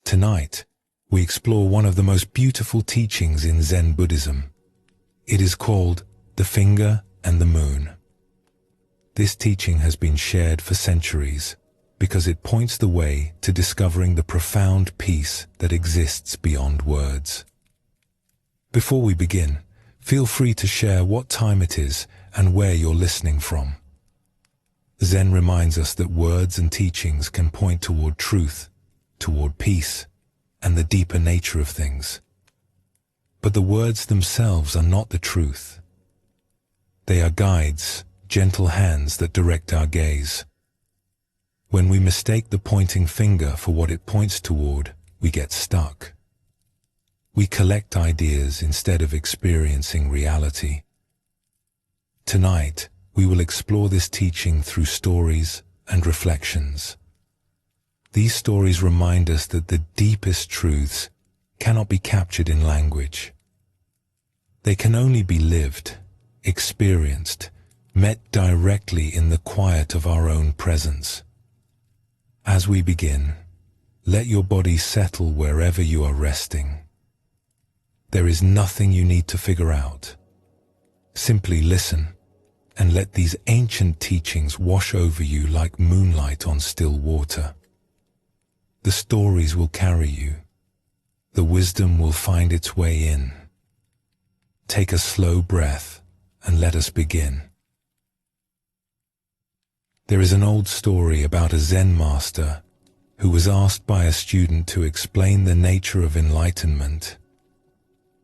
Tonight, we explore one of the most beautiful teachings in Zen Buddhism. It is called the finger and the moon. This teaching has been shared for centuries because it points the way to discovering the profound peace that exists beyond words. Before we begin, feel free to share what time it is and where you're listening from. Zen reminds us that words and teachings can point toward truth, toward peace, and the deeper nature of things. But the words themselves are not the truth. They are guides, gentle hands that direct our gaze. When we mistake the pointing finger for what it points toward, we get stuck. We collect ideas instead of experiencing reality. Tonight, we will explore this teaching through stories and reflections. These stories remind us that the deepest truths cannot be captured in language. They can only be lived, experienced, met directly in the quiet of our own presence. As we begin, let your body settle wherever you are resting. There is nothing you need to figure out. Simply listen and let these ancient teachings wash over you like moonlight on still water. The stories will carry you. The wisdom will find its way in. Take a slow breath and let us begin. There is an old story about a Zen master who was asked by a student to explain the nature of enlightenment.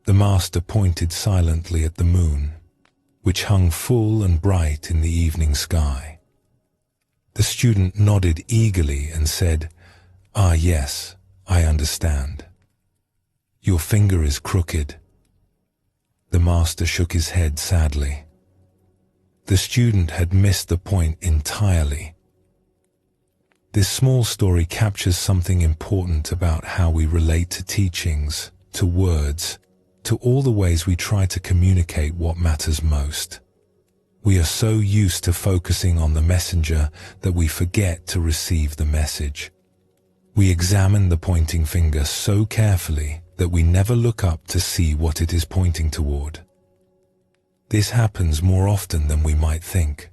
The master pointed silently at the moon, which hung full and bright in the evening sky. The student nodded eagerly and said, "Ah, yes, I understand. Your finger is crooked." The master shook his head sadly. The student had missed the point entirely. This small story captures something important about how we relate to teachings, to words, to all the ways we try to communicate what matters most. We are so used to focusing on the messenger that we forget to receive the message. We examine the pointing finger so carefully that we never look up to see what it is pointing toward. This happens more often than we might think.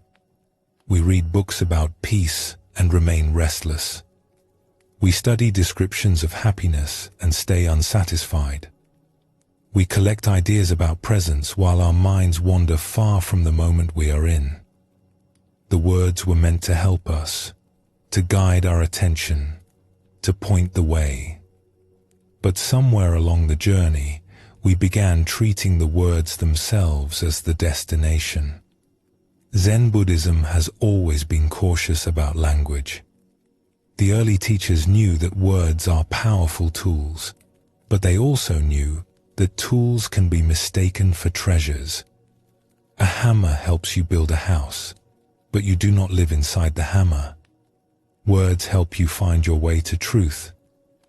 We read books about peace and remain restless. We study descriptions of happiness and stay unsatisfied. We collect ideas about presence while our minds wander far from the moment we are in. The words were meant to help us, to guide our attention, to point the way. But somewhere along the journey, we began treating the words themselves as the destination. Zen Buddhism has always been cautious about language. The early teachers knew that words are powerful tools, but they also knew that tools can be mistaken for treasures. A hammer helps you build a house, but you do not live inside the hammer. Words help you find your way to truth,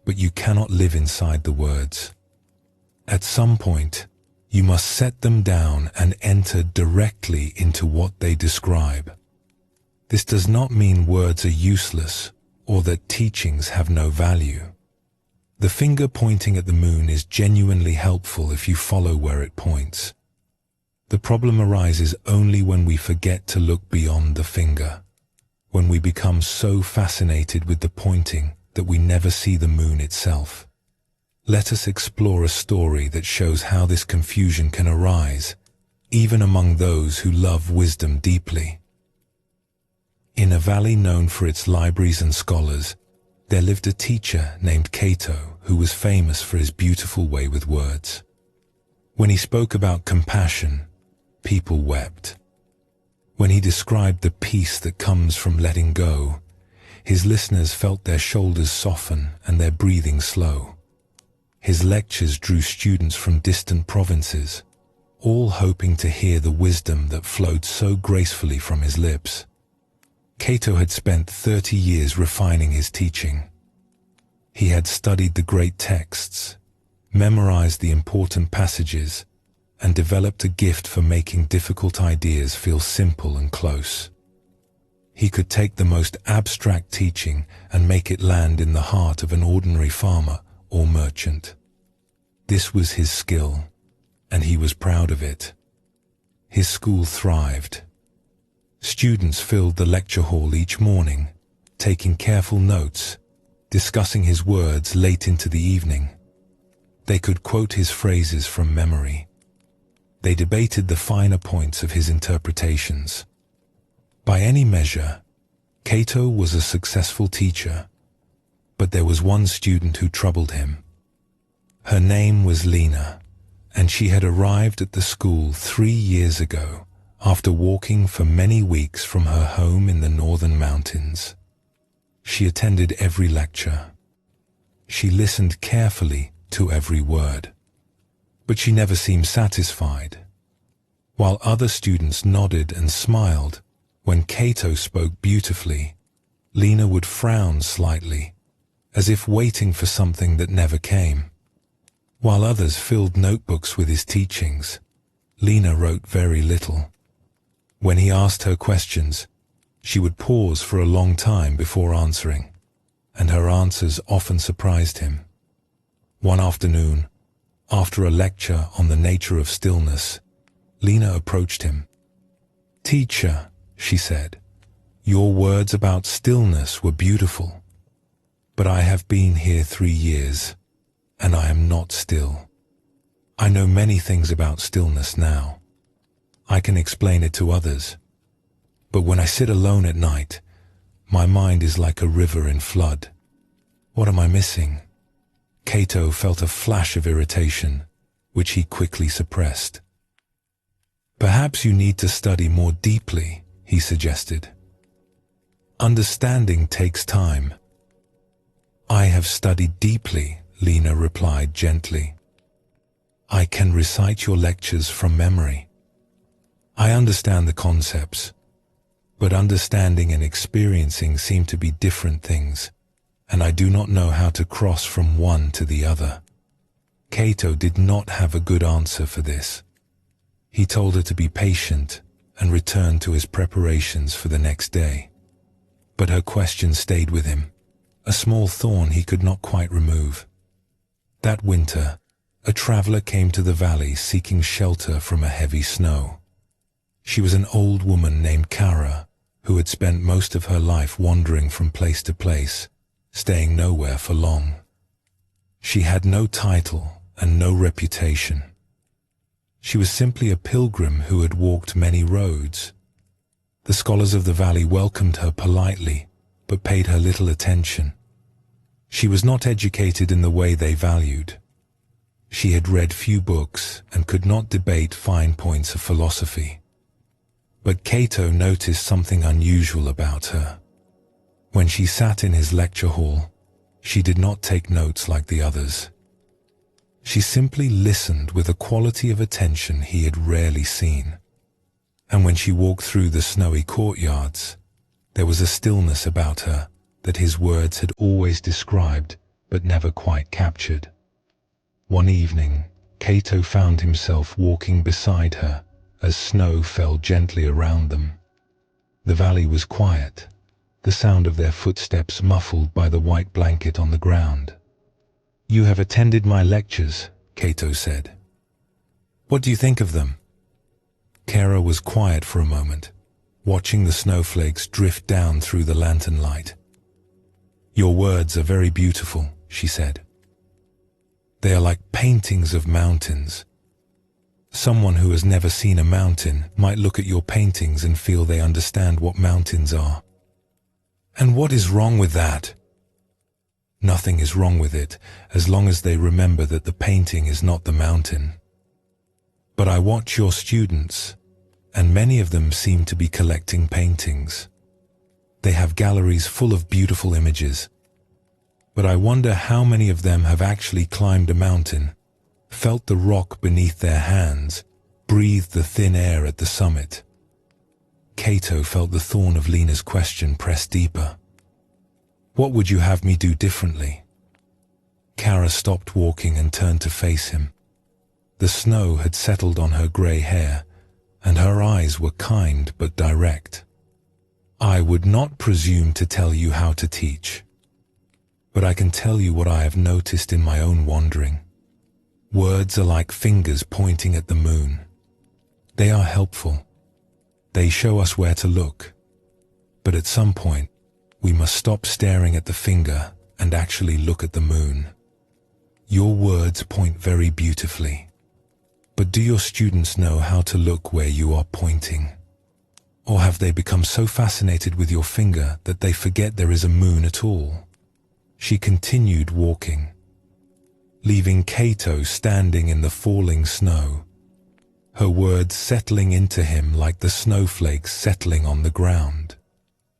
but you cannot live inside the words. At some point, you must set them down and enter directly into what they describe. This does not mean words are useless or that teachings have no value. The finger pointing at the moon is genuinely helpful if you follow where it points. The problem arises only when we forget to look beyond the finger, when we become so fascinated with the pointing that we never see the moon itself. Let us explore a story that shows how this confusion can arise, even among those who love wisdom deeply. In a valley known for its libraries and scholars, there lived a teacher named Cato who was famous for his beautiful way with words. When he spoke about compassion, people wept. When he described the peace that comes from letting go, his listeners felt their shoulders soften and their breathing slow. His lectures drew students from distant provinces, all hoping to hear the wisdom that flowed so gracefully from his lips. Cato had spent 30 years refining his teaching. He had studied the great texts, memorized the important passages, and developed a gift for making difficult ideas feel simple and close. He could take the most abstract teaching and make it land in the heart of an ordinary farmer or merchant. This was his skill, and he was proud of it. His school thrived. Students filled the lecture hall each morning, taking careful notes, discussing his words late into the evening. They could quote his phrases from memory. They debated the finer points of his interpretations. By any measure, Cato was a successful teacher, but there was one student who troubled him. Her name was Lena, and she had arrived at the school 3 years ago after walking for many weeks from her home in the northern mountains. She attended every lecture. She listened carefully to every word, but she never seemed satisfied. While other students nodded and smiled when Cato spoke beautifully, Lena would frown slightly, as if waiting for something that never came. While others filled notebooks with his teachings, Lena wrote very little. When he asked her questions, she would pause for a long time before answering, and her answers often surprised him. One afternoon, after a lecture on the nature of stillness, Lena approached him. "Teacher," she said, "your words about stillness were beautiful, but I have been here 3 years, and I am not still. I know many things about stillness now. I can explain it to others. But when I sit alone at night, my mind is like a river in flood. What am I missing?" Cato felt a flash of irritation, which he quickly suppressed. "Perhaps you need to study more deeply," he suggested. "Understanding takes time." "I have studied deeply," Lena replied gently. "I can recite your lectures from memory. I understand the concepts, but understanding and experiencing seem to be different things, and I do not know how to cross from one to the other." Cato did not have a good answer for this. He told her to be patient and return to his preparations for the next day. But her question stayed with him, a small thorn he could not quite remove. That winter, a traveler came to the valley seeking shelter from a heavy snow. She was an old woman named Kara, who had spent most of her life wandering from place to place, staying nowhere for long. She had no title and no reputation. She was simply a pilgrim who had walked many roads. The scholars of the valley welcomed her politely, but paid her little attention. She was not educated in the way they valued. She had read few books and could not debate fine points of philosophy. But Cato noticed something unusual about her. When she sat in his lecture hall, she did not take notes like the others. She simply listened with a quality of attention he had rarely seen. And when she walked through the snowy courtyards, there was a stillness about her that his words had always described but never quite captured. One evening, Cato found himself walking beside her as snow fell gently around them. The valley was quiet, the sound of their footsteps muffled by the white blanket on the ground. "You have attended my lectures," Cato said. "What do you think of them?" Kara was quiet for a moment, watching the snowflakes drift down through the lantern light. "Your words are very beautiful," she said. "They are like paintings of mountains. Someone who has never seen a mountain might look at your paintings and feel they understand what mountains are." "And what is wrong with that?" "Nothing is wrong with it, as long as they remember that the painting is not the mountain. But I watch your students, and many of them seem to be collecting paintings. They have galleries full of beautiful images. But I wonder how many of them have actually climbed a mountain, felt the rock beneath their hands, breathed the thin air at the summit." Cato felt the thorn of Lena's question press deeper. "What would you have me do differently?" Kara stopped walking and turned to face him. The snow had settled on her grey hair, and her eyes were kind but direct. "I would not presume to tell you how to teach. But I can tell you what I have noticed in my own wandering. Words are like fingers pointing at the moon. They are helpful. They show us where to look. But at some point, we must stop staring at the finger and actually look at the moon. Your words point very beautifully. But do your students know how to look where you are pointing? Or have they become so fascinated with your finger that they forget there is a moon at all? She continued walking, leaving Kato standing in the falling snow, her words settling into him like the snowflakes settling on the ground.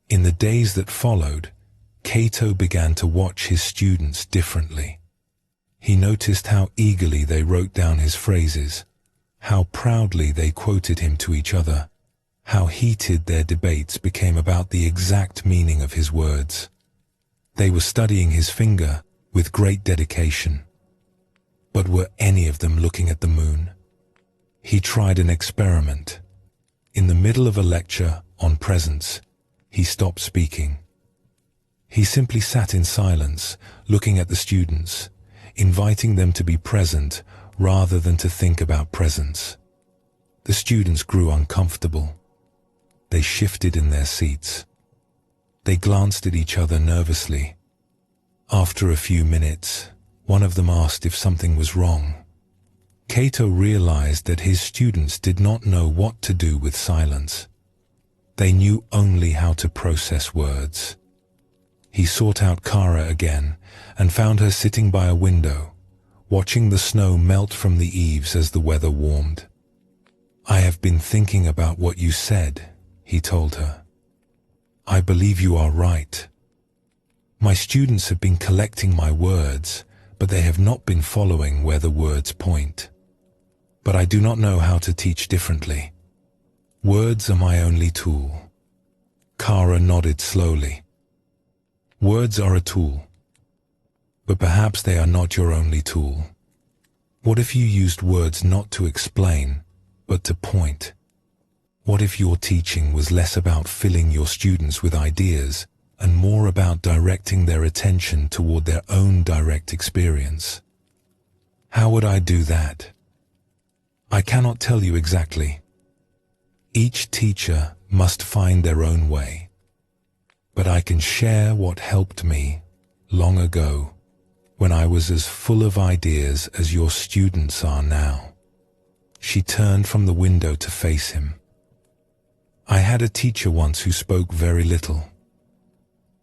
In the days that followed, Kato began to watch his students differently. He noticed how eagerly they wrote down his phrases, how proudly they quoted him to each other, how heated their debates became about the exact meaning of his words. They were studying his finger with great dedication. But were any of them looking at the moon? He tried an experiment. In the middle of a lecture on presence, he stopped speaking. He simply sat in silence, looking at the students, inviting them to be present rather than to think about presence. The students grew uncomfortable. They shifted in their seats. They glanced at each other nervously. After a few minutes, one of them asked if something was wrong. Kato realized that his students did not know what to do with silence. They knew only how to process words. He sought out Kara again and found her sitting by a window, watching the snow melt from the eaves as the weather warmed. "I have been thinking about what you said," he told her. "I believe you are right. My students have been collecting my words, but they have not been following where the words point. But I do not know how to teach differently. Words are my only tool." Kara nodded slowly. "Words are a tool, but perhaps they are not your only tool. What if you used words not to explain, but to point? What if your teaching was less about filling your students with ideas and more about directing their attention toward their own direct experience? How would I do that? I cannot tell you exactly. Each teacher must find their own way. But I can share what helped me long ago, when I was as full of ideas as your students are now." She turned from the window to face him. "I had a teacher once who spoke very little.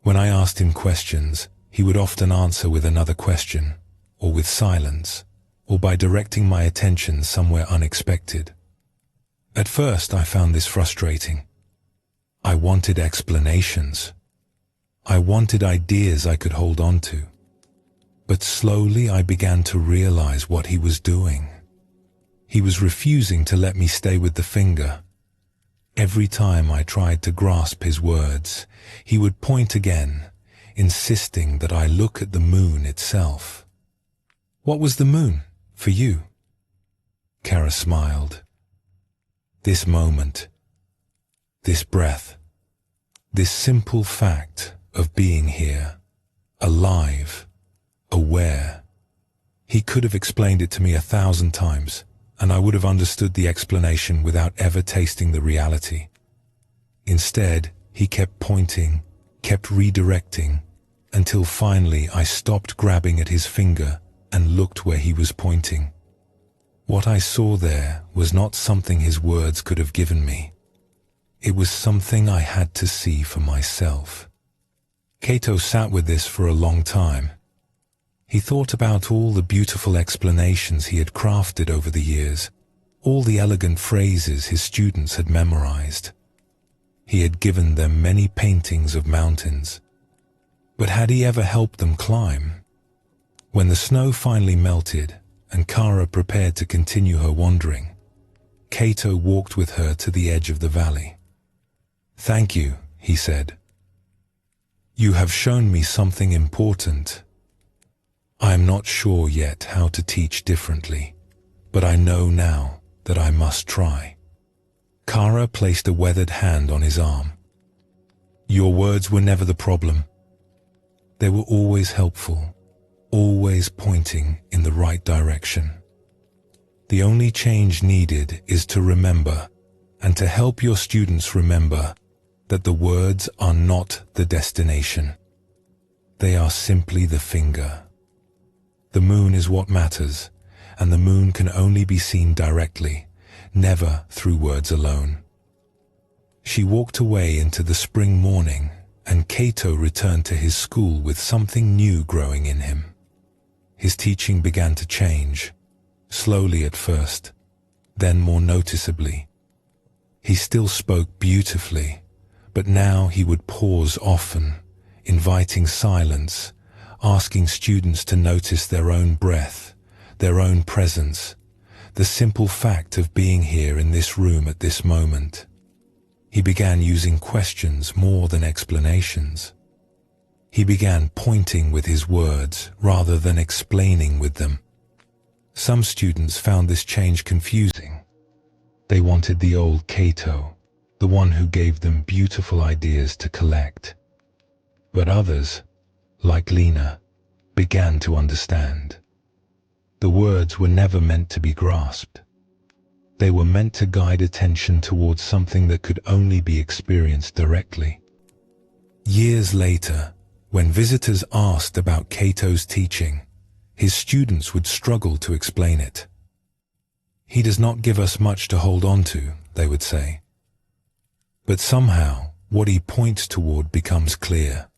When I asked him questions, he would often answer with another question, or with silence, or by directing my attention somewhere unexpected. At first I found this frustrating. I wanted explanations. I wanted ideas I could hold on to. But slowly I began to realize what he was doing. He was refusing to let me stay with the finger. Every time I tried to grasp his words, he would point again, insisting that I look at the moon itself." "What was the moon for you?" Kara smiled. "This moment, this breath, this simple fact of being here, alive, aware." He could have explained it to me 1,000 times, and I would have understood the explanation without ever tasting the reality. Instead, he kept pointing, kept redirecting, until finally I stopped grabbing at his finger and looked where he was pointing. What I saw there was not something his words could have given me. It was something I had to see for myself. Kato sat with this for a long time. He thought about all the beautiful explanations he had crafted over the years, all the elegant phrases his students had memorized. He had given them many paintings of mountains. But had he ever helped them climb? When the snow finally melted and Kara prepared to continue her wandering, Kato walked with her to the edge of the valley. "Thank you," he said. "You have shown me something important. I am not sure yet how to teach differently, but I know now that I must try." Kara placed a weathered hand on his arm. "Your words were never the problem. They were always helpful, always pointing in the right direction. The only change needed is to remember, and to help your students remember, that the words are not the destination. They are simply the finger. The moon is what matters, and the moon can only be seen directly, never through words alone. She walked away into the spring morning, and Kato returned to his school with something new growing in him. His teaching began to change, slowly at first, then more noticeably. He still spoke beautifully, but now he would pause often, inviting silence, asking students to notice their own breath, their own presence, the simple fact of being here in this room at this moment. He began using questions more than explanations. He began pointing with his words rather than explaining with them. Some students found this change confusing. They wanted the old Kato, the one who gave them beautiful ideas to collect. But others, like Lena, began to understand. The words were never meant to be grasped. They were meant to guide attention towards something that could only be experienced directly. Years later, when visitors asked about Kato's teaching, his students would struggle to explain it. "He does not give us much to hold on to," they would say. But somehow, what he points toward becomes clear.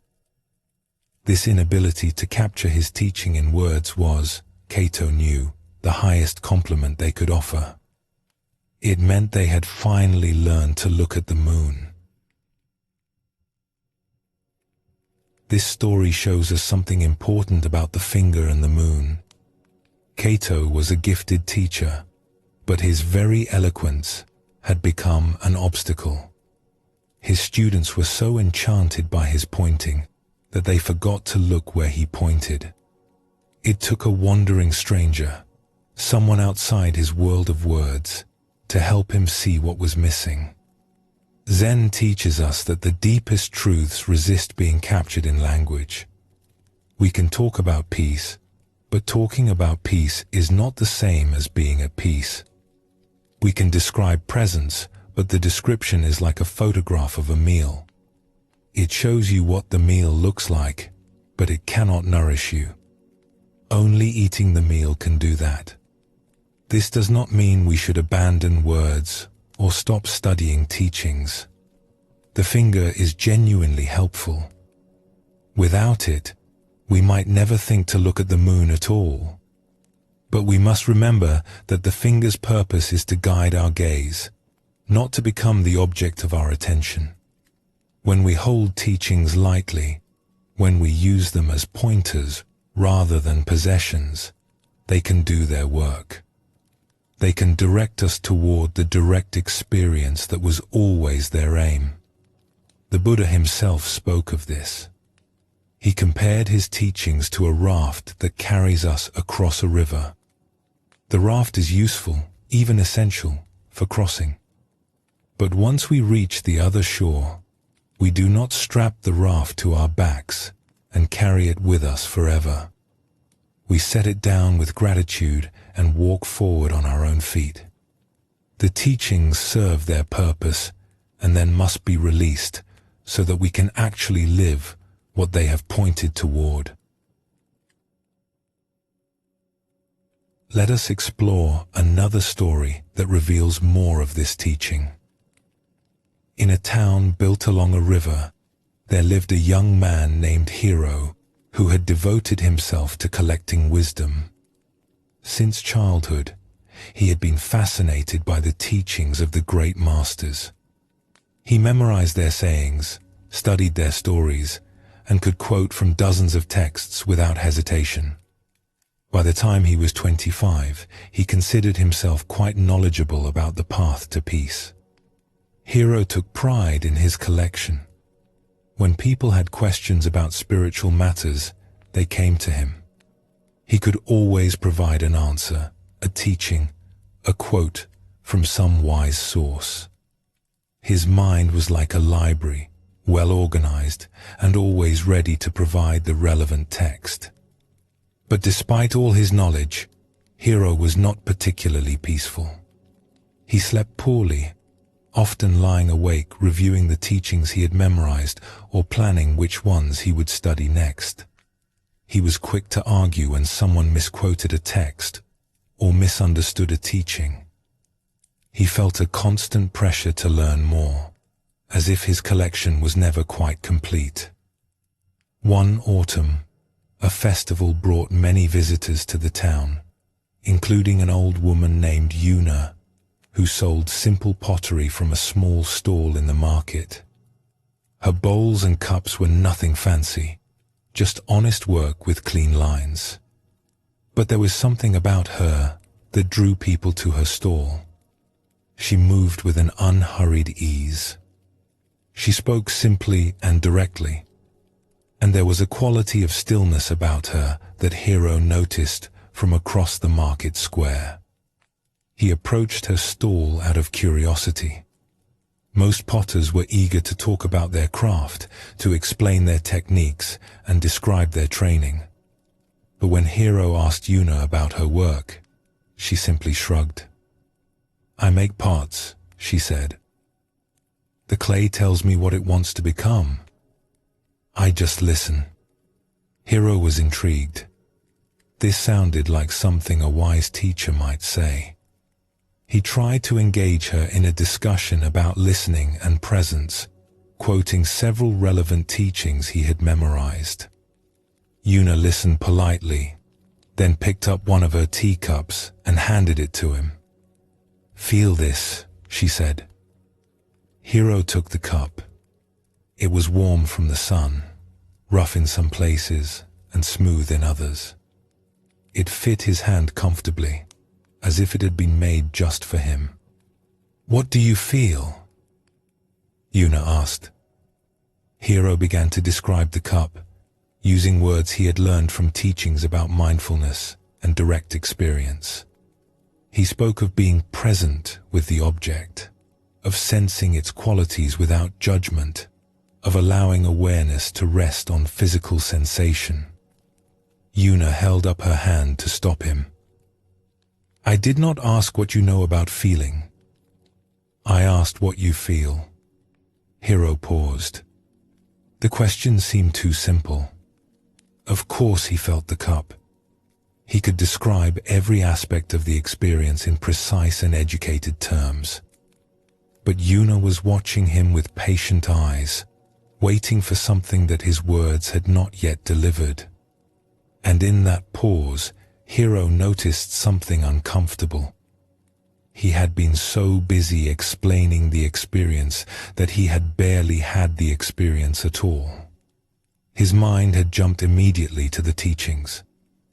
This inability to capture his teaching in words was, Kato knew, the highest compliment they could offer. It meant they had finally learned to look at the moon. This story shows us something important about the finger and the moon. Kato was a gifted teacher, but his very eloquence had become an obstacle. His students were so enchanted by his pointing that they forgot to look where he pointed. It took a wandering stranger, someone outside his world of words, to help him see what was missing. Zen teaches us that the deepest truths resist being captured in language. We can talk about peace, but talking about peace is not the same as being at peace. We can describe presence, but the description is like a photograph of a meal. It shows you what the meal looks like, but it cannot nourish you. Only eating the meal can do that. This does not mean we should abandon words or stop studying teachings. The finger is genuinely helpful. Without it, we might never think to look at the moon at all. But we must remember that the finger's purpose is to guide our gaze, not to become the object of our attention. When we hold teachings lightly, when we use them as pointers rather than possessions, they can do their work. They can direct us toward the direct experience that was always their aim. The Buddha himself spoke of this. He compared his teachings to a raft that carries us across a river. The raft is useful, even essential, for crossing. But once we reach the other shore, we do not strap the raft to our backs and carry it with us forever. We set it down with gratitude and walk forward on our own feet. The teachings serve their purpose and then must be released so that we can actually live what they have pointed toward. Let us explore another story that reveals more of this teaching. In a town built along a river, there lived a young man named Hiro who had devoted himself to collecting wisdom. Since childhood, he had been fascinated by the teachings of the great masters. He memorized their sayings, studied their stories, and could quote from dozens of texts without hesitation. By the time he was 25, he considered himself quite knowledgeable about the path to peace. Hiro took pride in his collection. When people had questions about spiritual matters, they came to him. He could always provide an answer, a teaching, a quote from some wise source. His mind was like a library, well organized, and always ready to provide the relevant text. But despite all his knowledge, Hiro was not particularly peaceful. He slept poorly, often lying awake reviewing the teachings he had memorized or planning which ones he would study next. He was quick to argue when someone misquoted a text or misunderstood a teaching. He felt a constant pressure to learn more, as if his collection was never quite complete. One autumn, a festival brought many visitors to the town, including an old woman named Yuna, who sold simple pottery from a small stall in the market. Her bowls and cups were nothing fancy, just honest work with clean lines. But there was something about her that drew people to her stall. She moved with an unhurried ease. She spoke simply and directly, and there was a quality of stillness about her that Hiro noticed from across the market square. He approached her stall out of curiosity. Most potters were eager to talk about their craft, to explain their techniques and describe their training. But when Hiro asked Yuna about her work, she simply shrugged. "I make pots," she said. "The clay tells me what it wants to become. I just listen." Hiro was intrigued. This sounded like something a wise teacher might say. He tried to engage her in a discussion about listening and presence, quoting several relevant teachings he had memorized. Yuna listened politely, then picked up one of her teacups and handed it to him. "Feel this," she said. Hiro took the cup. It was warm from the sun, rough in some places and smooth in others. It fit his hand comfortably, as if it had been made just for him. "What do you feel?" Yuna asked. Hiro began to describe the cup, using words he had learned from teachings about mindfulness and direct experience. He spoke of being present with the object, of sensing its qualities without judgment, of allowing awareness to rest on physical sensation. Yuna held up her hand to stop him. "I did not ask what you know about feeling. I asked what you feel." Hiro paused. The question seemed too simple. Of course he felt the cup. He could describe every aspect of the experience in precise and educated terms. But Yuna was watching him with patient eyes, waiting for something that his words had not yet delivered. And in that pause, Hiro noticed something uncomfortable. He had been so busy explaining the experience that he had barely had the experience at all. His mind had jumped immediately to the teachings,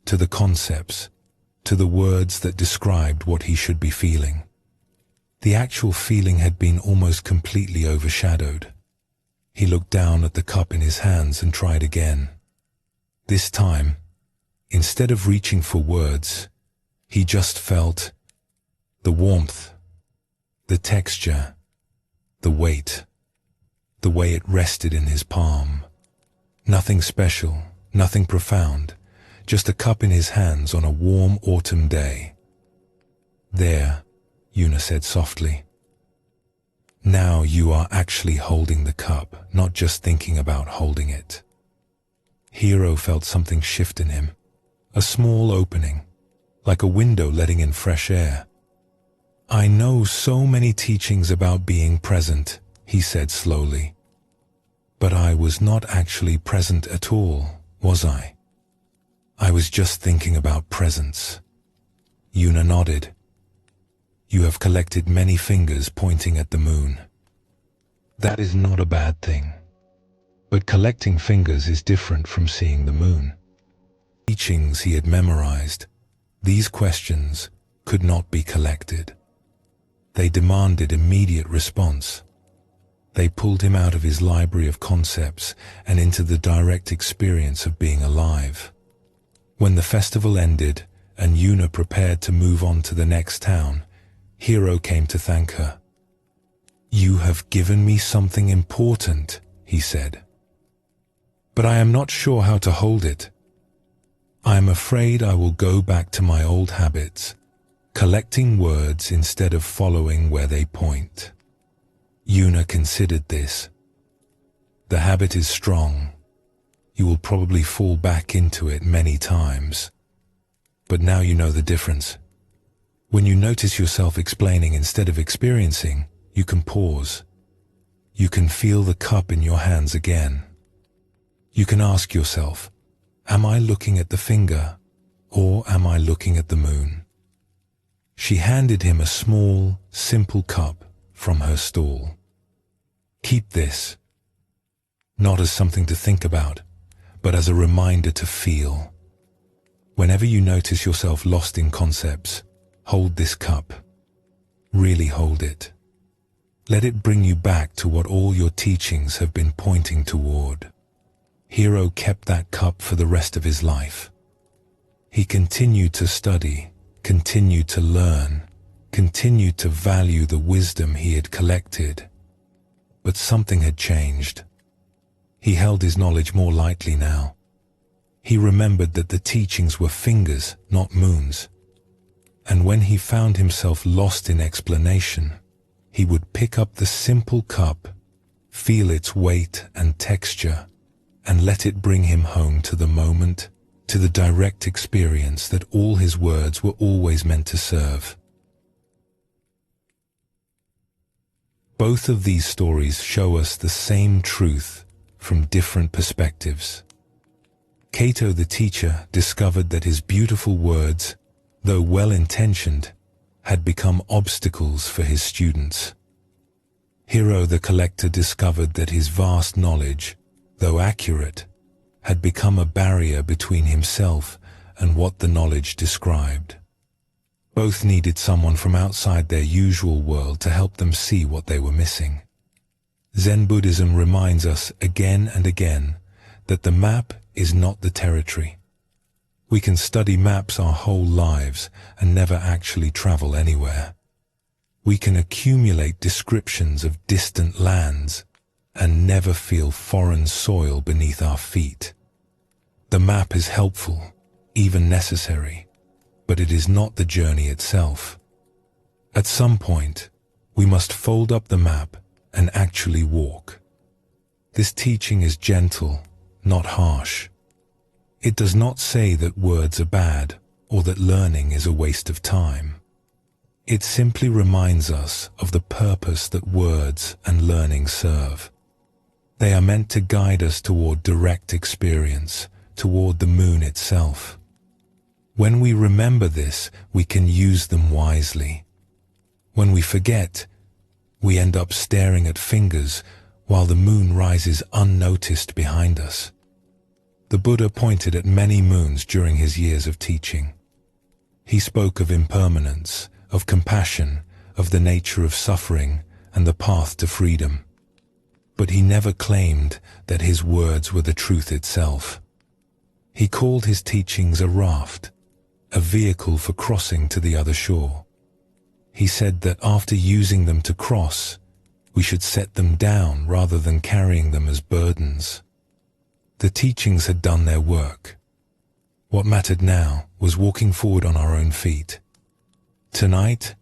to the concepts, to the words that described what he should be feeling. The actual feeling had been almost completely overshadowed. He looked down at the cup in his hands and tried again. This time, instead of reaching for words, he just felt the warmth, the texture, the weight, the way it rested in his palm. Nothing special, nothing profound, just a cup in his hands on a warm autumn day. "There," Yuna said softly. "Now you are actually holding the cup, not just thinking about holding it." Hiro felt something shift in him, a small opening, like a window letting in fresh air. "I know so many teachings about being present," he said slowly. "But I was not actually present at all, was I? I was just thinking about presence." Yuna nodded. "You have collected many fingers pointing at the moon. That is not a bad thing. But collecting fingers is different from seeing the moon." Teachings he had memorized, these questions could not be collected. They demanded immediate response. They pulled him out of his library of concepts and into the direct experience of being alive. When the festival ended and Yuna prepared to move on to the next town, Hiro came to thank her. "You have given me something important," he said. "But I am not sure how to hold it. I am afraid I will go back to my old habits, collecting words instead of following where they point." Yuna considered this. The habit is strong. You will probably fall back into it many times. But now you know the difference. When you notice yourself explaining instead of experiencing, you can pause. You can feel the cup in your hands again. You can ask yourself, am I looking at the finger, or am I looking at the moon? She handed him a small, simple cup from her stall. Keep this, not as something to think about, but as a reminder to feel. Whenever you notice yourself lost in concepts, hold this cup. Really hold it. Let it bring you back to what all your teachings have been pointing toward. Hiro kept that cup for the rest of his life. He continued to study, continued to learn, continued to value the wisdom he had collected. But something had changed. He held his knowledge more lightly now. He remembered that the teachings were fingers, not moons. And when he found himself lost in explanation, he would pick up the simple cup, feel its weight and texture, and let it bring him home to the moment, to the direct experience that all his words were always meant to serve. Both of these stories show us the same truth from different perspectives. Kato the teacher discovered that his beautiful words, though well-intentioned, had become obstacles for his students. Hiro the collector discovered that his vast knowledge, though accurate, had become a barrier between himself and what the knowledge described. Both needed someone from outside their usual world to help them see what they were missing. Zen Buddhism reminds us again and again that the map is not the territory. We can study maps our whole lives and never actually travel anywhere. We can accumulate descriptions of distant lands and never feel foreign soil beneath our feet. The map is helpful, even necessary, but it is not the journey itself. At some point, we must fold up the map and actually walk. This teaching is gentle, not harsh. It does not say that words are bad or that learning is a waste of time. It simply reminds us of the purpose that words and learning serve. They are meant to guide us toward direct experience, toward the moon itself. When we remember this, we can use them wisely. When we forget, we end up staring at fingers while the moon rises unnoticed behind us. The Buddha pointed at many moons during his years of teaching. He spoke of impermanence, of compassion, of the nature of suffering and the path to freedom. But he never claimed that his words were the truth itself. He called his teachings a raft, a vehicle for crossing to the other shore. He said that after using them to cross, we should set them down rather than carrying them as burdens. The teachings had done their work. What mattered now was walking forward on our own feet. Tonight,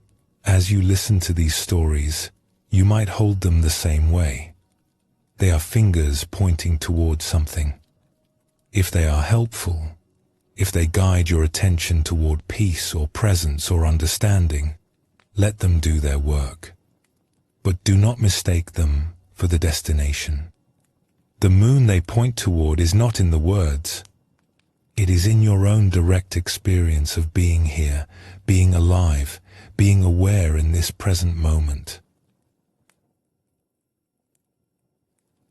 as you listen to these stories, you might hold them the same way. They are fingers pointing toward something. If they are helpful, if they guide your attention toward peace or presence or understanding, let them do their work. But do not mistake them for the destination. The moon they point toward is not in the words. It is in your own direct experience of being here, being alive, being aware in this present moment.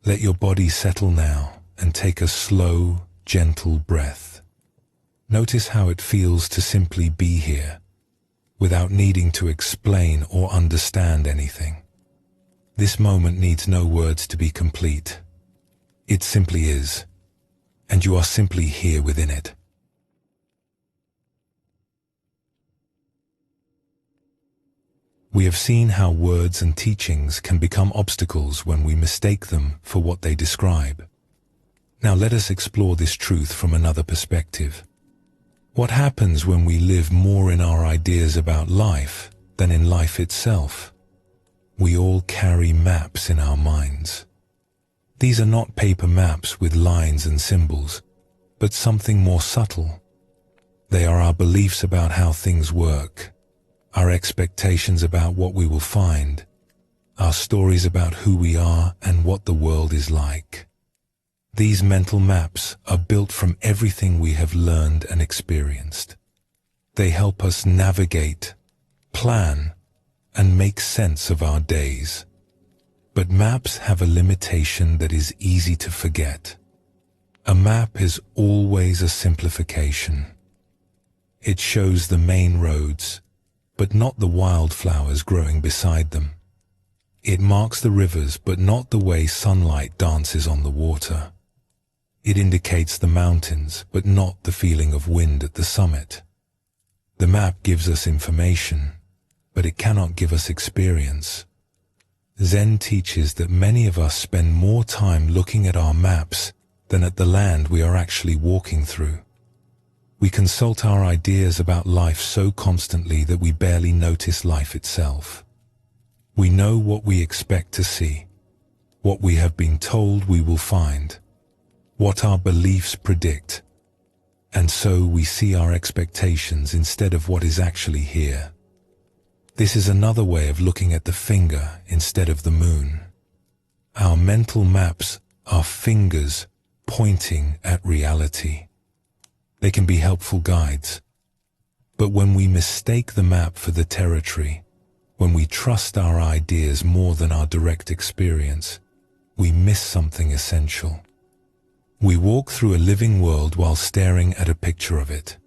Let your body settle now and take a slow, gentle breath. Notice how it feels to simply be here, without needing to explain or understand anything. This moment needs no words to be complete. It simply is, and you are simply here within it. We have seen how words and teachings can become obstacles when we mistake them for what they describe. Now let us explore this truth from another perspective. What happens when we live more in our ideas about life than in life itself? We all carry maps in our minds. These are not paper maps with lines and symbols, but something more subtle. They are our beliefs about how things work, our expectations about what we will find, our stories about who we are and what the world is like. These mental maps are built from everything we have learned and experienced. They help us navigate, plan, and make sense of our days. But maps have a limitation that is easy to forget. A map is always a simplification. It shows the main roads, but not the wildflowers growing beside them. It marks the rivers, but not the way sunlight dances on the water. It indicates the mountains, but not the feeling of wind at the summit. The map gives us information, but it cannot give us experience. Zen teaches that many of us spend more time looking at our maps than at the land we are actually walking through. We consult our ideas about life so constantly that we barely notice life itself. We know what we expect to see, what we have been told we will find, what our beliefs predict, and so we see our expectations instead of what is actually here. This is another way of looking at the finger instead of the moon. Our mental maps are fingers pointing at reality. They can be helpful guides. But when we mistake the map for the territory, when we trust our ideas more than our direct experience, we miss something essential. We walk through a living world while staring at a picture of it.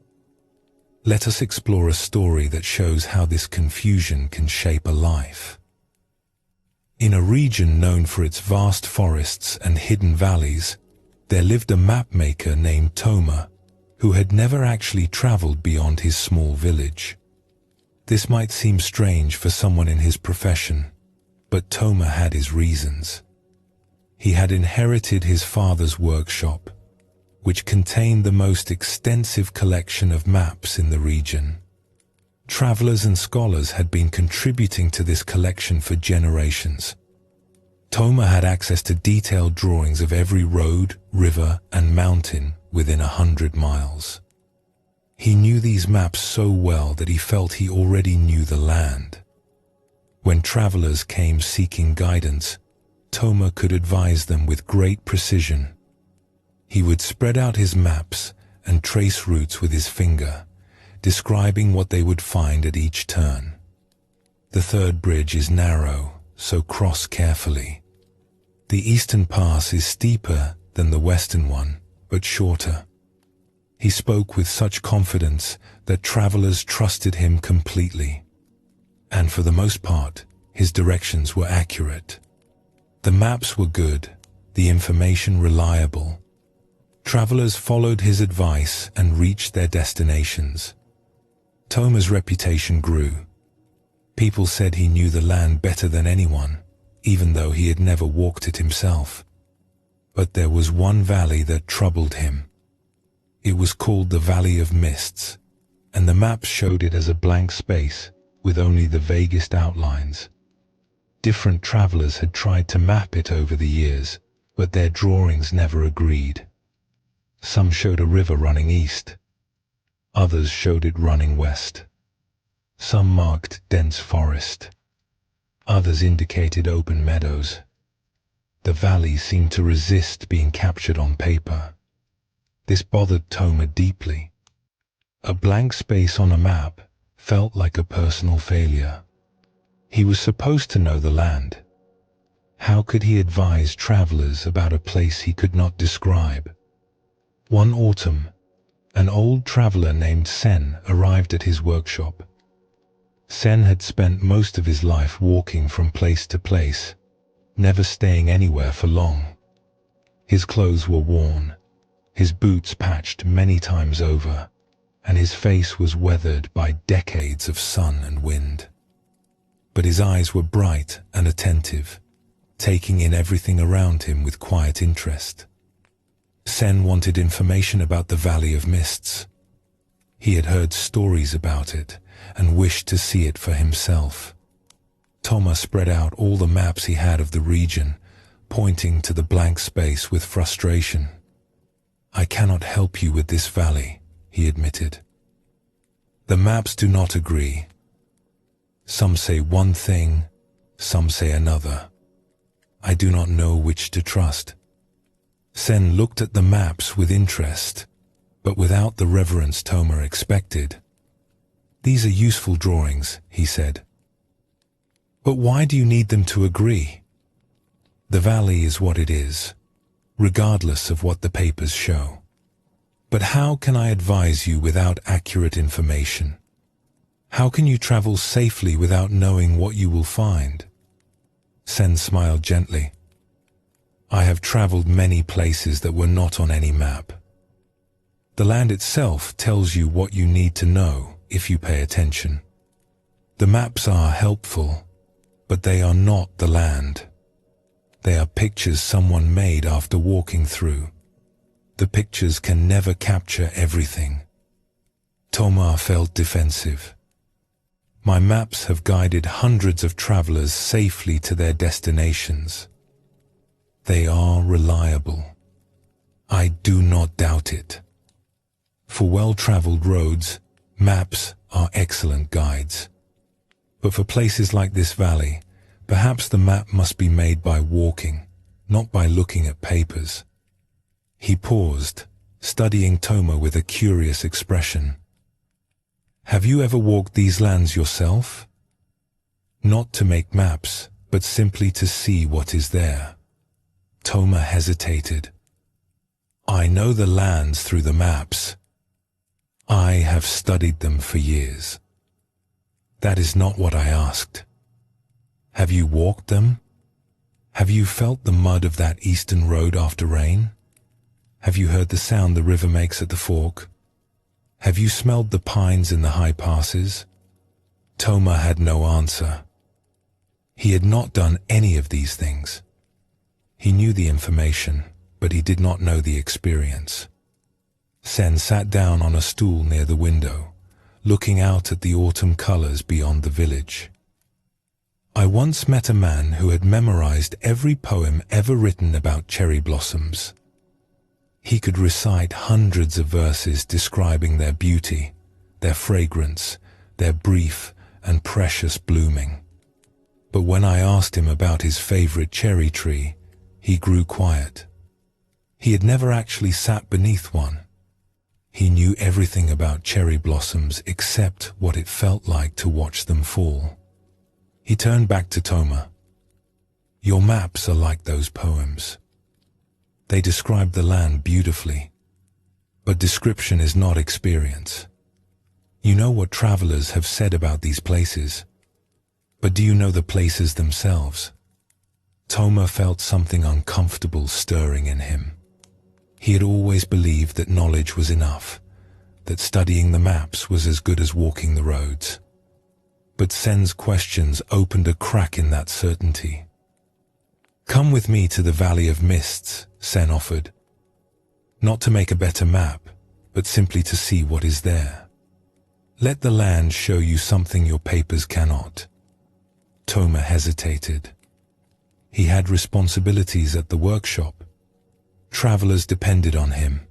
Let us explore a story that shows how this confusion can shape a life. In a region known for its vast forests and hidden valleys, there lived a mapmaker named Toma, who had never actually traveled beyond his small village. This might seem strange for someone in his profession, but Toma had his reasons. He had inherited his father's workshop, which contained the most extensive collection of maps in the region. Travelers and scholars had been contributing to this collection for generations. Toma had access to detailed drawings of every road, river, and mountain within 100 miles. He knew these maps so well that he felt he already knew the land. When travelers came seeking guidance, Toma could advise them with great precision. He would spread out his maps and trace routes with his finger, describing what they would find at each turn. The third bridge is narrow, so cross carefully. The eastern pass is steeper than the western one, but shorter. He spoke with such confidence that travelers trusted him completely. And for the most part, his directions were accurate. The maps were good, the information reliable. Travelers followed his advice and reached their destinations. Toma's reputation grew. People said he knew the land better than anyone, even though he had never walked it himself. But there was one valley that troubled him. It was called the Valley of Mists, and the map showed it as a blank space with only the vaguest outlines. Different travelers had tried to map it over the years, but their drawings never agreed. Some showed a river running east. Others showed it running west. Some marked dense forest. Others indicated open meadows. The valley seemed to resist being captured on paper. This bothered Toma deeply. A blank space on a map felt like a personal failure. He was supposed to know the land. How could he advise travelers about a place he could not describe? One autumn, an old traveler named Zen arrived at his workshop. Zen had spent most of his life walking from place to place, never staying anywhere for long. His clothes were worn, his boots patched many times over, and his face was weathered by decades of sun and wind. but his eyes were bright and attentive, taking in everything around him with quiet interest. Zen wanted information about the Valley of Mists. He had heard stories about it and wished to see it for himself. Toma spread out all the maps he had of the region, pointing to the blank space with frustration. "I cannot help you with this valley," he admitted. "The maps do not agree. Some say one thing, some say another. I do not know which to trust." Zen looked at the maps with interest, but without the reverence Toma expected. "These are useful drawings," he said. "But why do you need them to agree? The valley is what it is, regardless of what the papers show. But how can I advise you without accurate information? How can you travel safely without knowing what you will find?" Zen smiled gently. "I have traveled many places that were not on any map. The land itself tells you what you need to know if you pay attention. The maps are helpful, but they are not the land. They are pictures someone made after walking through. The pictures can never capture everything." Toma felt defensive. "My maps have guided hundreds of travelers safely to their destinations. They are reliable. I do not doubt it. For well-traveled roads, maps are excellent guides. But for places like this valley, perhaps the map must be made by walking, not by looking at papers." He paused, studying Toma with a curious expression. "Have you ever walked these lands yourself? Not to make maps, but simply to see what is there." Toma hesitated. "I know the lands through the maps. I have studied them for years." "That is not what I asked. Have you walked them? Have you felt the mud of that eastern road after rain? Have you heard the sound the river makes at the fork? Have you smelled the pines in the high passes?" Toma had no answer. He had not done any of these things. He knew the information, but he did not know the experience. Zen sat down on a stool near the window, looking out at the autumn colors beyond the village. "I once met a man who had memorized every poem ever written about cherry blossoms. He could recite hundreds of verses describing their beauty, their fragrance, their brief and precious blooming. But when I asked him about his favorite cherry tree, he grew quiet. He had never actually sat beneath one. He knew everything about cherry blossoms except what it felt like to watch them fall." He turned back to Toma. "Your maps are like those poems. They describe the land beautifully, but description is not experience. You know what travelers have said about these places, but do you know the places themselves?" Toma felt something uncomfortable stirring in him. He had always believed that knowledge was enough, that studying the maps was as good as walking the roads. But Zen's questions opened a crack in that certainty. "Come with me to the Valley of Mists," Zen offered. "Not to make a better map, but simply to see what is there. Let the land show you something your papers cannot." Toma hesitated. He had responsibilities at the workshop. Travelers depended on him.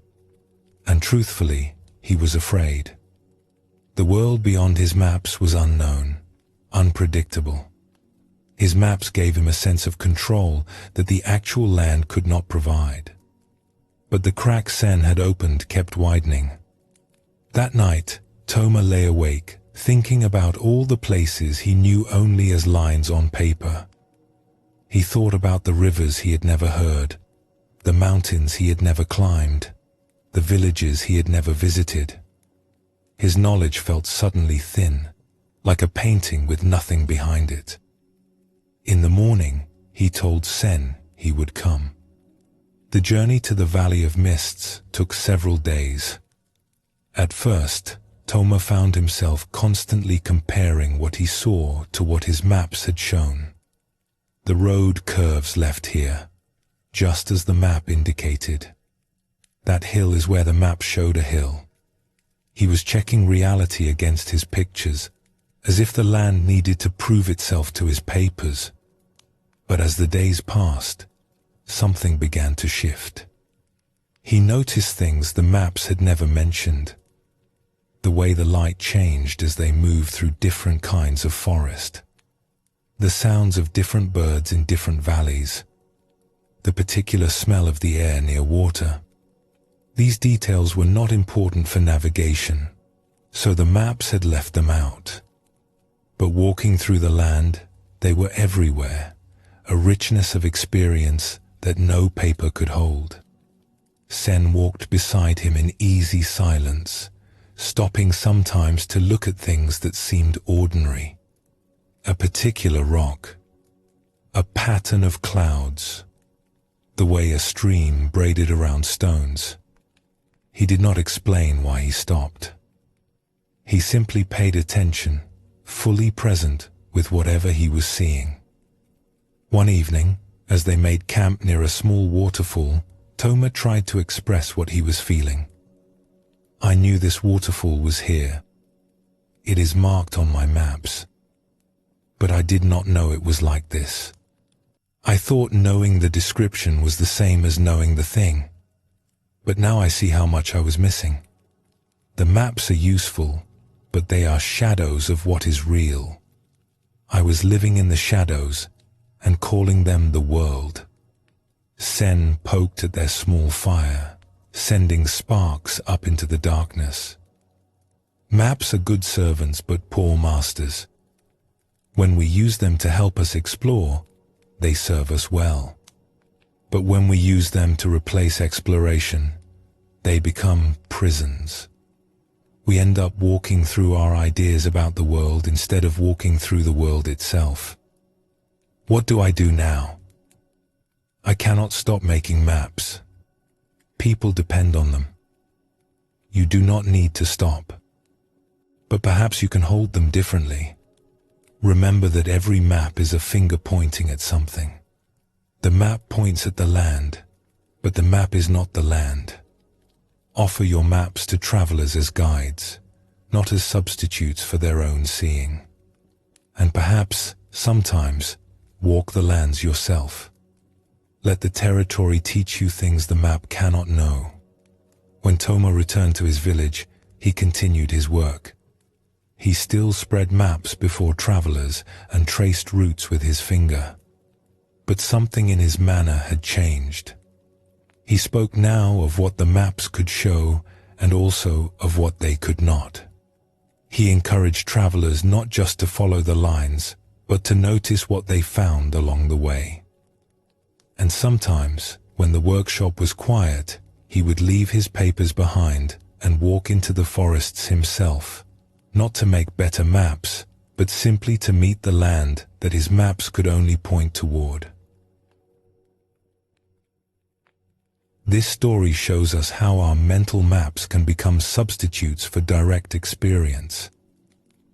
And truthfully, he was afraid. The world beyond his maps was unknown, unpredictable. His maps gave him a sense of control that the actual land could not provide. But the crack Zen had opened kept widening. That night, Toma lay awake, thinking about all the places he knew only as lines on paper. He thought about the rivers he had never heard, the mountains he had never climbed, the villages he had never visited. His knowledge felt suddenly thin, like a painting with nothing behind it. In the morning, he told Zen he would come. The journey to the Valley of Mists took several days. At first, Toma found himself constantly comparing what he saw to what his maps had shown. The road curves left here, just as the map indicated. That hill is where the map showed a hill. He was checking reality against his pictures, as if the land needed to prove itself to his papers. But as the days passed, something began to shift. He noticed things the maps had never mentioned. The way the light changed as they moved through different kinds of forest. The sounds of different birds in different valleys. The particular smell of the air near water. These details were not important for navigation, so the maps had left them out. But walking through the land, they were everywhere, a richness of experience that no paper could hold. Zen walked beside him in easy silence, stopping sometimes to look at things that seemed ordinary. A particular rock, a pattern of clouds, the way a stream braided around stones. He did not explain why he stopped. He simply paid attention, fully present with whatever he was seeing. One evening, as they made camp near a small waterfall, Toma tried to express what he was feeling. I knew this waterfall was here. It is marked on my maps. But I did not know it was like this. I thought knowing the description was the same as knowing the thing. But now I see how much I was missing. The maps are useful, but they are shadows of what is real. I was living in the shadows and calling them the world. Zen poked at their small fire, sending sparks up into the darkness. Maps are good servants but poor masters. When we use them to help us explore, they serve us well. But when we use them to replace exploration, they become prisons. We end up walking through our ideas about the world instead of walking through the world itself. What do I do now? I cannot stop making maps. People depend on them. You do not need to stop. But perhaps you can hold them differently. Remember that every map is a finger pointing at something. The map points at the land, but the map is not the land. Offer your maps to travelers as guides, not as substitutes for their own seeing. And perhaps, sometimes, walk the lands yourself. Let the territory teach you things the map cannot know. When Toma returned to his village, he continued his work. He still spread maps before travelers and traced routes with his finger. But something in his manner had changed. He spoke now of what the maps could show and also of what they could not. He encouraged travelers not just to follow the lines, but to notice what they found along the way. And sometimes, when the workshop was quiet, he would leave his papers behind and walk into the forests himself, not to make better maps, but simply to meet the land that his maps could only point toward. This story shows us how our mental maps can become substitutes for direct experience.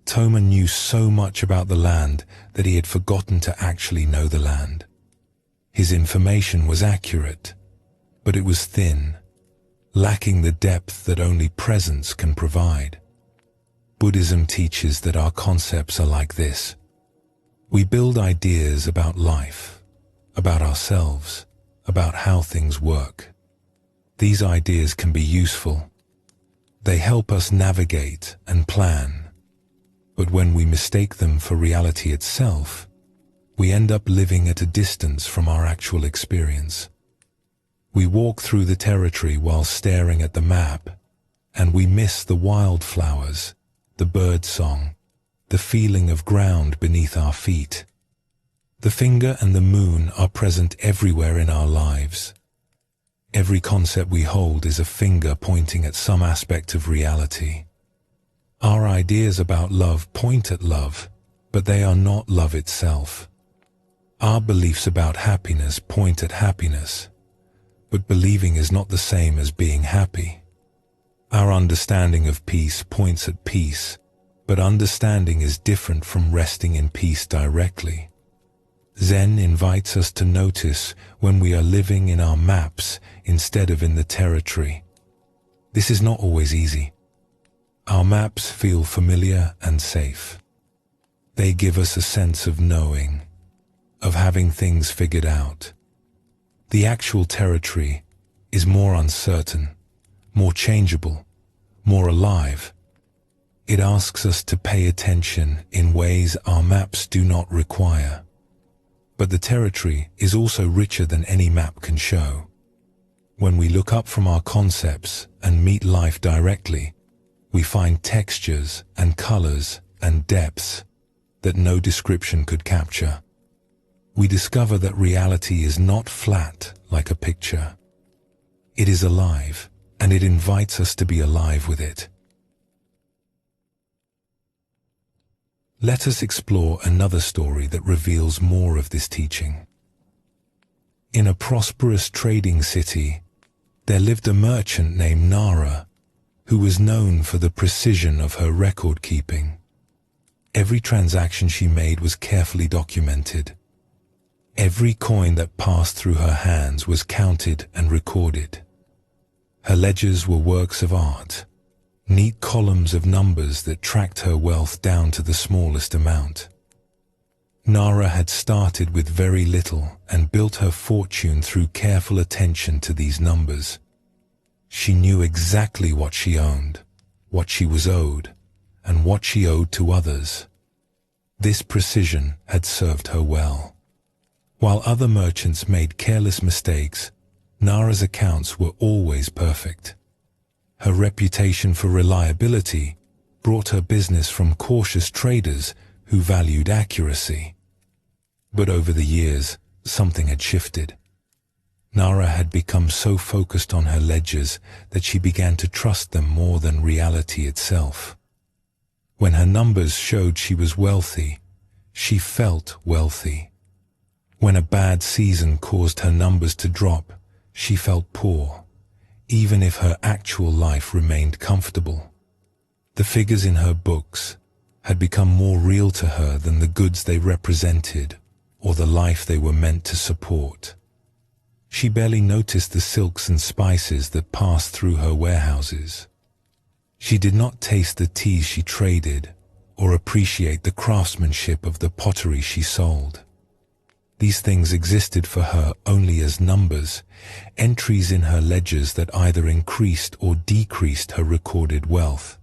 Toma knew so much about the land that he had forgotten to actually know the land. His information was accurate, but it was thin, lacking the depth that only presence can provide. Buddhism teaches that our concepts are like this. We build ideas about life, about ourselves, about how things work. These ideas can be useful. They help us navigate and plan. But when we mistake them for reality itself, we end up living at a distance from our actual experience. We walk through the territory while staring at the map, and we miss the wildflowers, the bird song, the feeling of ground beneath our feet. The finger and the moon are present everywhere in our lives. Every concept we hold is a finger pointing at some aspect of reality. Our ideas about love point at love, but they are not love itself. Our beliefs about happiness point at happiness, but believing is not the same as being happy. Our understanding of peace points at peace, but understanding is different from resting in peace directly. Zen invites us to notice when we are living in our maps instead of in the territory. This is not always easy. Our maps feel familiar and safe. They give us a sense of knowing, of having things figured out. The actual territory is more uncertain, more changeable, more alive. It asks us to pay attention in ways our maps do not require. But the territory is also richer than any map can show. When we look up from our concepts and meet life directly, we find textures and colors and depths that no description could capture. We discover that reality is not flat like a picture. It is alive, and it invites us to be alive with it. Let us explore another story that reveals more of this teaching. In a prosperous trading city, there lived a merchant named Nara, who was known for the precision of her record-keeping. Every transaction she made was carefully documented. Every coin that passed through her hands was counted and recorded. Her ledgers were works of art, neat columns of numbers that tracked her wealth down to the smallest amount. Nara had started with very little and built her fortune through careful attention to these numbers. She knew exactly what she owned, what she was owed, and what she owed to others. This precision had served her well. While other merchants made careless mistakes, Nara's accounts were always perfect. Her reputation for reliability brought her business from cautious traders who valued accuracy. But over the years, something had shifted. Nara had become so focused on her ledgers that she began to trust them more than reality itself. When her numbers showed she was wealthy, she felt wealthy. When a bad season caused her numbers to drop, she felt poor, even if her actual life remained comfortable. The figures in her books had become more real to her than the goods they represented or the life they were meant to support. She barely noticed the silks and spices that passed through her warehouses. She did not taste the teas she traded or appreciate the craftsmanship of the pottery she sold. These things existed for her only as numbers, entries in her ledgers that either increased or decreased her recorded wealth.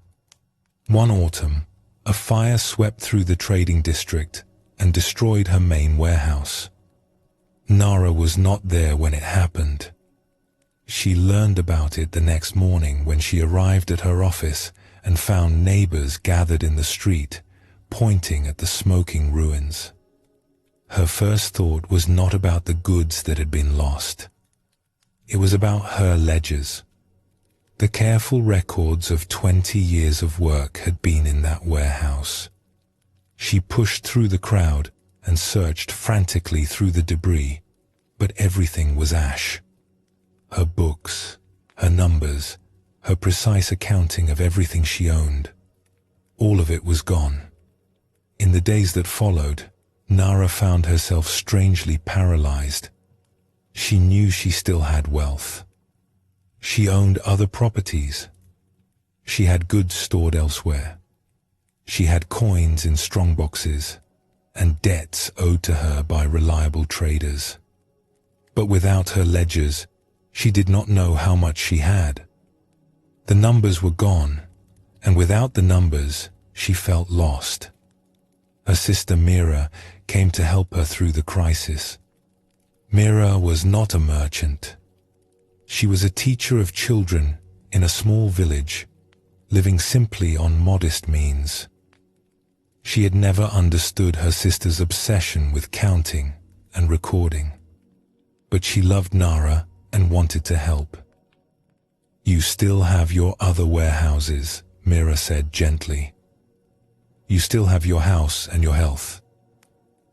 One autumn, a fire swept through the trading district and destroyed her main warehouse. Nara was not there when it happened. She learned about it the next morning when she arrived at her office and found neighbors gathered in the street, pointing at the smoking ruins. Her first thought was not about the goods that had been lost. It was about her ledgers. The careful records of 20 years of work had been in that warehouse. She pushed through the crowd and searched frantically through the debris, but everything was ash. Her books, her numbers, her precise accounting of everything she owned. All of it was gone. In the days that followed, Nara found herself strangely paralyzed. She knew she still had wealth. She owned other properties. She had goods stored elsewhere. She had coins in strong boxes and debts owed to her by reliable traders. But without her ledgers, she did not know how much she had. The numbers were gone, and without the numbers, she felt lost. Her sister Mira came to help her through the crisis. Mira was not a merchant. She was a teacher of children in a small village, living simply on modest means. She had never understood her sister's obsession with counting and recording. But she loved Nara and wanted to help. "You still have your other warehouses," Mira said gently. "You still have your house and your health.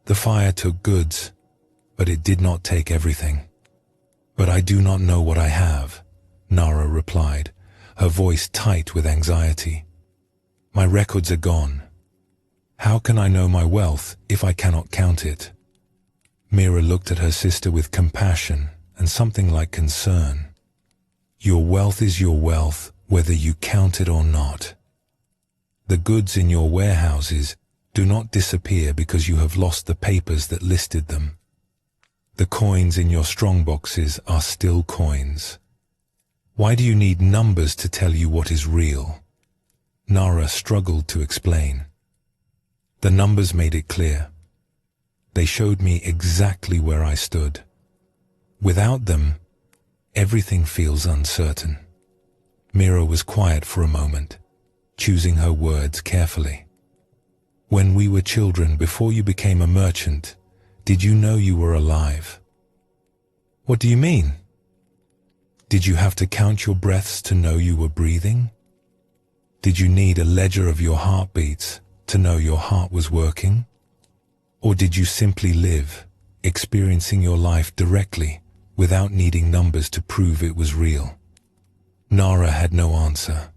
The fire took goods, but it did not take everything." "But I do not know what I have," Nara replied. her voice tight with anxiety. My records are gone. How can I know my wealth if I cannot count it? Mira looked at her sister with compassion and something like concern. Your wealth is your wealth, whether you count it or not. The goods in your warehouses do not disappear because you have lost the papers that listed them. The coins in your strongboxes are still coins. Why do you need numbers to tell you what is real? Nara struggled to explain. The numbers made it clear. They showed me exactly where I stood. Without them, everything feels uncertain. Mira was quiet for a moment, choosing her words carefully. When we were children, before you became a merchant, did you know you were alive? What do you mean? Did you have to count your breaths to know you were breathing? Did you need a ledger of your heartbeats to know your heart was working? Or did you simply live, experiencing your life directly, without needing numbers to prove it was real? Nara had no answer.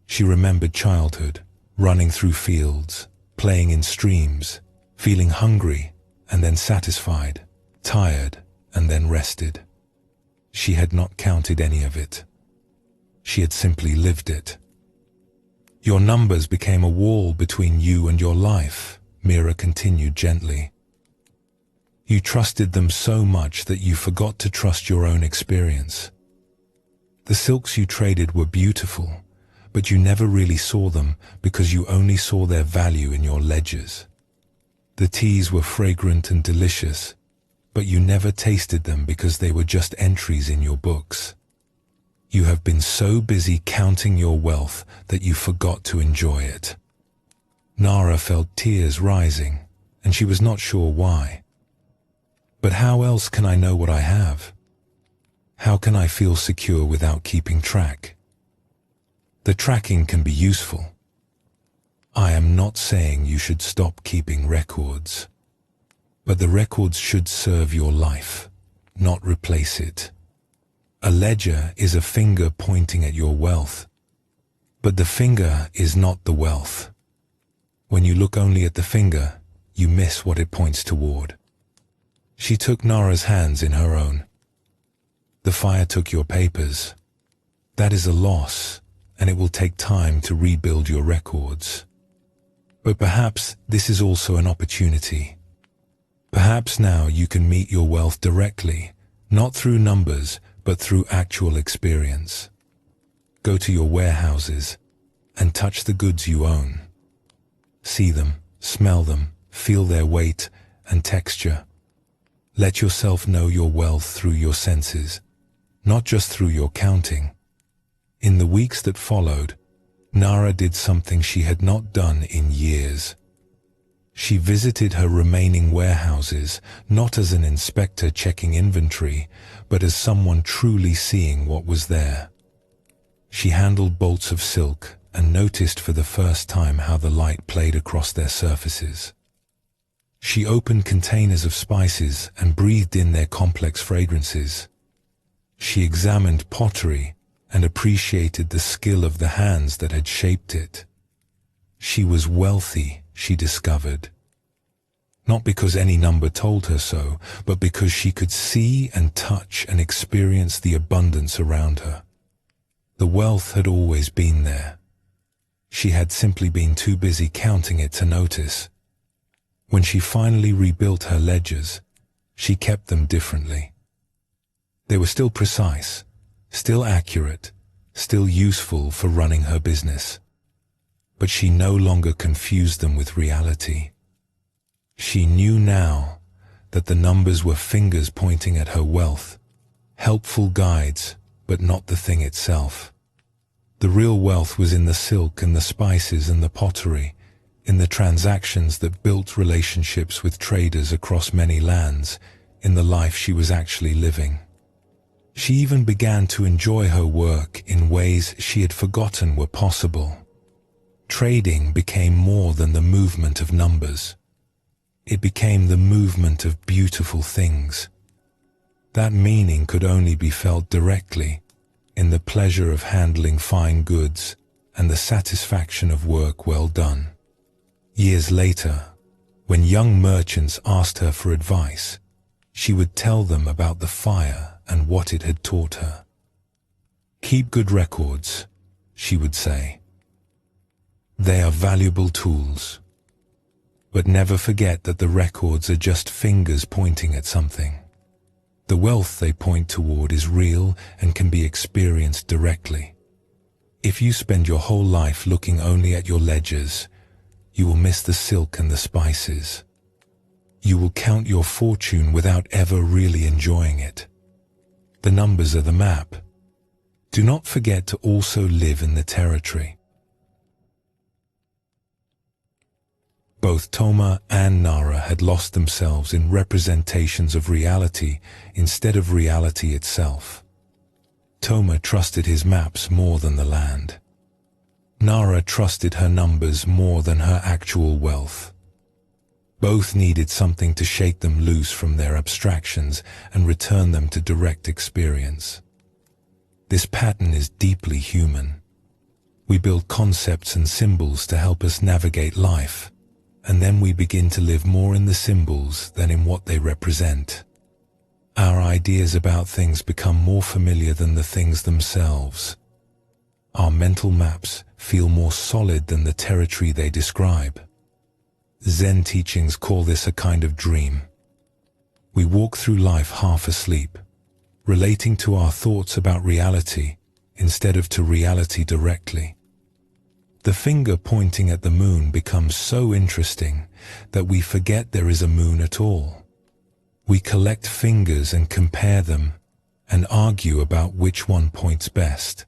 She remembered childhood, running through fields, playing in streams, feeling hungry and then satisfied, tired and then rested. She had not counted any of it. She had simply lived it. Your numbers became a wall between you and your life, Mira continued gently. You trusted them so much that you forgot to trust your own experience. The silks you traded were beautiful, but you never really saw them because you only saw their value in your ledgers. The teas were fragrant and delicious, but you never tasted them because they were just entries in your books. You have been so busy counting your wealth that you forgot to enjoy it. Nara felt tears rising, and she was not sure why. But how else can I know what I have? How can I feel secure without keeping track? The tracking can be useful. I am not saying you should stop keeping records, but the records should serve your life, not replace it. A ledger is a finger pointing at your wealth, but the finger is not the wealth. When you look only at the finger, you miss what it points toward. She took Nara's hands in her own. The fire took your papers. That is a loss, and it will take time to rebuild your records. But perhaps this is also an opportunity. Perhaps now you can meet your wealth directly, not through numbers, but through actual experience. Go to your warehouses and touch the goods you own. See them, smell them, feel their weight and texture. Let yourself know your wealth through your senses, not just through your counting. In the weeks that followed, Nara did something she had not done in years. She visited her remaining warehouses, not as an inspector checking inventory, but as someone truly seeing what was there. She handled bolts of silk and noticed for the first time how the light played across their surfaces. She opened containers of spices and breathed in their complex fragrances. She examined pottery and appreciated the skill of the hands that had shaped it. She was wealthy, she discovered. Not because any number told her so, but because she could see and touch and experience the abundance around her. The wealth had always been there. She had simply been too busy counting it to notice. When she finally rebuilt her ledgers, she kept them differently. They were still precise, still accurate, still useful for running her business. But she no longer confused them with reality. She knew now that the numbers were fingers pointing at her wealth, helpful guides, but not the thing itself. The real wealth was in the silk and the spices and the pottery, in the transactions that built relationships with traders across many lands, in the life she was actually living. She even began to enjoy her work in ways she had forgotten were possible. Trading became more than the movement of numbers. It became the movement of beautiful things. That meaning could only be felt directly, in the pleasure of handling fine goods and the satisfaction of work well done. Years later, when young merchants asked her for advice, she would tell them about the fire and what it had taught her. "Keep good records," she would say. "They are valuable tools. But never forget that the records are just fingers pointing at something. The wealth they point toward is real and can be experienced directly. If you spend your whole life looking only at your ledgers, you will miss the silk and the spices. You will count your fortune without ever really enjoying it. The numbers are the map. Do not forget to also live in the territory." Both Toma and Nara had lost themselves in representations of reality instead of reality itself. Toma trusted his maps more than the land. Nara trusted her numbers more than her actual wealth. Both needed something to shake them loose from their abstractions and return them to direct experience. This pattern is deeply human. We build concepts and symbols to help us navigate life, and then we begin to live more in the symbols than in what they represent. Our ideas about things become more familiar than the things themselves. Our mental maps feel more solid than the territory they describe. Zen teachings call this a kind of dream. We walk through life half asleep, relating to our thoughts about reality instead of to reality directly. The finger pointing at the moon becomes so interesting that we forget there is a moon at all. We collect fingers and compare them and argue about which one points best,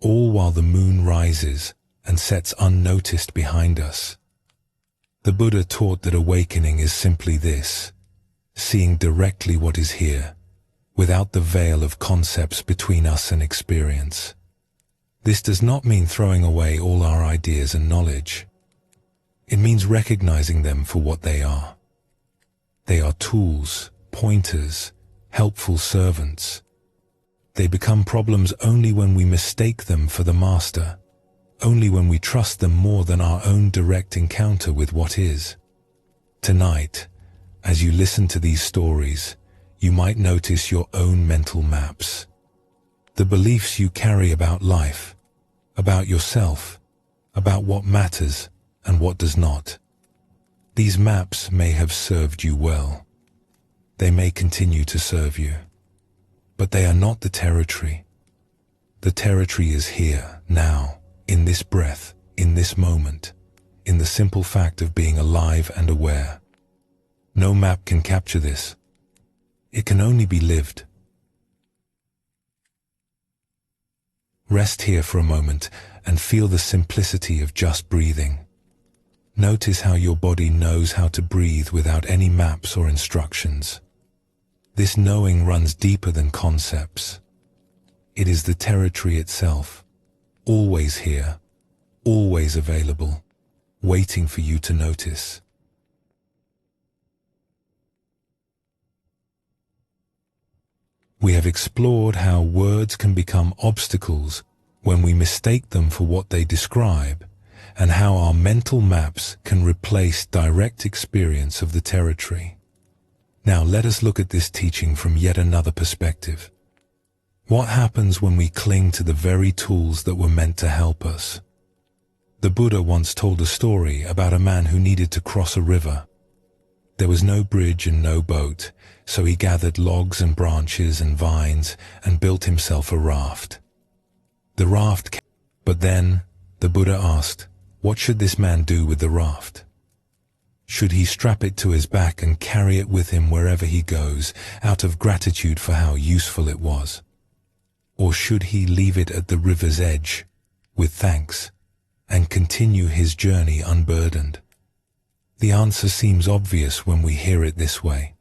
all while the moon rises and sets unnoticed behind us. The Buddha taught that awakening is simply this: seeing directly what is here, without the veil of concepts between us and experience. This does not mean throwing away all our ideas and knowledge. It means recognizing them for what they are. They are tools, pointers, helpful servants. They become problems only when we mistake them for the master, only when we trust them more than our own direct encounter with what is. Tonight, as you listen to these stories, you might notice your own mental maps. The beliefs you carry about life, about yourself, about what matters and what does not. These maps may have served you well. They may continue to serve you. But they are not the territory. The territory is here, now, in this breath, in this moment, in the simple fact of being alive and aware. No map can capture this. It can only be lived. Rest here for a moment and feel the simplicity of just breathing. Notice how your body knows how to breathe without any maps or instructions. This knowing runs deeper than concepts. It is the territory itself, always here, always available, waiting for you to notice. We have explored how words can become obstacles when we mistake them for what they describe, and how our mental maps can replace direct experience of the territory. Now let us look at this teaching from yet another perspective. What happens when we cling to the very tools that were meant to help us? The Buddha once told a story about a man who needed to cross a river. There was no bridge and no boat, so he gathered logs and branches and vines and built himself a raft. But then the Buddha asked, what should this man do with the raft? Should he strap it to his back and carry it with him wherever he goes, out of gratitude for how useful it was? Or should he leave it at the river's edge, with thanks, and continue his journey unburdened? The answer seems obvious when we hear it this way.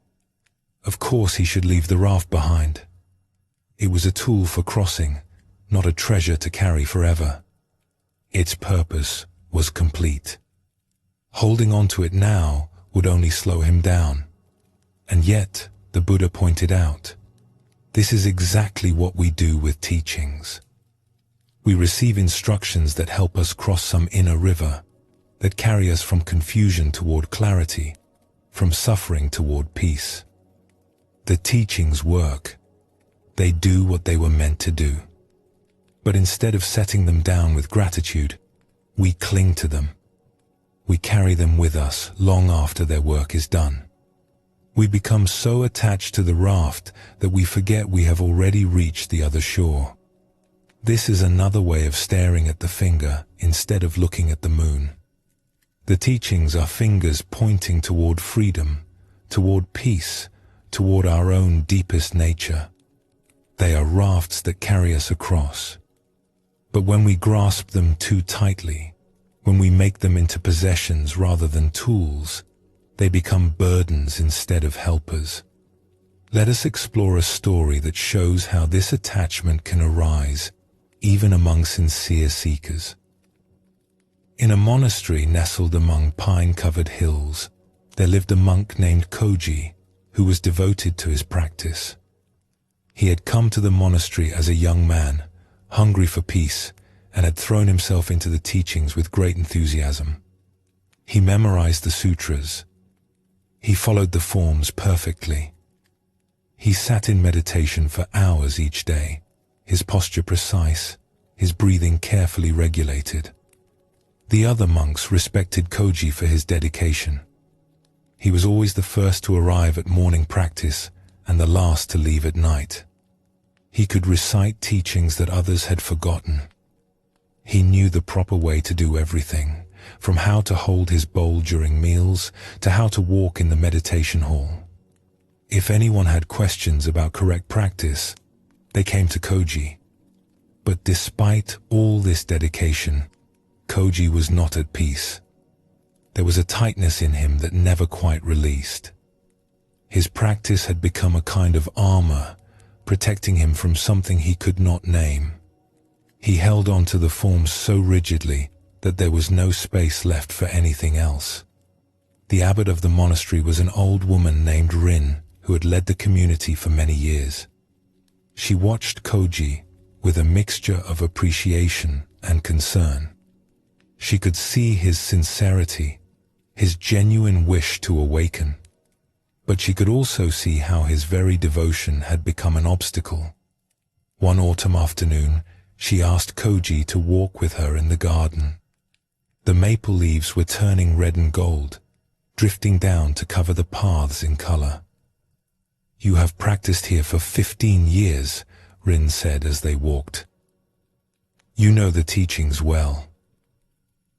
Of course he should leave the raft behind. It was a tool for crossing, not a treasure to carry forever. Its purpose was complete. Holding on to it now would only slow him down. And yet, the Buddha pointed out, this is exactly what we do with teachings. We receive instructions that help us cross some inner river, that carry us from confusion toward clarity, from suffering toward peace. The teachings work. They do what they were meant to do. But instead of setting them down with gratitude, we cling to them. We carry them with us long after their work is done. We become so attached to the raft that we forget we have already reached the other shore. This is another way of staring at the finger instead of looking at the moon. The teachings are fingers pointing toward freedom, toward peace, toward our own deepest nature. They are rafts that carry us across. But when we grasp them too tightly, when we make them into possessions rather than tools, they become burdens instead of helpers. Let us explore a story that shows how this attachment can arise, even among sincere seekers. In a monastery nestled among pine-covered hills, there lived a monk named Koji, who was devoted to his practice. He had come to the monastery as a young man, hungry for peace, and had thrown himself into the teachings with great enthusiasm. He memorized the sutras. He followed the forms perfectly. He sat in meditation for hours each day, his posture precise, his breathing carefully regulated. The other monks respected Koji for his dedication. He was always the first to arrive at morning practice and the last to leave at night. He could recite teachings that others had forgotten. He knew the proper way to do everything, from how to hold his bowl during meals to how to walk in the meditation hall. If anyone had questions about correct practice, they came to Koji. But despite all this dedication, Koji was not at peace. There was a tightness in him that never quite released. His practice had become a kind of armor, protecting him from something he could not name. He held on to the forms so rigidly that there was no space left for anything else. The abbot of the monastery was an old woman named Rin, who had led the community for many years. She watched Koji with a mixture of appreciation and concern. She could see his sincerity, his genuine wish to awaken. But she could also see how his very devotion had become an obstacle. One autumn afternoon, she asked Koji to walk with her in the garden. The maple leaves were turning red and gold, drifting down to cover the paths in color. "You have practiced here for 15 years, Rin said as they walked. "You know the teachings well.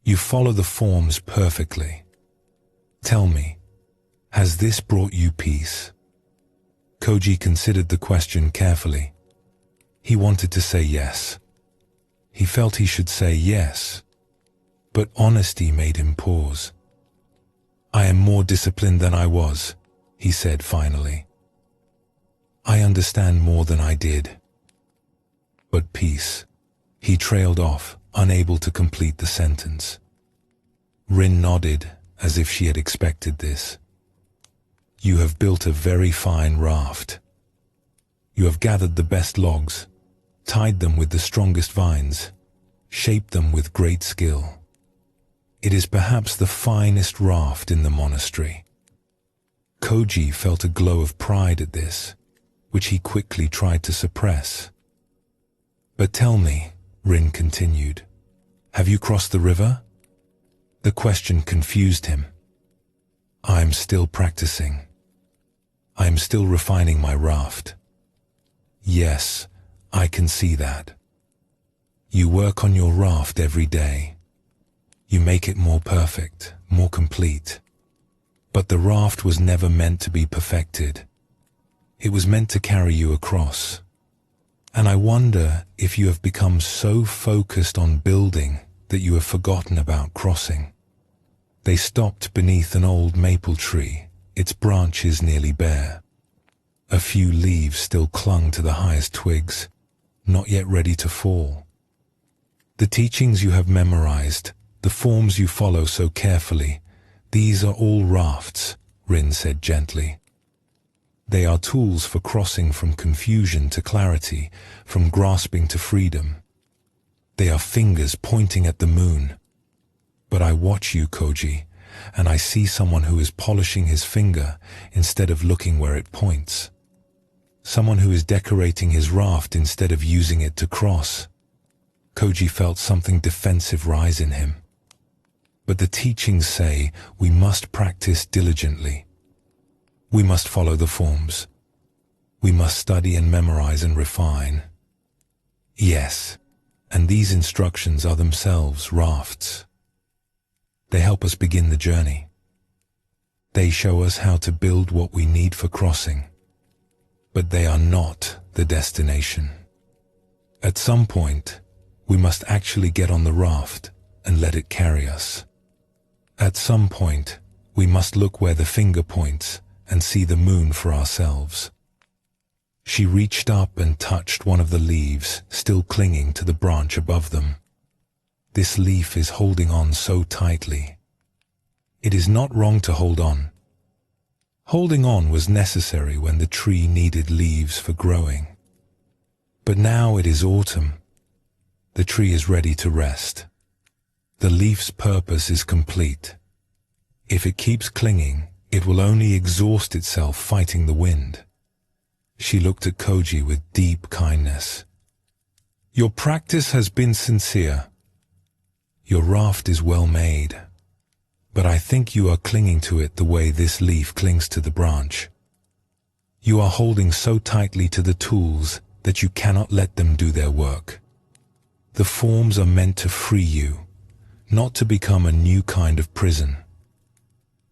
You follow the forms perfectly. Tell me, has this brought you peace?" Koji considered the question carefully. He wanted to say yes. He felt he should say yes, but honesty made him pause. "I am more disciplined than I was," he said finally. "I understand more than I did." "But peace," he trailed off, unable to complete the sentence. Rin nodded, as if she had expected this. "You have built a very fine raft. You have gathered the best logs, tied them with the strongest vines, shaped them with great skill. It is perhaps the finest raft in the monastery." Koji felt a glow of pride at this, which he quickly tried to suppress. "But tell me," Rin continued, "have you crossed the river?" The question confused him. "I am still practicing. I am still refining my raft." "Yes, I can see that. You work on your raft every day. You make it more perfect, more complete. But the raft was never meant to be perfected. It was meant to carry you across. And I wonder if you have become so focused on building that you have forgotten about crossing." They stopped beneath an old maple tree, its branches nearly bare. A few leaves still clung to the highest twigs, not yet ready to fall. "The teachings you have memorized, the forms you follow so carefully, these are all rafts," Rin said gently. "They are tools for crossing from confusion to clarity, from grasping to freedom. They are fingers pointing at the moon. But I watch you, Koji, and I see someone who is polishing his finger instead of looking where it points. Someone who is decorating his raft instead of using it to cross. Koji felt something defensive rise in him. But the teachings say we must practice diligently. We must follow the forms. We must study and memorize and refine. Yes, and these instructions are themselves rafts. They help us begin the journey. They show us how to build what we need for crossing. But they are not the destination. At some point, we must actually get on the raft and let it carry us. At some point, we must look where the finger points and see the moon for ourselves. She reached up and touched one of the leaves still clinging to the branch above them. This leaf is holding on so tightly. It is not wrong to hold on. Holding on was necessary when the tree needed leaves for growing. But now it is autumn. The tree is ready to rest. The leaf's purpose is complete. If it keeps clinging, it will only exhaust itself fighting the wind. She looked at Koji with deep kindness. Your practice has been sincere. Your raft is well made. But I think you are clinging to it the way this leaf clings to the branch. You are holding so tightly to the tools that you cannot let them do their work. The forms are meant to free you, not to become a new kind of prison.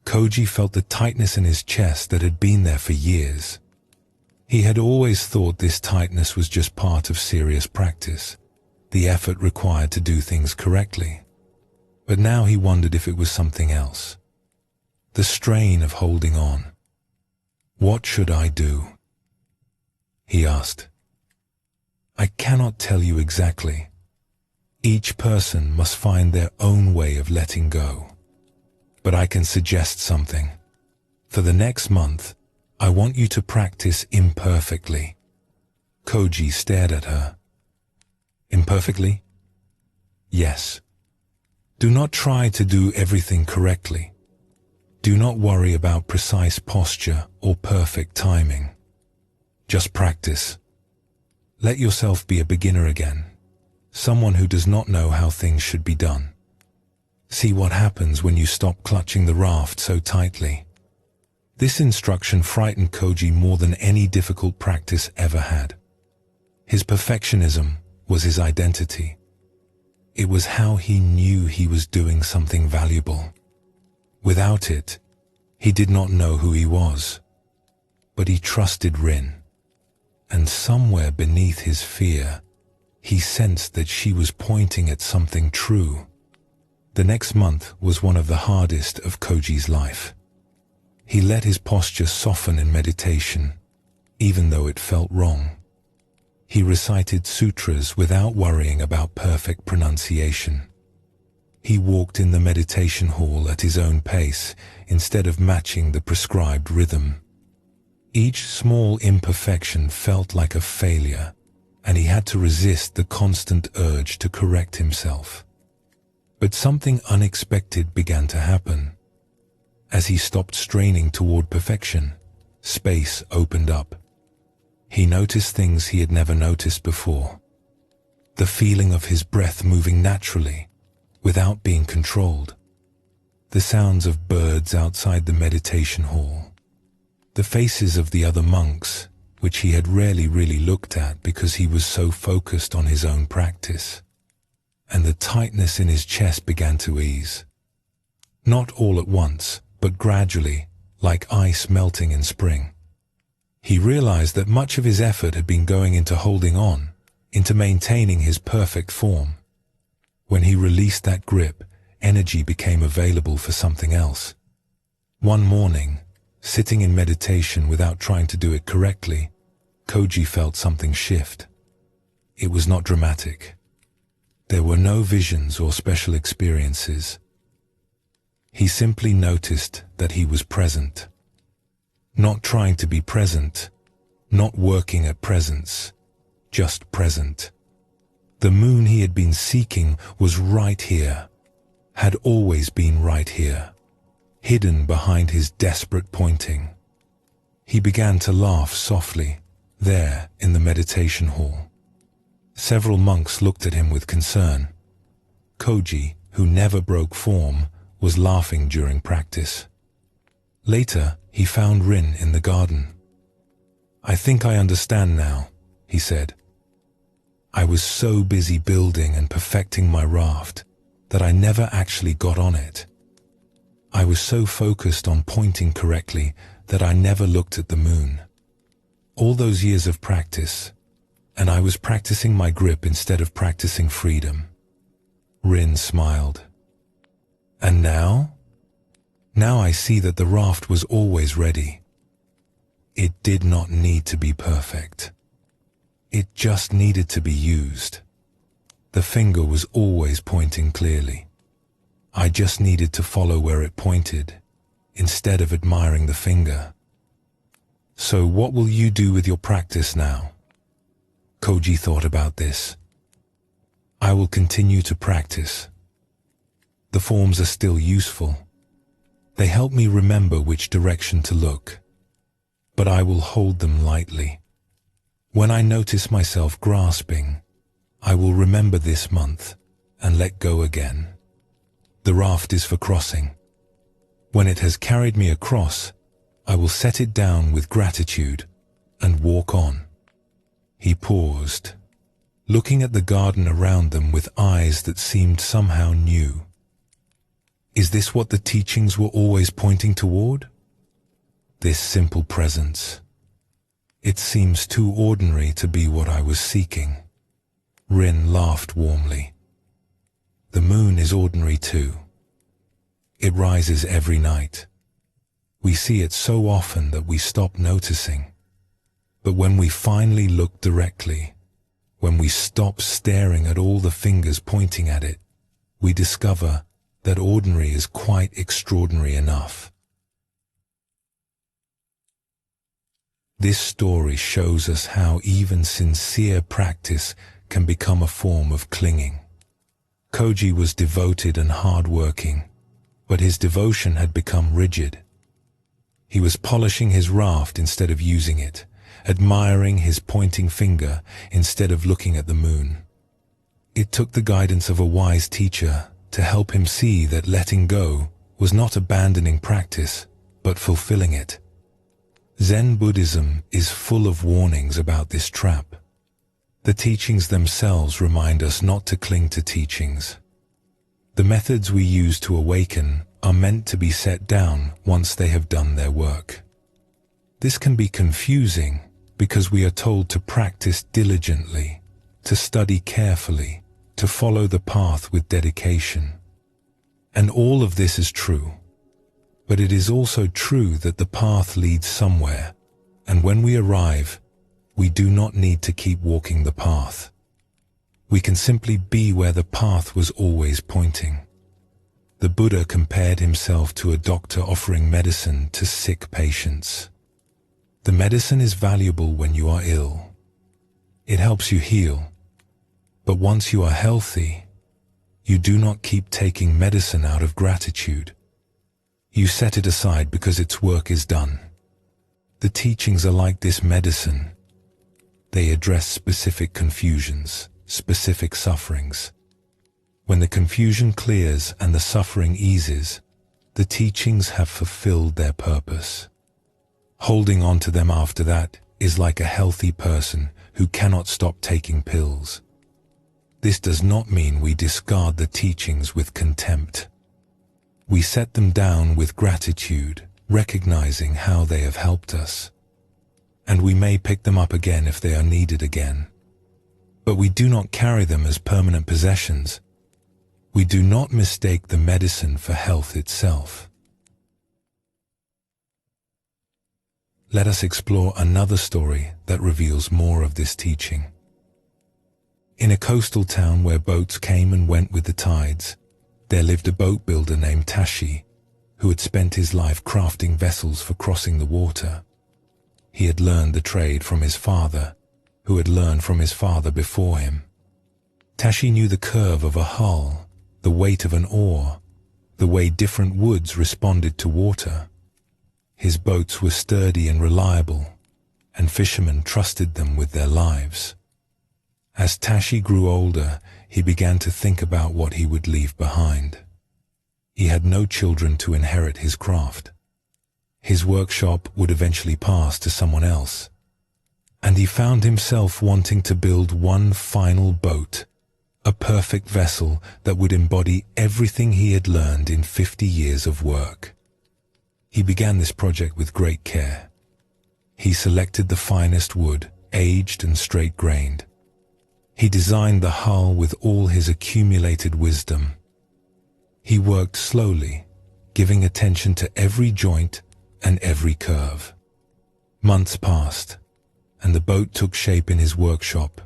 Koji felt the tightness in his chest that had been there for years. He had always thought this tightness was just part of serious practice, the effort required to do things correctly. But now he wondered if it was something else. The strain of holding on. What should I do? He asked. I cannot tell you exactly. Each person must find their own way of letting go. But I can suggest something. For the next month, I want you to practice imperfectly. Koji stared at her. Imperfectly? Yes. Do not try to do everything correctly. Do not worry about precise posture or perfect timing. Just practice. Let yourself be a beginner again, someone who does not know how things should be done. See what happens when you stop clutching the raft so tightly. This instruction frightened Koji more than any difficult practice ever had. His perfectionism was his identity. It was how he knew he was doing something valuable. Without it, he did not know who he was. But he trusted Rin. And somewhere beneath his fear, he sensed that she was pointing at something true. The next month was one of the hardest of Koji's life. He let his posture soften in meditation, even though it felt wrong. He recited sutras without worrying about perfect pronunciation. He walked in the meditation hall at his own pace instead of matching the prescribed rhythm. Each small imperfection felt like a failure, and he had to resist the constant urge to correct himself. But something unexpected began to happen. As he stopped straining toward perfection, space opened up. He noticed things he had never noticed before. The feeling of his breath moving naturally, without being controlled. The sounds of birds outside the meditation hall. The faces of the other monks, which he had rarely really looked at because he was so focused on his own practice. And the tightness in his chest began to ease. Not all at once, but gradually, like ice melting in spring. He realized that much of his effort had been going into holding on, into maintaining his perfect form. When he released that grip, energy became available for something else. One morning, sitting in meditation without trying to do it correctly, Koji felt something shift. It was not dramatic. There were no visions or special experiences. He simply noticed that he was present. Not trying to be present, not working at presence, just present. The moon he had been seeking was right here, had always been right here, hidden behind his desperate pointing. He began to laugh softly, there in the meditation hall. Several monks looked at him with concern. Koji, who never broke form, was laughing during practice. Later, he found Rin in the garden. "I think I understand now," he said. "I was so busy building and perfecting my raft that I never actually got on it. I was so focused on pointing correctly that I never looked at the moon. All those years of practice, and I was practicing my grip instead of practicing freedom." Rin smiled. "And now? Now I see that the raft was always ready. It did not need to be perfect. It just needed to be used. The finger was always pointing clearly. I just needed to follow where it pointed, instead of admiring the finger." "So what will you do with your practice now?" Koji thought about this. "I will continue to practice. The forms are still useful. They help me remember which direction to look. But I will hold them lightly. When I notice myself grasping, I will remember this month and let go again. The raft is for crossing. When it has carried me across, I will set it down with gratitude and walk on." He paused, looking at the garden around them with eyes that seemed somehow new. Is this what the teachings were always pointing toward? This simple presence. It seems too ordinary to be what I was seeking. Rin laughed warmly. The moon is ordinary too. It rises every night. We see it so often that we stop noticing. But when we finally look directly, when we stop staring at all the fingers pointing at it, we discover that ordinary is quite extraordinary enough. This story shows us how even sincere practice can become a form of clinging. Koji was devoted and hard-working, but his devotion had become rigid. He was polishing his raft instead of using it, admiring his pointing finger instead of looking at the moon. It took the guidance of a wise teacher to help him see that letting go was not abandoning practice, but fulfilling it. Zen Buddhism is full of warnings about this trap. The teachings themselves remind us not to cling to teachings. The methods we use to awaken are meant to be set down once they have done their work. This can be confusing because we are told to practice diligently, to study carefully, to follow the path with dedication. And all of this is true. But it is also true that the path leads somewhere, and when we arrive, we do not need to keep walking the path. We can simply be where the path was always pointing. The Buddha compared himself to a doctor offering medicine to sick patients. The medicine is valuable when you are ill. It helps you heal. But once you are healthy, you do not keep taking medicine out of gratitude. You set it aside because its work is done. The teachings are like this medicine. They address specific confusions, specific sufferings. When the confusion clears and the suffering eases, the teachings have fulfilled their purpose. Holding on to them after that is like a healthy person who cannot stop taking pills. This does not mean we discard the teachings with contempt. We set them down with gratitude, recognizing how they have helped us. And we may pick them up again if they are needed again. But we do not carry them as permanent possessions. We do not mistake the medicine for health itself. Let us explore another story that reveals more of this teaching. In a coastal town where boats came and went with the tides, there lived a boat builder named Tashi, who had spent his life crafting vessels for crossing the water. He had learned the trade from his father, who had learned from his father before him. Tashi knew the curve of a hull, the weight of an oar, the way different woods responded to water. His boats were sturdy and reliable, and fishermen trusted them with their lives. As Tashi grew older, he began to think about what he would leave behind. He had no children to inherit his craft. His workshop would eventually pass to someone else, and he found himself wanting to build one final boat, a perfect vessel that would embody everything he had learned in 50 years of work. He began this project with great care. He selected the finest wood, aged and straight-grained. He designed the hull with all his accumulated wisdom. He worked slowly, giving attention to every joint and every curve. Months passed, and the boat took shape in his workshop,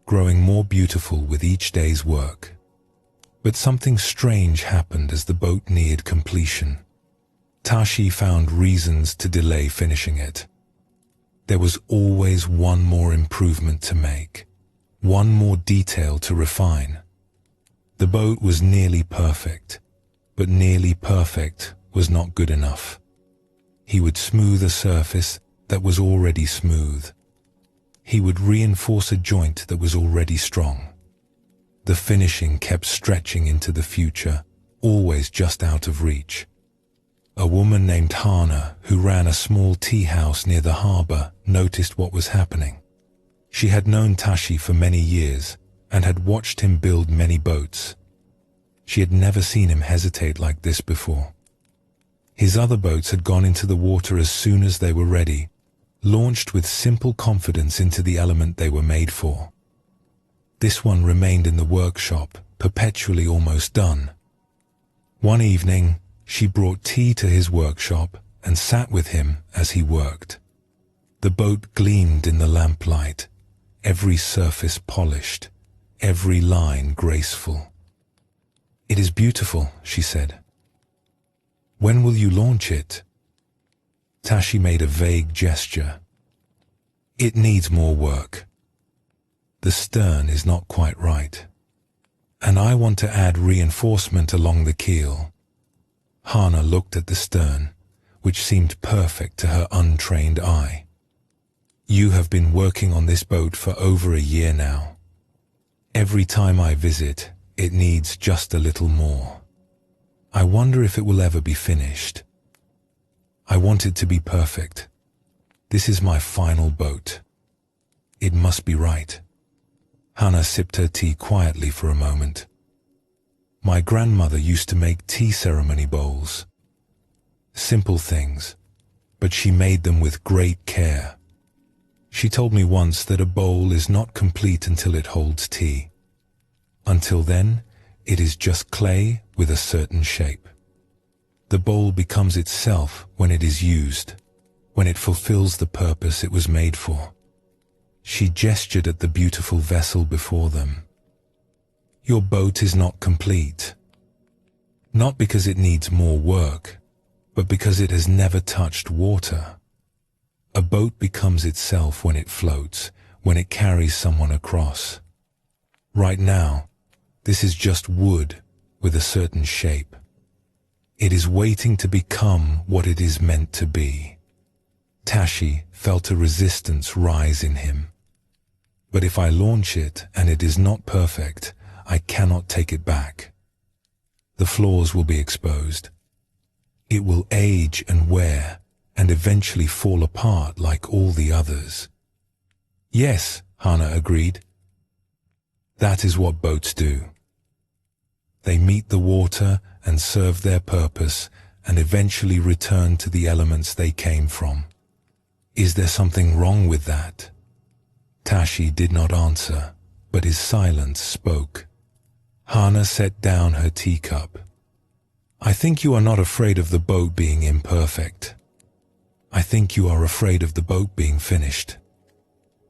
growing more beautiful with each day's work. But something strange happened as the boat neared completion. Tashi found reasons to delay finishing it. There was always one more improvement to make, one more detail to refine. The boat was nearly perfect, but nearly perfect was not good enough. He would smooth a surface that was already smooth. He would reinforce a joint that was already strong. The finishing kept stretching into the future, always just out of reach. A woman named Hana, who ran a small tea house near the harbor, noticed what was happening. She had known Tashi for many years and had watched him build many boats. She had never seen him hesitate like this before. His other boats had gone into the water as soon as they were ready, launched with simple confidence into the element they were made for. This one remained in the workshop, perpetually almost done. One evening, she brought tea to his workshop and sat with him as he worked. The boat gleamed in the lamplight, every surface polished, every line graceful. "It is beautiful," she said. "When will you launch it?" Tashi made a vague gesture. "It needs more work. The stern is not quite right, and I want to add reinforcement along the keel." Hana looked at the stern, which seemed perfect to her untrained eye. "You have been working on this boat for over a year now. Every time I visit, it needs just a little more. I wonder if it will ever be finished. I want it to be perfect. This is my final boat. It must be right." Hana sipped her tea quietly for a moment. "My grandmother used to make tea ceremony bowls. Simple things, but she made them with great care. She told me once that a bowl is not complete until it holds tea. Until then, it is just clay with a certain shape. The bowl becomes itself when it is used, when it fulfills the purpose it was made for." She gestured at the beautiful vessel before them. "Your boat is not complete. Not because it needs more work, but because it has never touched water. A boat becomes itself when it floats, when it carries someone across. Right now, this is just wood with a certain shape. It is waiting to become what it is meant to be." Tashi felt a resistance rise in him. "But if I launch it and it is not perfect, I cannot take it back. The flaws will be exposed. It will age and wear and eventually fall apart like all the others." "Yes," Hana agreed. "That is what boats do. They meet the water and serve their purpose and eventually return to the elements they came from. Is there something wrong with that?" Tashi did not answer, but his silence spoke. Hana set down her teacup. "I think you are not afraid of the boat being imperfect. I think you are afraid of the boat being finished.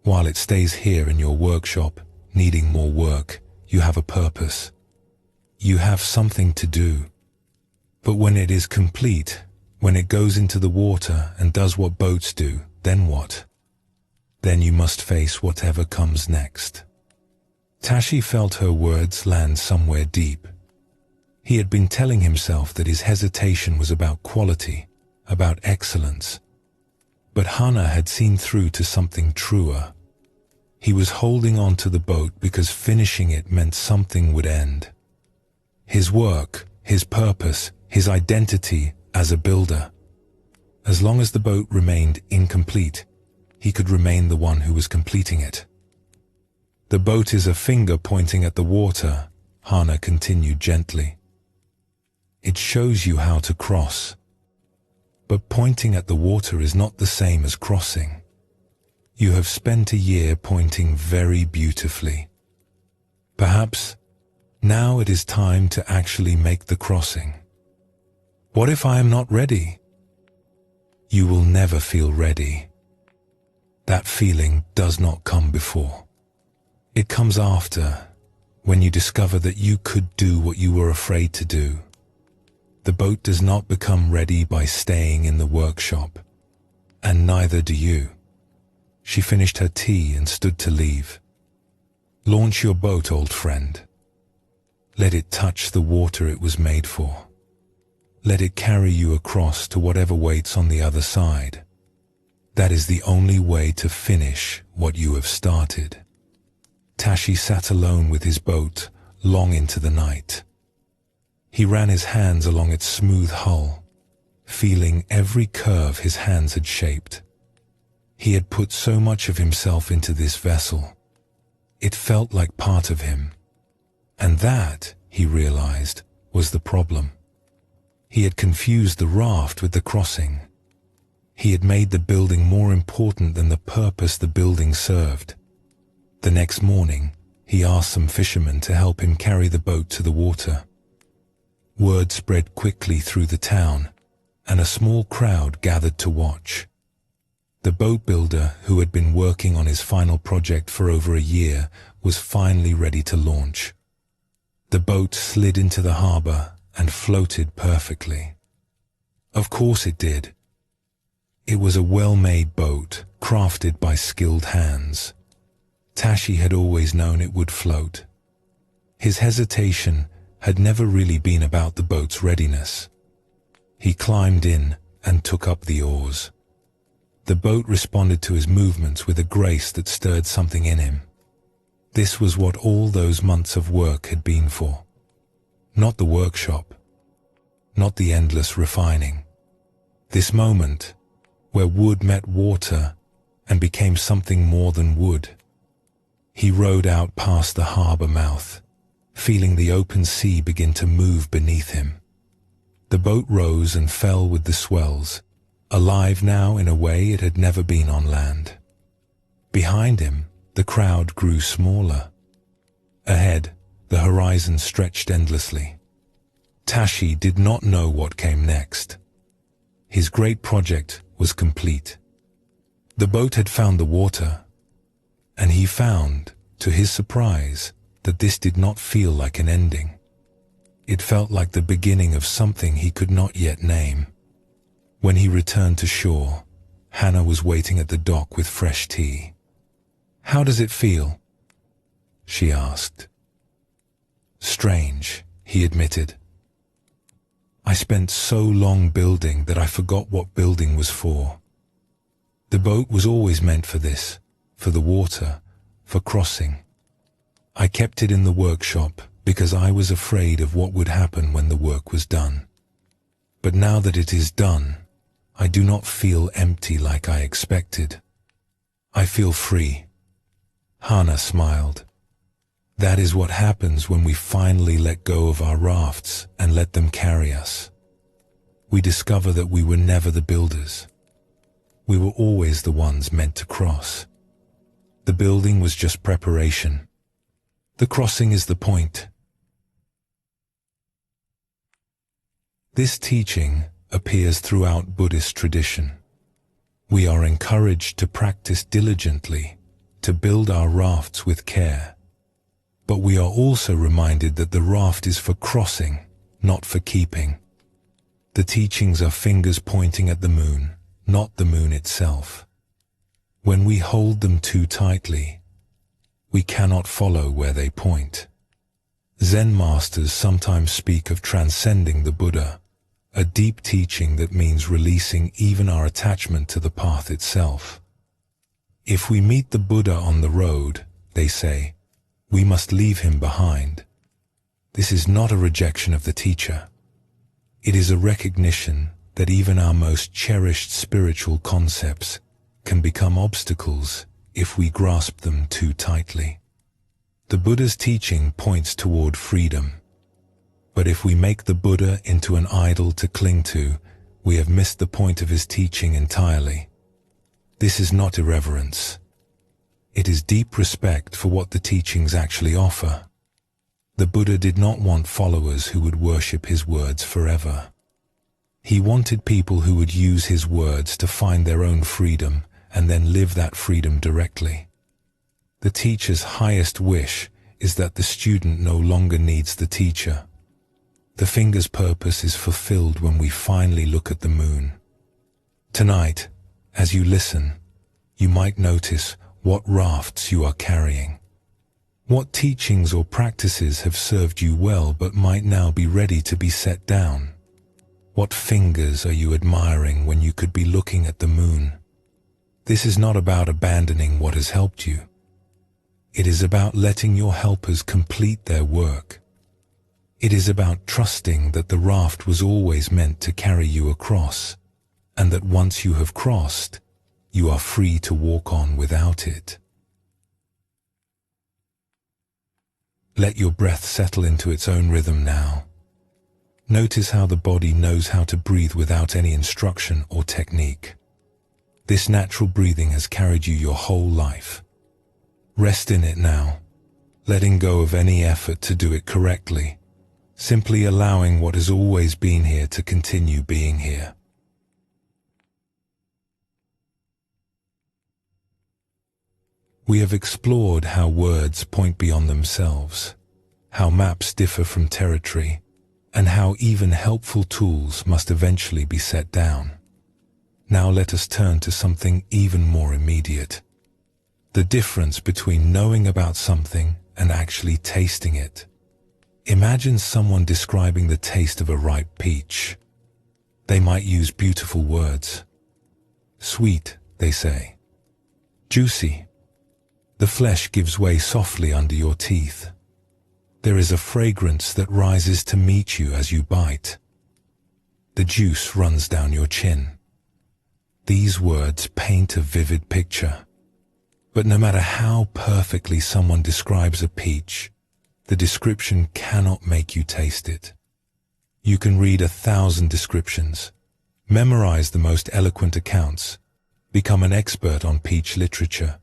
While it stays here in your workshop, needing more work, you have a purpose. You have something to do. But when it is complete, when it goes into the water and does what boats do, then what? Then you must face whatever comes next." Tashi felt her words land somewhere deep. He had been telling himself that his hesitation was about quality, about excellence. But Hana had seen through to something truer. He was holding on to the boat because finishing it meant something would end. His work, his purpose, his identity as a builder. As long as the boat remained incomplete, he could remain the one who was completing it. The boat is a finger pointing at the water, Hana continued gently. It shows you how to cross. But pointing at the water is not the same as crossing. You have spent a year pointing very beautifully. Perhaps now it is time to actually make the crossing. What if I am not ready? You will never feel ready. That feeling does not come before. It comes after, when you discover that you could do what you were afraid to do. The boat does not become ready by staying in the workshop, and neither do you. She finished her tea and stood to leave. Launch your boat, old friend. Let it touch the water it was made for. Let it carry you across to whatever waits on the other side. That is the only way to finish what you have started. Tashi sat alone with his boat long into the night. He ran his hands along its smooth hull, feeling every curve his hands had shaped. He had put so much of himself into this vessel. It felt like part of him. And that, he realized, was the problem. He had confused the raft with the crossing. He had made the building more important than the purpose the building served. The next morning, he asked some fishermen to help him carry the boat to the water. Word spread quickly through the town, and a small crowd gathered to watch. The boat builder, who had been working on his final project for over a year, was finally ready to launch. The boat slid into the harbor and floated perfectly. Of course it did. It was a well-made boat, crafted by skilled hands. Tashi had always known it would float. His hesitation had never really been about the boat's readiness. He climbed in and took up the oars. The boat responded to his movements with a grace that stirred something in him. This was what all those months of work had been for. Not the workshop, not the endless refining. This moment, where wood met water and became something more than wood. He rowed out past the harbor mouth, feeling the open sea begin to move beneath him. The boat rose and fell with the swells, alive now in a way it had never been on land. Behind him, the crowd grew smaller. Ahead, the horizon stretched endlessly. Tashi did not know what came next. His great project was complete. The boat had found the water, and he found, to his surprise, that this did not feel like an ending. It felt like the beginning of something he could not yet name. When he returned to shore, Hannah was waiting at the dock with fresh tea. "How does it feel?" she asked. "Strange," he admitted. "I spent so long building that I forgot what building was for. The boat was always meant for this, for the water, for crossing. I kept it in the workshop because I was afraid of what would happen when the work was done. But now that it is done, I do not feel empty like I expected. I feel free." Hana smiled. "That is what happens when we finally let go of our rafts and let them carry us. We discover that we were never the builders. We were always the ones meant to cross. The building was just preparation. The crossing is the point." This teaching appears throughout Buddhist tradition. We are encouraged to practice diligently, to build our rafts with care. But we are also reminded that the raft is for crossing, not for keeping. The teachings are fingers pointing at the moon, not the moon itself. When we hold them too tightly, we cannot follow where they point. Zen masters sometimes speak of transcending the Buddha, a deep teaching that means releasing even our attachment to the path itself. If we meet the Buddha on the road, they say, we must leave him behind. This is not a rejection of the teacher. It is a recognition that even our most cherished spiritual concepts can become obstacles if we grasp them too tightly. The Buddha's teaching points toward freedom. But if we make the Buddha into an idol to cling to, we have missed the point of his teaching entirely. This is not irreverence. It is deep respect for what the teachings actually offer. The Buddha did not want followers who would worship his words forever. He wanted people who would use his words to find their own freedom and then live that freedom directly. The teacher's highest wish is that the student no longer needs the teacher. The finger's purpose is fulfilled when we finally look at the moon. Tonight, as you listen, you might notice what rafts you are carrying. What teachings or practices have served you well but might now be ready to be set down? What fingers are you admiring when you could be looking at the moon? This is not about abandoning what has helped you. It is about letting your helpers complete their work. It is about trusting that the raft was always meant to carry you across, and that once you have crossed, you are free to walk on without it. Let your breath settle into its own rhythm now. Notice how the body knows how to breathe without any instruction or technique. This natural breathing has carried you your whole life. Rest in it now, letting go of any effort to do it correctly, simply allowing what has always been here to continue being here. We have explored how words point beyond themselves, how maps differ from territory, and how even helpful tools must eventually be set down. Now let us turn to something even more immediate. The difference between knowing about something and actually tasting it. Imagine someone describing the taste of a ripe peach. They might use beautiful words. Sweet, they say. Juicy. The flesh gives way softly under your teeth. There is a fragrance that rises to meet you as you bite. The juice runs down your chin. These words paint a vivid picture. But no matter how perfectly someone describes a peach, the description cannot make you taste it. You can read 1,000 descriptions, memorize the most eloquent accounts, become an expert on peach literature,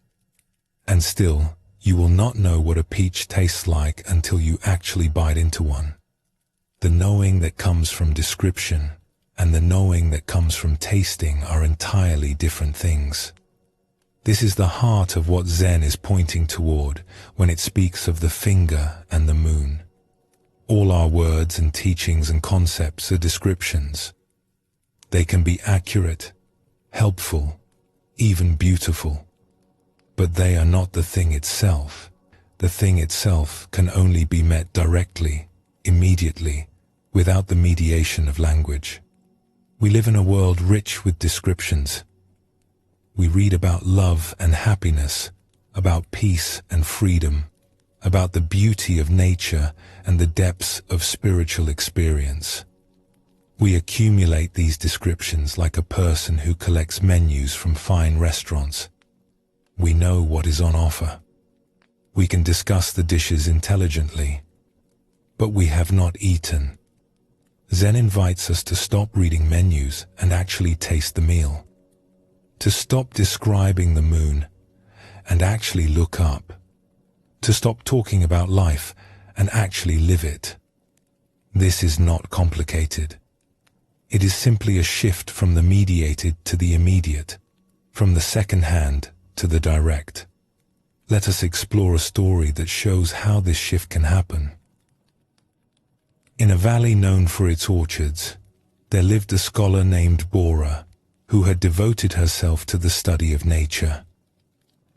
and still, you will not know what a peach tastes like until you actually bite into one. The knowing that comes from description and the knowing that comes from tasting are entirely different things. This is the heart of what Zen is pointing toward when it speaks of the finger and the moon. All our words and teachings and concepts are descriptions. They can be accurate, helpful, even beautiful. But they are not the thing itself. The thing itself can only be met directly, immediately, without the mediation of language. We live in a world rich with descriptions. We read about love and happiness, about peace and freedom, about the beauty of nature and the depths of spiritual experience. We accumulate these descriptions like a person who collects menus from fine restaurants. We know what is on offer. We can discuss the dishes intelligently, but we have not eaten. Zen invites us to stop reading menus and actually taste the meal. To stop describing the moon and actually look up. To stop talking about life and actually live it. This is not complicated. It is simply a shift from the mediated to the immediate, from the second-hand to the direct. Let us explore a story that shows how this shift can happen. In a valley known for its orchards, there lived a scholar named Bora, who had devoted herself to the study of nature.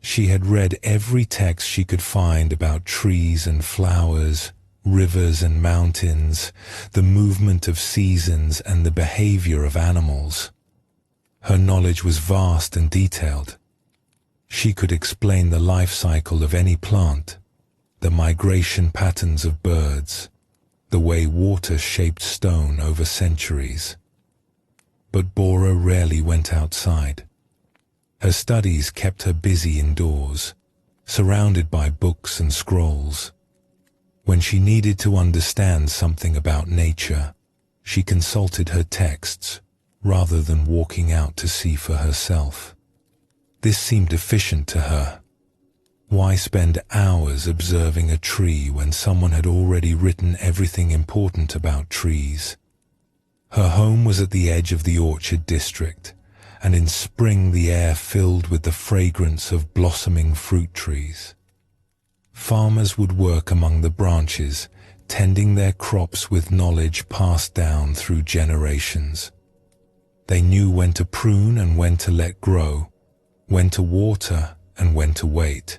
She had read every text she could find about trees and flowers, rivers and mountains, the movement of seasons and the behavior of animals. Her knowledge was vast and detailed. She could explain the life cycle of any plant, the migration patterns of birds, the way water shaped stone over centuries. But Bora rarely went outside. Her studies kept her busy indoors, surrounded by books and scrolls. When she needed to understand something about nature, she consulted her texts rather than walking out to see for herself. This seemed efficient to her. Why spend hours observing a tree when someone had already written everything important about trees? Her home was at the edge of the orchard district, and in spring the air filled with the fragrance of blossoming fruit trees. Farmers would work among the branches, tending their crops with knowledge passed down through generations. They knew when to prune and when to let grow, when to water and when to wait.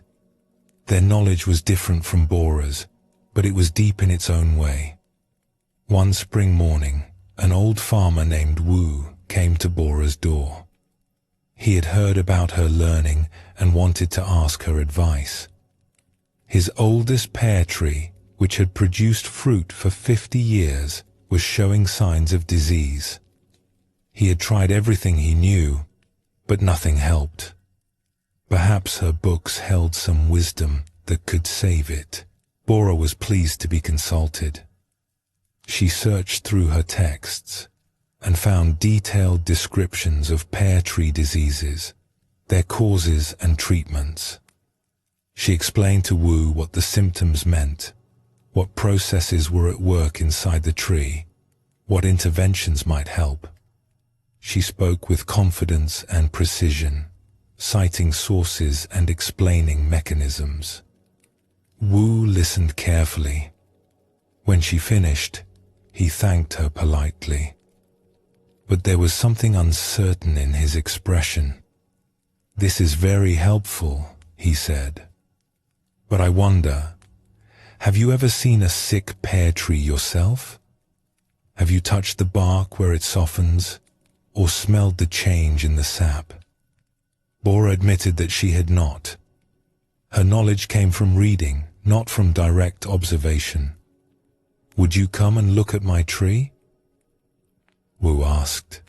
Their knowledge was different from Bora's, but it was deep in its own way. One spring morning, an old farmer named Wu came to Bora's door. He had heard about her learning and wanted to ask her advice. His oldest pear tree, which had produced fruit for 50 years, was showing signs of disease. He had tried everything he knew, but nothing helped. Perhaps her books held some wisdom that could save it. Bora was pleased to be consulted. She searched through her texts and found detailed descriptions of pear tree diseases, their causes and treatments. She explained to Wu what the symptoms meant, what processes were at work inside the tree, what interventions might help. She spoke with confidence and precision, citing sources and explaining mechanisms. Wu listened carefully. When she finished, he thanked her politely. But there was something uncertain in his expression. "This is very helpful," he said. "But I wonder, have you ever seen a sick pear tree yourself? Have you touched the bark where it softens, or smelled the change in the sap?" Bora admitted that she had not. Her knowledge came from reading, not from direct observation. "Would you come and look at my tree?" Wu asked.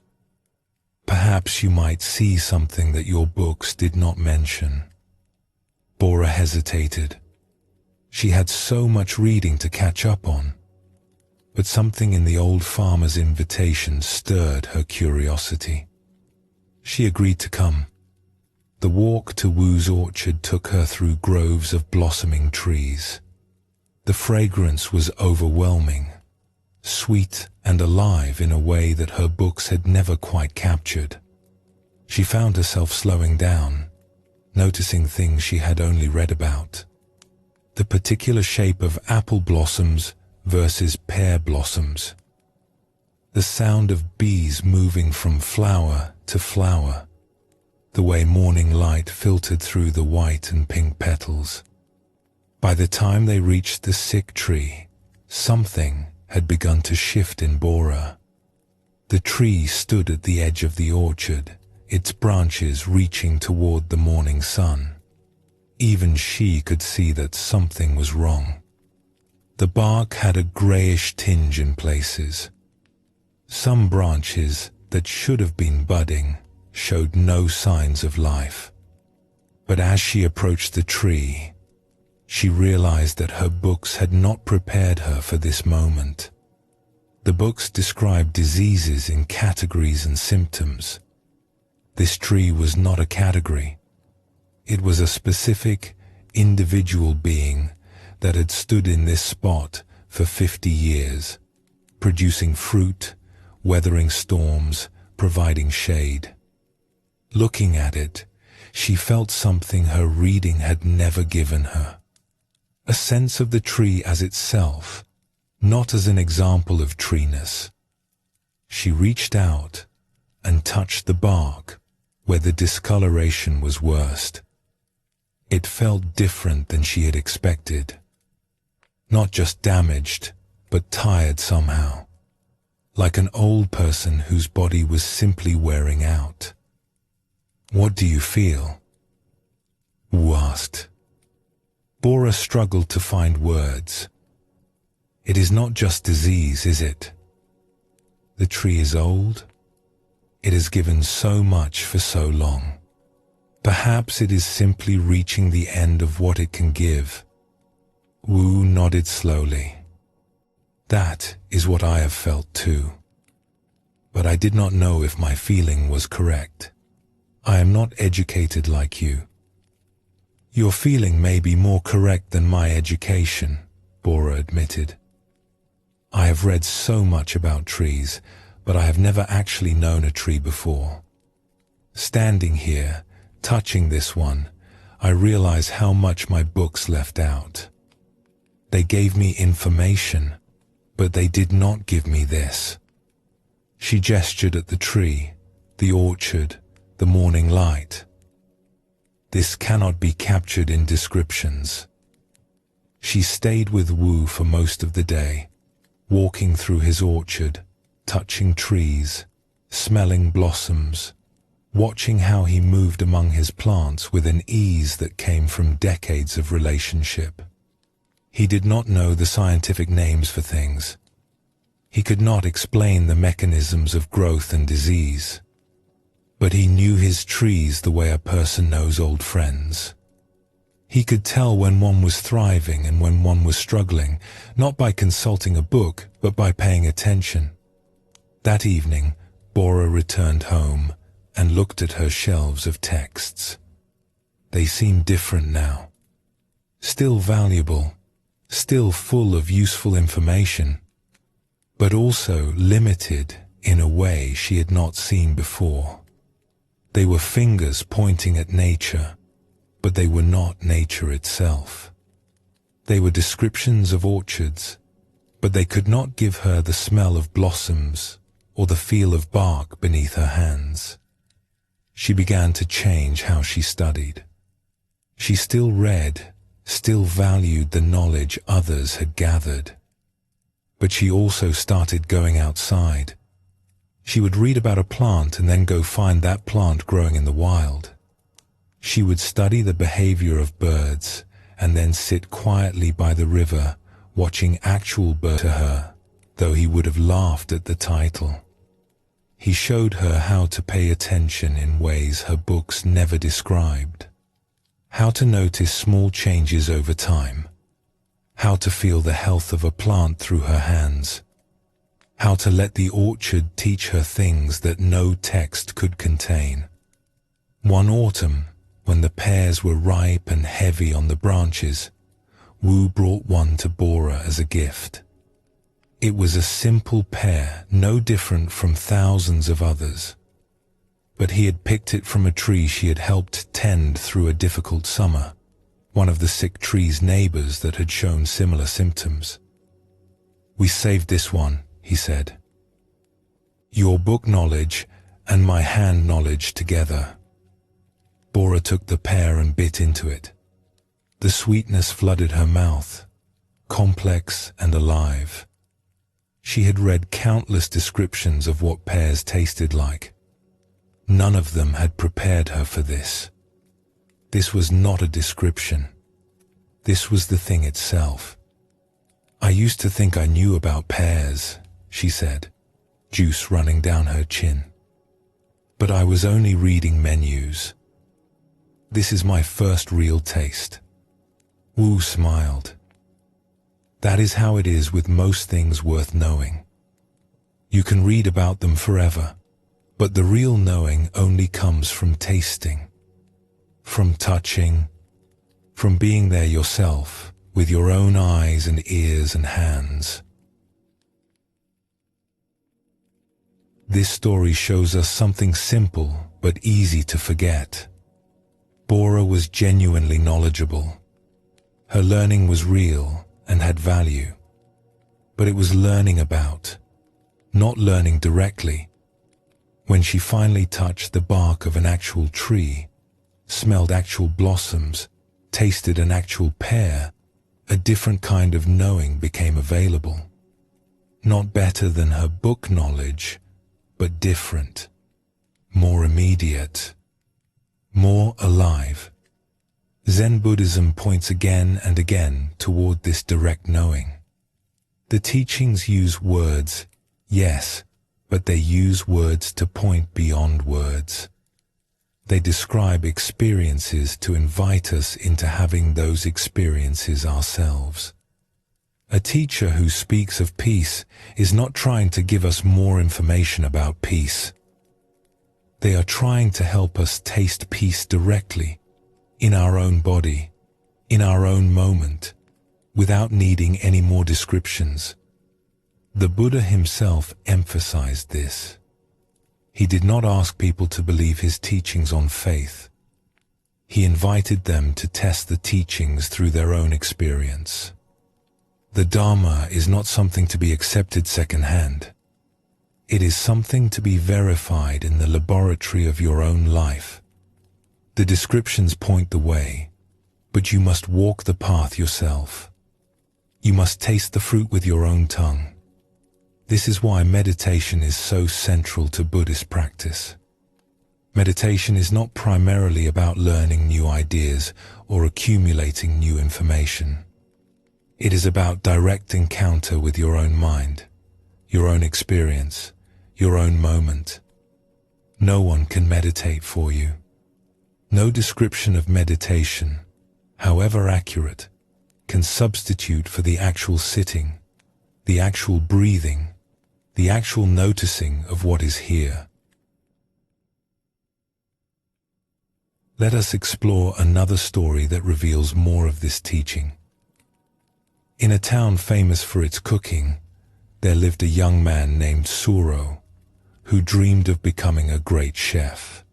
"Perhaps you might see something that your books did not mention." Bora hesitated. She had so much reading to catch up on, but something in the old farmer's invitation stirred her curiosity. She agreed to come. The walk to Wu's orchard took her through groves of blossoming trees. The fragrance was overwhelming, sweet and alive in a way that her books had never quite captured. She found herself slowing down, noticing things she had only read about. The particular shape of apple blossoms versus pear blossoms. The sound of bees moving from flower to flower. The way morning light filtered through the white and pink petals. By the time they reached the sick tree, something had begun to shift in Bora. The tree stood at the edge of the orchard, its branches reaching toward the morning sun. Even she could see that something was wrong. The bark had a grayish tinge in places. Some branches that should have been budding showed no signs of life. But as she approached the tree, she realized that her books had not prepared her for this moment. The books described diseases in categories and symptoms. This tree was not a category. It was a specific, individual being that had stood in this spot for 50 years, producing fruit, weathering storms, providing shade. Looking at it, she felt something her reading had never given her. A sense of the tree as itself, not as an example of treeness. She reached out and touched the bark where the discoloration was worst. It felt different than she had expected. Not just damaged, but tired somehow. Like an old person whose body was simply wearing out. "What do you feel?" Wu asked. Bora struggled to find words. "It is not just disease, is it? The tree is old. It has given so much for so long. Perhaps it is simply reaching the end of what it can give." Wu nodded slowly. "That is what I have felt too. But I did not know if my feeling was correct. I am not educated like you." "Your feeling may be more correct than my education," Bora admitted. "I have read so much about trees, but I have never actually known a tree before. Standing here, touching this one, I realize how much my books left out. They gave me information, but they did not give me this." She gestured at the tree, the orchard, the morning light. "This cannot be captured in descriptions." She stayed with Wu for most of the day, walking through his orchard, touching trees, smelling blossoms, watching how he moved among his plants with an ease that came from decades of relationship. He did not know the scientific names for things. He could not explain the mechanisms of growth and disease. But he knew his trees the way a person knows old friends. He could tell when one was thriving and when one was struggling, not by consulting a book, but by paying attention. That evening, Bora returned home and looked at her shelves of texts. They seemed different now. Still valuable, still full of useful information, but also limited in a way she had not seen before. They were fingers pointing at nature, but they were not nature itself. They were descriptions of orchards, but they could not give her the smell of blossoms or the feel of bark beneath her hands. She began to change how she studied. She still read, still valued the knowledge others had gathered. But she also started going outside. She would read about a plant and then go find that plant growing in the wild. She would study the behavior of birds and then sit quietly by the river watching actual birds to her, though he would have laughed at the title. He showed her how to pay attention in ways her books never described. How to notice small changes over time. How to feel the health of a plant through her hands. How to let the orchard teach her things that no text could contain. One autumn, when the pears were ripe and heavy on the branches, Wu brought one to Bora as a gift. It was a simple pear, no different from thousands of others. But he had picked it from a tree she had helped tend through a difficult summer, one of the sick tree's neighbors that had shown similar symptoms. "We saved this one," he said. "Your book knowledge and my hand knowledge together." Bora took the pear and bit into it. The sweetness flooded her mouth, complex and alive. She had read countless descriptions of what pears tasted like. None of them had prepared her for this. This was not a description. This was the thing itself. "I used to think I knew about pears," she said, juice running down her chin. "But I was only reading menus. This is my first real taste." Wu smiled. "That is how it is with most things worth knowing. You can read about them forever, but the real knowing only comes from tasting, from touching, from being there yourself with your own eyes and ears and hands." This story shows us something simple but easy to forget. Bora was genuinely knowledgeable. Her learning was real and had value. But it was learning about, not learning directly. When she finally touched the bark of an actual tree, smelled actual blossoms, tasted an actual pear, a different kind of knowing became available. Not better than her book knowledge, but different, more immediate, more alive. Zen Buddhism points again and again toward this direct knowing. The teachings use words, yes, but they use words to point beyond words. They describe experiences to invite us into having those experiences ourselves. A teacher who speaks of peace is not trying to give us more information about peace. They are trying to help us taste peace directly, in our own body, in our own moment, without needing any more descriptions. The Buddha himself emphasized this. He did not ask people to believe his teachings on faith. He invited them to test the teachings through their own experience. The Dharma is not something to be accepted secondhand. It is something to be verified in the laboratory of your own life. The descriptions point the way, but you must walk the path yourself. You must taste the fruit with your own tongue. This is why meditation is so central to Buddhist practice. Meditation is not primarily about learning new ideas or accumulating new information. It is about direct encounter with your own mind, your own experience, your own moment. No one can meditate for you. No description of meditation, however accurate, can substitute for the actual sitting, the actual breathing, the actual noticing of what is here. Let us explore another story that reveals more of this teaching. In a town famous for its cooking, there lived a young man named Suro, who dreamed of becoming a great chef.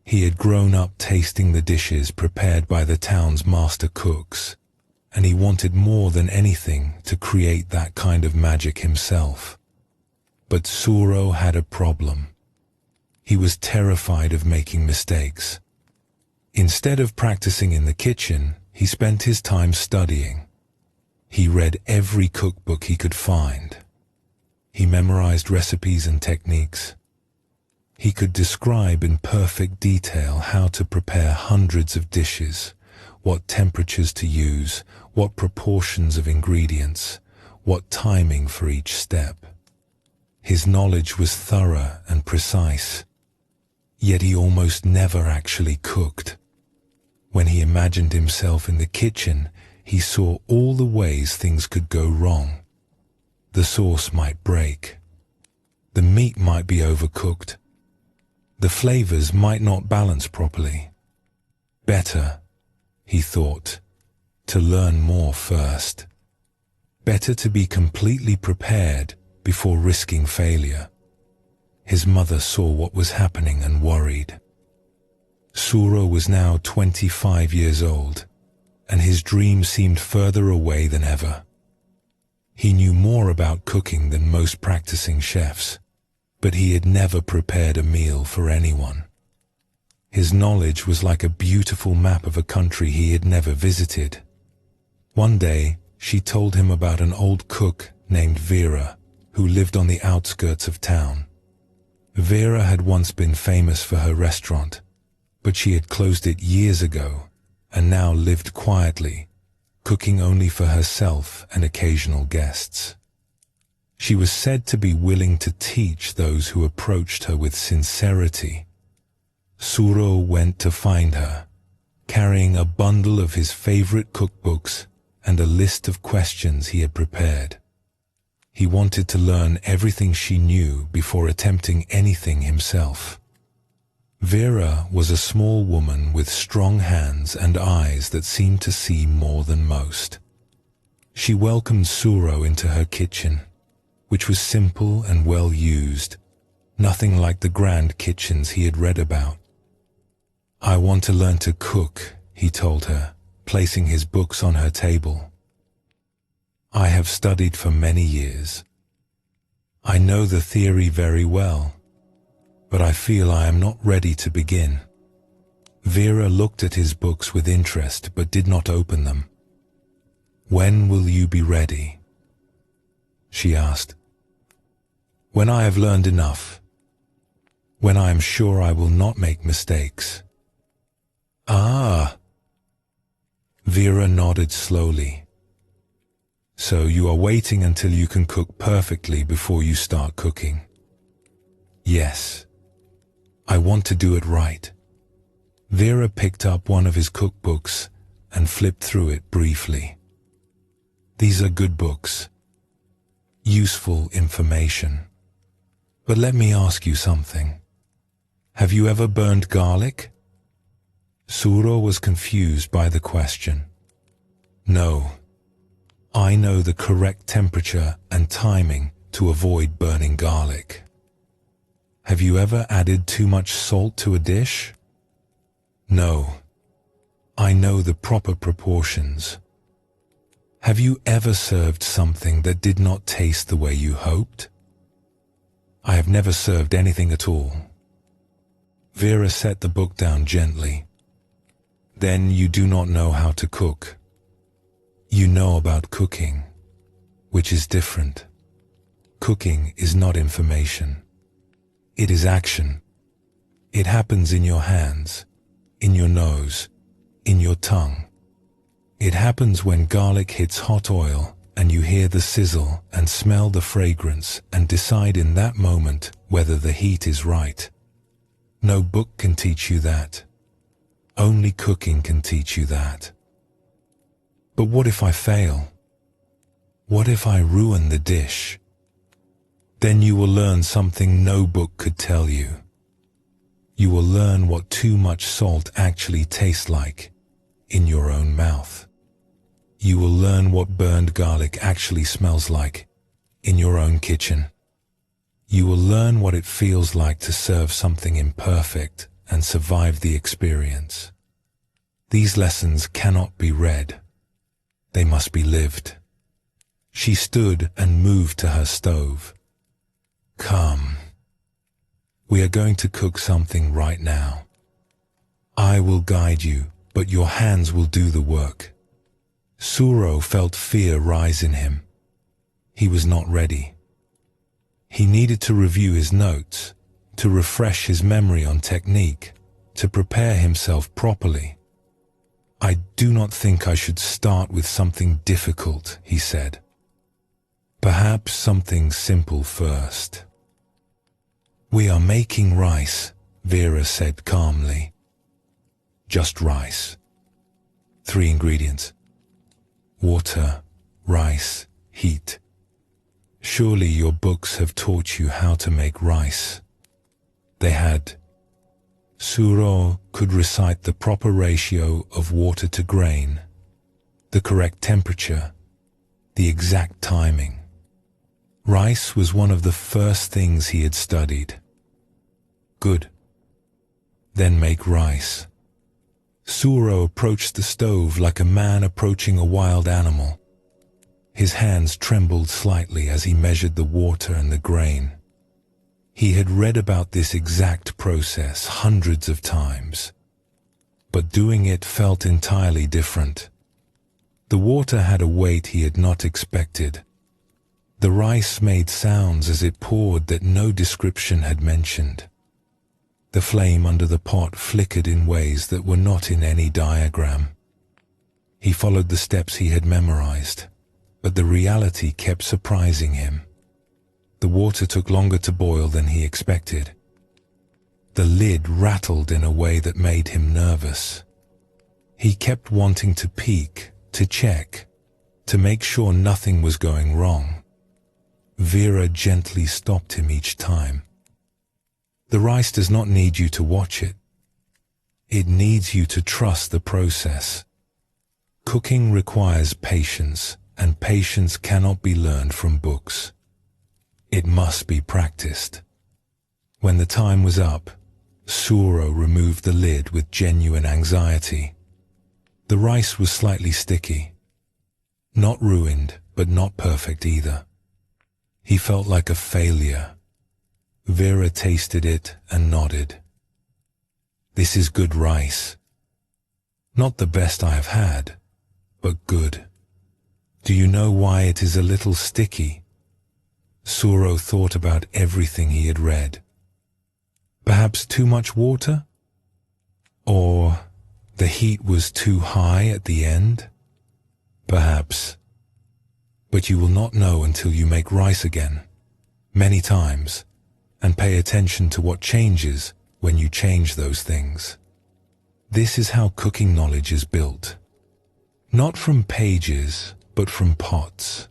He had grown up tasting the dishes prepared by the town's master cooks, and he wanted more than anything to create that kind of magic himself. But Suro had a problem. He was terrified of making mistakes. Instead of practicing in the kitchen, he spent his time studying. He read every cookbook he could find. He memorized recipes and techniques. He could describe in perfect detail how to prepare hundreds of dishes, what temperatures to use, what proportions of ingredients, what timing for each step. His knowledge was thorough and precise, yet he almost never actually cooked. When he imagined himself in the kitchen, he saw all the ways things could go wrong. The sauce might break. The meat might be overcooked. The flavors might not balance properly. Better, he thought, to learn more first. Better to be completely prepared before risking failure. His mother saw what was happening and worried. Suro was now 25 years old, and his dream seemed further away than ever. He knew more about cooking than most practicing chefs, but he had never prepared a meal for anyone. His knowledge was like a beautiful map of a country he had never visited. One day, she told him about an old cook named Vera, who lived on the outskirts of town. Vera had once been famous for her restaurant, but she had closed it years ago and now lived quietly, cooking only for herself and occasional guests. She was said to be willing to teach those who approached her with sincerity. Suro went to find her, carrying a bundle of his favorite cookbooks and a list of questions he had prepared. He wanted to learn everything she knew before attempting anything himself. Vera was a small woman with strong hands and eyes that seemed to see more than most. She welcomed Suro into her kitchen, which was simple and well used, nothing like the grand kitchens he had read about. "I want to learn to cook," he told her, placing his books on her table. "I have studied for many years. I know the theory very well, but I feel I am not ready to begin." Vera looked at his books with interest but did not open them. "When will you be ready?" she asked. "When I have learned enough. When I am sure I will not make mistakes." "Ah." Vera nodded slowly. "So you are waiting until you can cook perfectly before you start cooking?" "Yes. I want to do it right." Vera picked up one of his cookbooks and flipped through it briefly. "These are good books. Useful information. But let me ask you something. Have you ever burned garlic?" Suro was confused by the question. "No. I know the correct temperature and timing to avoid burning garlic." "Have you ever added too much salt to a dish?" "No. I know the proper proportions." "Have you ever served something that did not taste the way you hoped?" "I have never served anything at all." Vera set the book down gently. "Then you do not know how to cook. You know about cooking, which is different. Cooking is not information. It is action. It happens in your hands, in your nose, in your tongue. It happens when garlic hits hot oil and you hear the sizzle and smell the fragrance and decide in that moment whether the heat is right. No book can teach you that. Only cooking can teach you that." "But what if I fail? What if I ruin the dish?" "Then you will learn something no book could tell you. You will learn what too much salt actually tastes like in your own mouth. You will learn what burned garlic actually smells like in your own kitchen. You will learn what it feels like to serve something imperfect and survive the experience. These lessons cannot be read. They must be lived." She stood and moved to her stove. "Come. We are going to cook something right now. I will guide you, but your hands will do the work." Suro felt fear rise in him. He was not ready. He needed to review his notes, to refresh his memory on technique, to prepare himself properly. "I do not think I should start with something difficult," he said. "Perhaps something simple first." "We are making rice," Vera said calmly. "Just rice. 3 ingredients. Water, rice, heat. Surely your books have taught you how to make rice." They had. Suro could recite the proper ratio of water to grain, the correct temperature, the exact timing. Rice was one of the first things he had studied. Good. Then make rice. Suro approached the stove like a man approaching a wild animal. His hands trembled slightly as he measured the water and the grain. He had read about this exact process hundreds of times, but doing it felt entirely different. The water had a weight he had not expected. The rice made sounds as it poured that no description had mentioned. The flame under the pot flickered in ways that were not in any diagram. He followed the steps he had memorized, but the reality kept surprising him. The water took longer to boil than he expected. The lid rattled in a way that made him nervous. He kept wanting to peek, to check, to make sure nothing was going wrong. Vera gently stopped him each time. "The rice does not need you to watch it. It needs you to trust the process. Cooking requires patience, and patience cannot be learned from books. It must be practiced." When the time was up, Suro removed the lid with genuine anxiety. The rice was slightly sticky. Not ruined, but not perfect either. He felt like a failure. Vera tasted it and nodded. This is good rice. Not the best I have had, but good. Do you know why it is a little sticky? Suro thought about everything he had read. Perhaps too much water? Or the heat was too high at the end? Perhaps. But you will not know until you make rice again, many times, and pay attention to what changes when you change those things. This is how cooking knowledge is built. Not from pages, but from pots.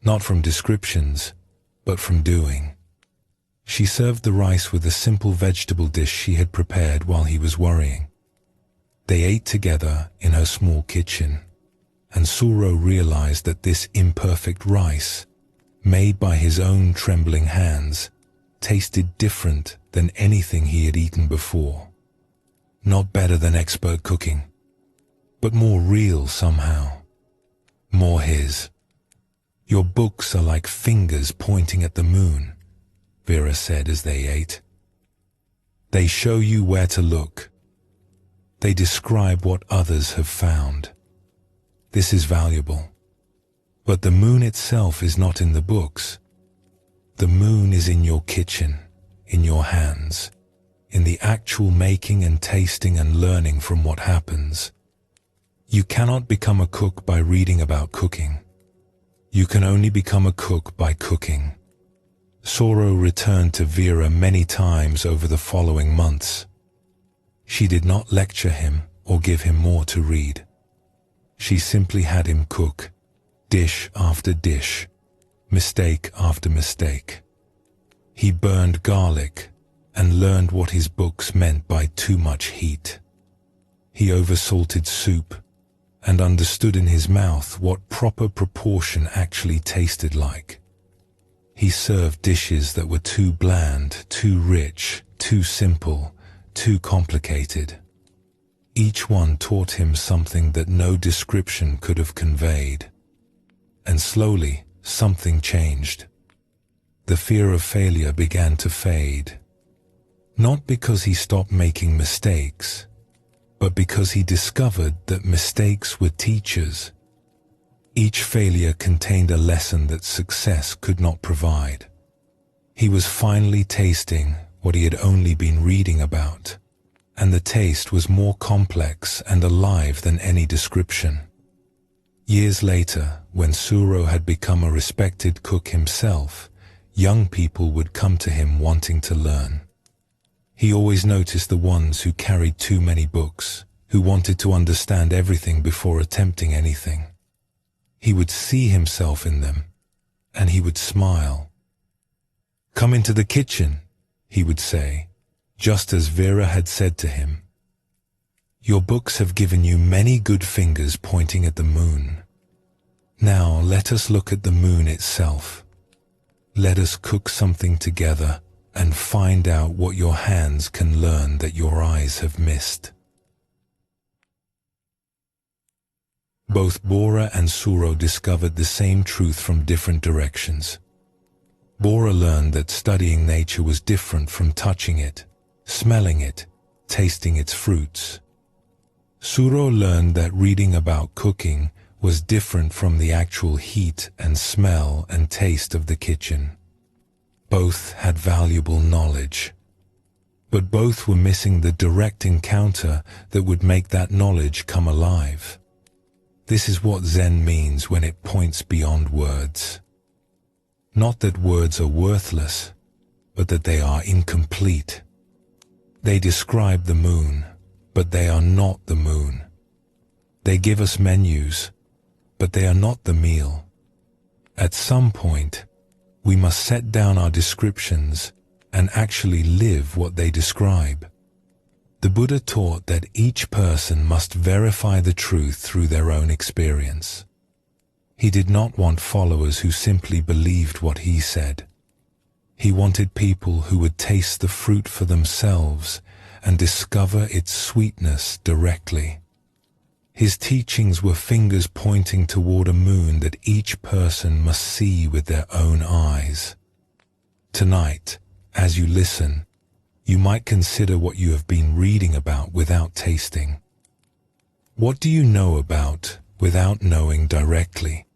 Not from descriptions, but from doing. She served the rice with a simple vegetable dish she had prepared while he was worrying. They ate together in her small kitchen, and Suro realized that this imperfect rice, made by his own trembling hands, tasted different than anything he had eaten before. Not better than expert cooking, but more real somehow. More his. Your books are like fingers pointing at the moon, Vera said as they ate. They show you where to look. They describe what others have found. This is valuable. But the moon itself is not in the books. The moon is in your kitchen, in your hands, in the actual making and tasting and learning from what happens. You cannot become a cook by reading about cooking. You can only become a cook by cooking. Suro returned to Vera many times over the following months. She did not lecture him or give him more to read. She simply had him cook, dish after dish, mistake after mistake. He burned garlic and learned what his books meant by too much heat. He oversalted soup and understood in his mouth what proper proportion actually tasted like. He served dishes that were too bland, too rich, too simple, too complicated. Each one taught him something that no description could have conveyed. And slowly, something changed. The fear of failure began to fade. Not because he stopped making mistakes, but because he discovered that mistakes were teachers. Each failure contained a lesson that success could not provide. He was finally tasting what he had only been reading about, and the taste was more complex and alive than any description. Years later, when Suro had become a respected cook himself, young people would come to him wanting to learn. He always noticed the ones who carried too many books, who wanted to understand everything before attempting anything. He would see himself in them, and he would smile. "Come into the kitchen," he would say, just as Vera had said to him. "Your books have given you many good fingers pointing at the moon. Now let us look at the moon itself. Let us cook something together and find out what your hands can learn that your eyes have missed." Both Bora and Suro discovered the same truth from different directions. Bora learned that studying nature was different from touching it, smelling it, tasting its fruits. Suro learned that reading about cooking was different from the actual heat and smell and taste of the kitchen. Both had valuable knowledge, but both were missing the direct encounter that would make that knowledge come alive. This is what Zen means when it points beyond words. Not that words are worthless, but that they are incomplete. They describe the moon, but they are not the moon. They give us menus, but they are not the meal. At some point, we must set down our descriptions and actually live what they describe. The Buddha taught that each person must verify the truth through their own experience. He did not want followers who simply believed what he said. He wanted people who would taste the fruit for themselves and discover its sweetness directly. His teachings were fingers pointing toward a moon that each person must see with their own eyes. Tonight, as you listen, you might consider what you have been reading about without tasting. What do you know about without knowing directly?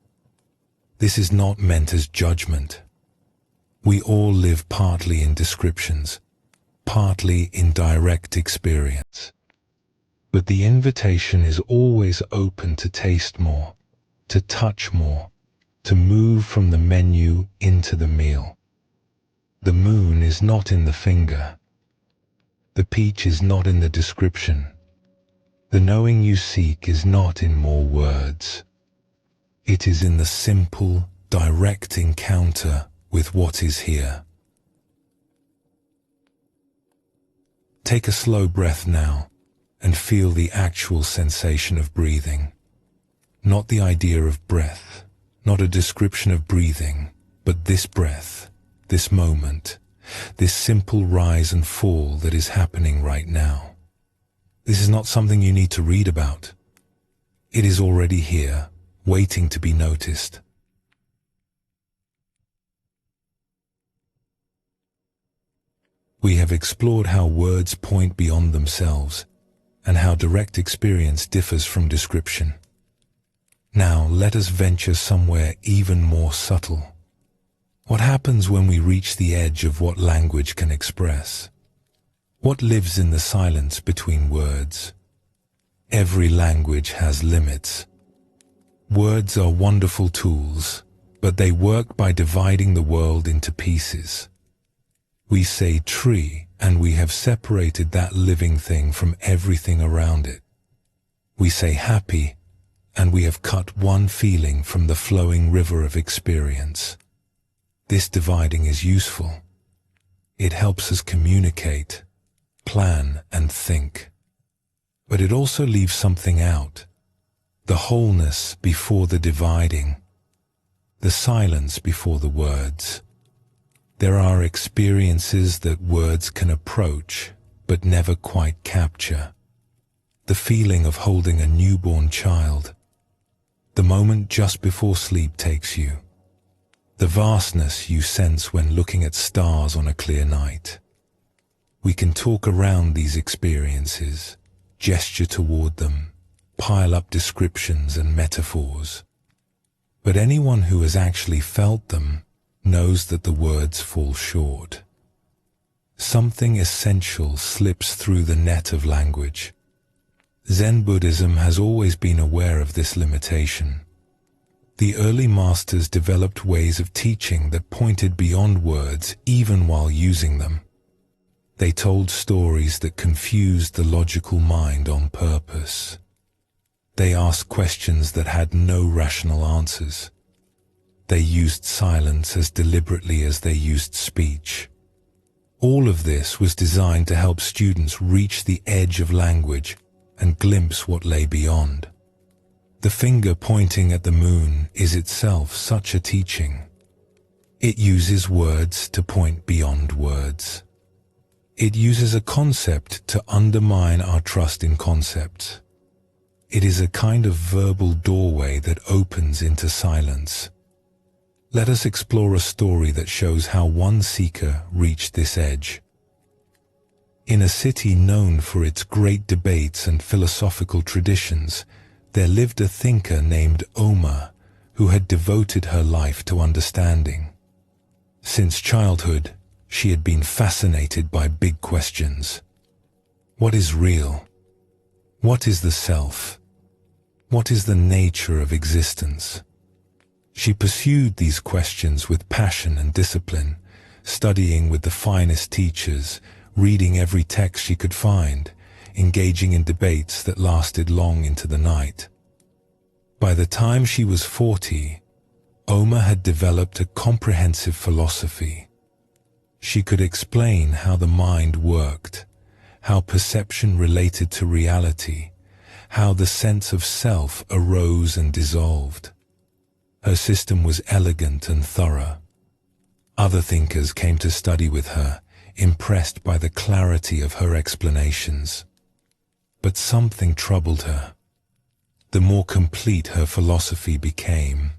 This is not meant as judgment. We all live partly in descriptions, partly in direct experience. But the invitation is always open to taste more, to touch more, to move from the menu into the meal. The moon is not in the finger. The peach is not in the description. The knowing you seek is not in more words. It is in the simple, direct encounter with what is here. Take a slow breath now and feel the actual sensation of breathing. Not the idea of breath, not a description of breathing, but this breath, this moment, this simple rise and fall that is happening right now. This is not something you need to read about. It is already here, waiting to be noticed. We have explored how words point beyond themselves and how direct experience differs from description. Now let us venture somewhere even more subtle. What happens when we reach the edge of what language can express? What lives in the silence between words? Every language has limits. Words are wonderful tools, but they work by dividing the world into pieces. We say tree, and we have separated that living thing from everything around it. We say happy, and we have cut one feeling from the flowing river of experience. This dividing is useful. It helps us communicate, plan, and think. But it also leaves something out. The wholeness before the dividing. The silence before the words. There are experiences that words can approach, but never quite capture. The feeling of holding a newborn child. The moment just before sleep takes you. The vastness you sense when looking at stars on a clear night. We can talk around these experiences, gesture toward them, pile up descriptions and metaphors. But anyone who has actually felt them knows that the words fall short. Something essential slips through the net of language. Zen Buddhism has always been aware of this limitation. The early masters developed ways of teaching that pointed beyond words even while using them. They told stories that confused the logical mind on purpose. They asked questions that had no rational answers. They used silence as deliberately as they used speech. All of this was designed to help students reach the edge of language and glimpse what lay beyond. The finger pointing at the moon is itself such a teaching. It uses words to point beyond words. It uses a concept to undermine our trust in concepts. It is a kind of verbal doorway that opens into silence. Let us explore a story that shows how one seeker reached this edge. In a city known for its great debates and philosophical traditions, there lived a thinker named Oma who had devoted her life to understanding. Since childhood, she had been fascinated by big questions. What is real? What is the self? What is the nature of existence? She pursued these questions with passion and discipline, studying with the finest teachers, reading every text she could find, engaging in debates that lasted long into the night. By the time she was 40, Oma had developed a comprehensive philosophy. She could explain how the mind worked, how perception related to reality, how the sense of self arose and dissolved. Her system was elegant and thorough. Other thinkers came to study with her, impressed by the clarity of her explanations. But something troubled her. The more complete her philosophy became,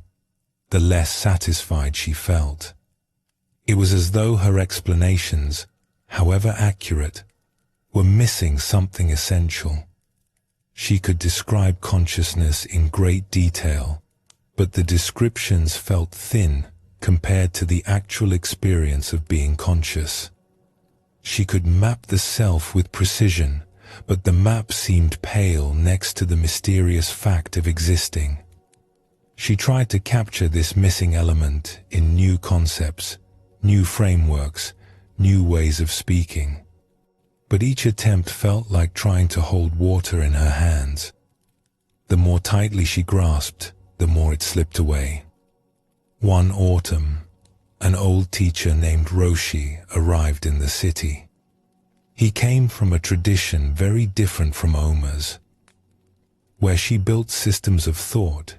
the less satisfied she felt. It was as though her explanations however accurate, were missing something essential. She could describe consciousness in great detail, but the descriptions felt thin compared to the actual experience of being conscious. She could map the self with precision, but the map seemed pale next to the mysterious fact of existing. She tried to capture this missing element in new concepts, new frameworks, new ways of speaking. But each attempt felt like trying to hold water in her hands. The more tightly she grasped, the more it slipped away. One autumn, an old teacher named Roshi arrived in the city. He came from a tradition very different from Oma's. Where she built systems of thought,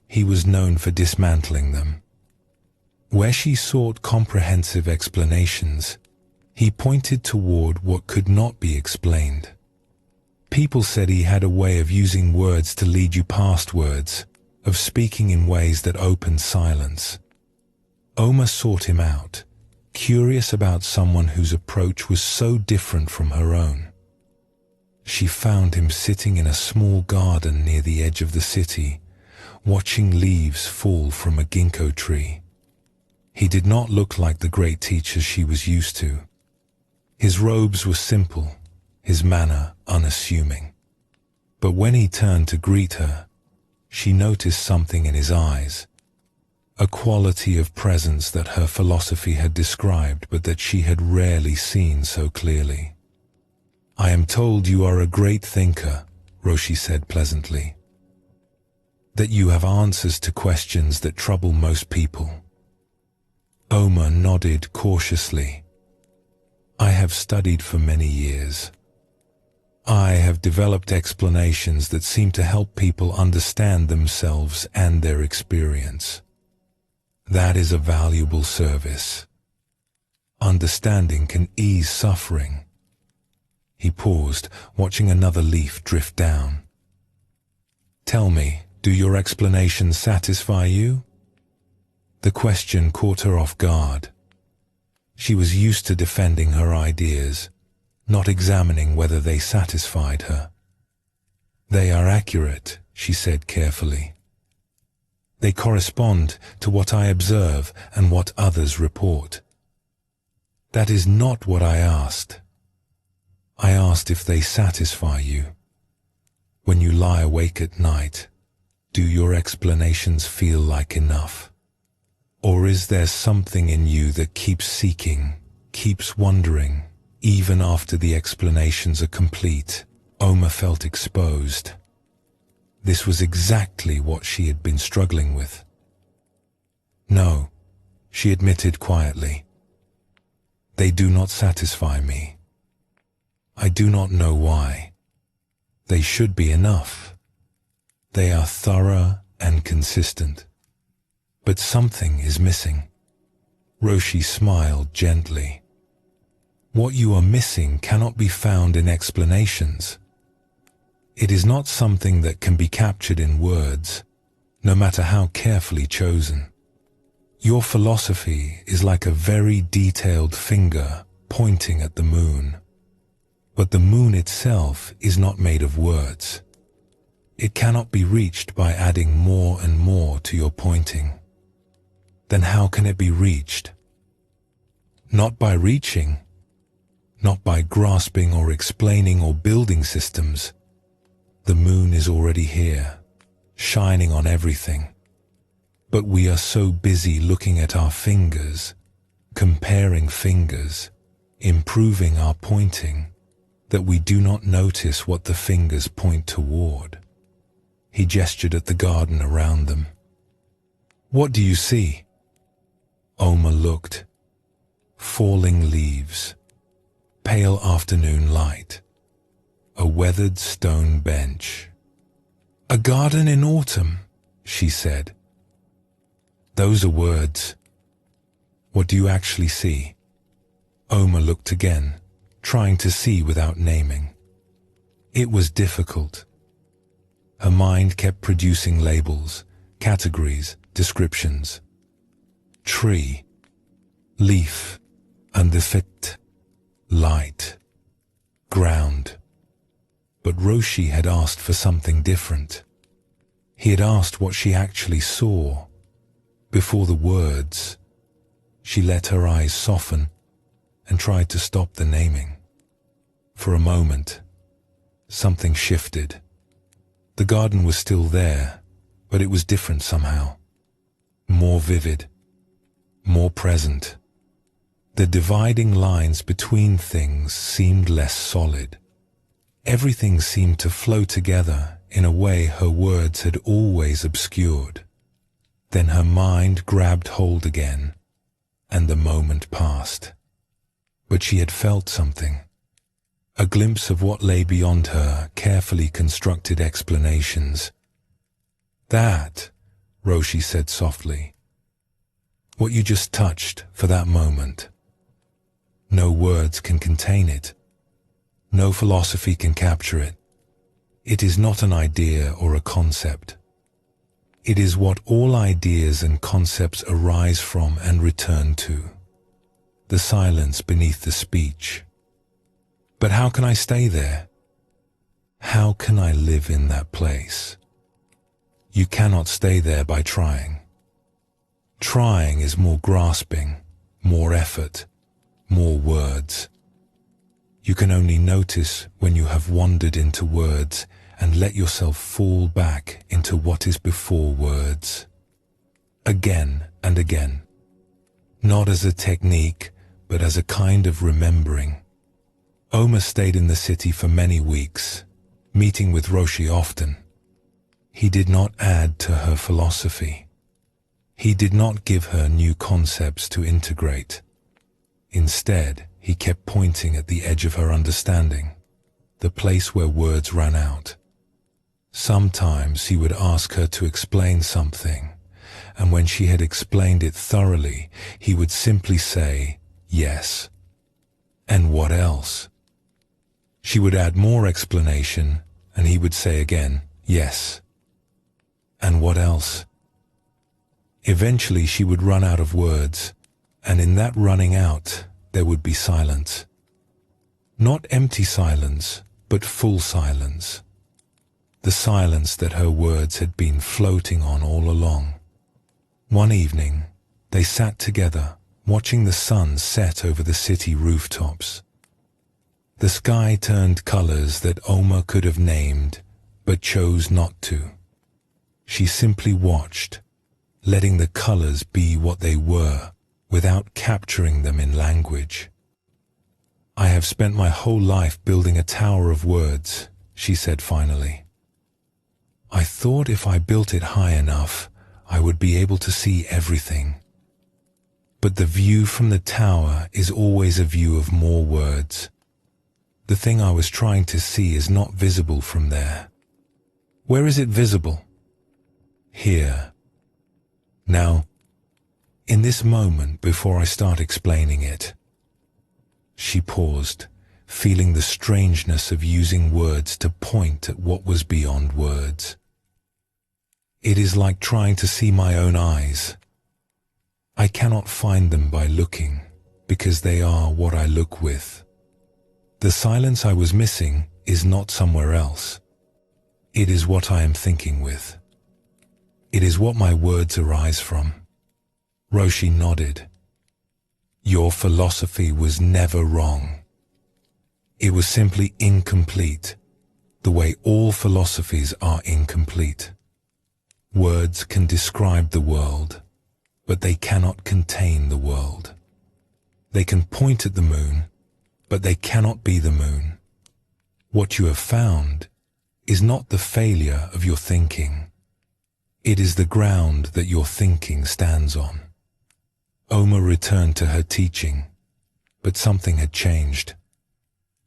he was known for dismantling them. Where she sought comprehensive explanations, he pointed toward what could not be explained. People said he had a way of using words to lead you past words, of speaking in ways that opened silence. Oma sought him out, curious about someone whose approach was so different from her own. She found him sitting in a small garden near the edge of the city, watching leaves fall from a ginkgo tree. He did not look like the great teacher she was used to. His robes were simple, his manner unassuming. But when he turned to greet her, she noticed something in his eyes, a quality of presence that her philosophy had described but that she had rarely seen so clearly. "I am told you are a great thinker," Roshi said pleasantly. "That you have answers to questions that trouble most people." Oma nodded cautiously. "I have studied for many years. I have developed explanations that seem to help people understand themselves and their experience. That is a valuable service. Understanding can ease suffering." He paused, watching another leaf drift down. "Tell me, do your explanations satisfy you?" The question caught her off guard. She was used to defending her ideas, not examining whether they satisfied her. "They are accurate," she said carefully. "They correspond to what I observe and what others report." "That is not what I asked. I asked if they satisfy you. When you lie awake at night, do your explanations feel like enough? Or is there something in you that keeps seeking, keeps wondering, even after the explanations are complete?" Oma felt exposed. This was exactly what she had been struggling with. "No," she admitted quietly. "They do not satisfy me. I do not know why. They should be enough. They are thorough and consistent. But something is missing." Roshi smiled gently. "What you are missing cannot be found in explanations. It is not something that can be captured in words, no matter how carefully chosen. Your philosophy is like a very detailed finger pointing at the moon. But the moon itself is not made of words. It cannot be reached by adding more and more to your pointing. Then how can it be reached? Not by reaching, not by grasping or explaining or building systems. The moon is already here, shining on everything. But we are so busy looking at our fingers, comparing fingers, improving our pointing, that we do not notice what the fingers point toward." He gestured at the garden around them. "What do you see?" Oma looked. Falling leaves, pale afternoon light, a weathered stone bench. "A garden in autumn," she said. "Those are words. What do you actually see?" Oma looked again, trying to see without naming. It was difficult. Her mind kept producing labels, categories, descriptions. Tree, leaf, and the fit, light, ground. But Roshi had asked for something different. He had asked what she actually saw. Before the words, she let her eyes soften and tried to stop the naming. For a moment, something shifted. The garden was still there, but it was different somehow. More vivid, more present. The dividing lines between things seemed less solid. Everything seemed to flow together in a way her words had always obscured. Then her mind grabbed hold again, and the moment passed. But she had felt something. A glimpse of what lay beyond her carefully constructed explanations. That, Roshi said softly, what you just touched for that moment. No words can contain it. No philosophy can capture it. It is not an idea or a concept. It is what all ideas and concepts arise from and return to. The silence beneath the speech. But how can I stay there? How can I live in that place? You cannot stay there by trying. Trying is more grasping, more effort, more words. You can only notice when you have wandered into words and let yourself fall back into what is before words. Again and again. Not as a technique, but as a kind of remembering. Oma stayed in the city for many weeks, meeting with Roshi often. He did not add to her philosophy. He did not give her new concepts to integrate. Instead, he kept pointing at the edge of her understanding, the place where words ran out. Sometimes he would ask her to explain something, and when she had explained it thoroughly, he would simply say, yes. And what else? She would add more explanation, and he would say again, yes. And what else? Eventually she would run out of words, and in that running out, there would be silence. Not empty silence, but full silence. The silence that her words had been floating on all along. One evening, they sat together, watching the sun set over the city rooftops. The sky turned colors that Oma could have named, but chose not to. She simply watched, letting the colors be what they were, without capturing them in language. I have spent my whole life building a tower of words, she said finally. I thought if I built it high enough, I would be able to see everything. But the view from the tower is always a view of more words. The thing I was trying to see is not visible from there. Where is it visible? Here. Now, in this moment before I start explaining it. She paused, feeling the strangeness of using words to point at what was beyond words. It is like trying to see my own eyes. I cannot find them by looking, because they are what I look with. The silence I was missing is not somewhere else. It is what I am thinking with. It is what my words arise from. Roshi nodded. Your philosophy was never wrong. It was simply incomplete, the way all philosophies are incomplete. Words can describe the world, but they cannot contain the world. They can point at the moon, but they cannot be the moon. What you have found is not the failure of your thinking. It is the ground that your thinking stands on. Oma returned to her teaching, but something had changed.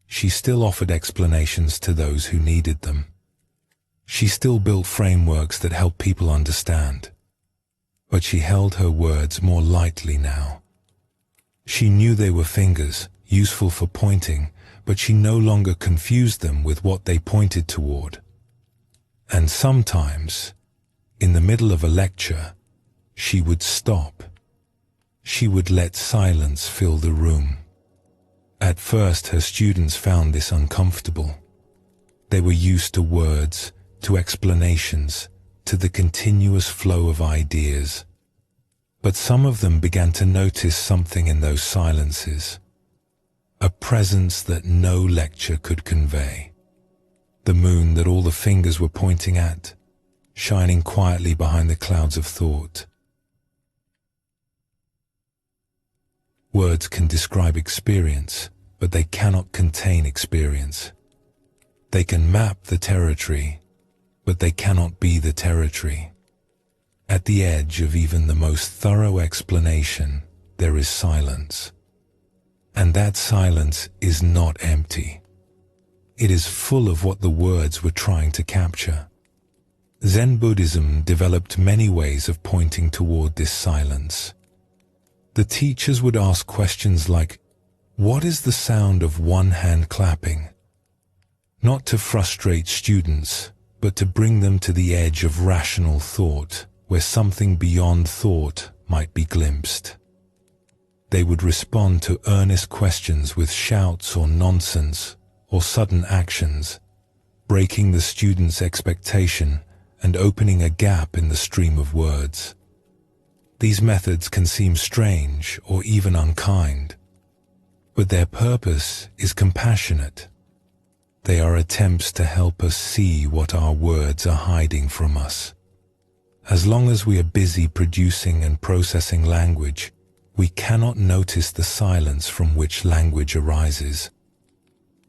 She still offered explanations to those who needed them. She still built frameworks that helped people understand, but she held her words more lightly now. She knew they were fingers, useful for pointing, but she no longer confused them with what they pointed toward. And sometimes, in the middle of a lecture, she would stop. She would let silence fill the room. At first, her students found this uncomfortable. They were used to words, to explanations, to the continuous flow of ideas. But some of them began to notice something in those silences, a presence that no lecture could convey. The moon that all the fingers were pointing at, shining quietly behind the clouds of thought. Words can describe experience, but they cannot contain experience. They can map the territory, but they cannot be the territory. At the edge of even the most thorough explanation, there is silence. And that silence is not empty. It is full of what the words were trying to capture. Zen Buddhism developed many ways of pointing toward this silence. The teachers would ask questions like, "What is the sound of one hand clapping?" Not to frustrate students, but to bring them to the edge of rational thought, where something beyond thought might be glimpsed. They would respond to earnest questions with shouts or nonsense or sudden actions, breaking the student's expectation and opening a gap in the stream of words. These methods can seem strange or even unkind, but their purpose is compassionate. They are attempts to help us see what our words are hiding from us. As long as we are busy producing and processing language, we cannot notice the silence from which language arises.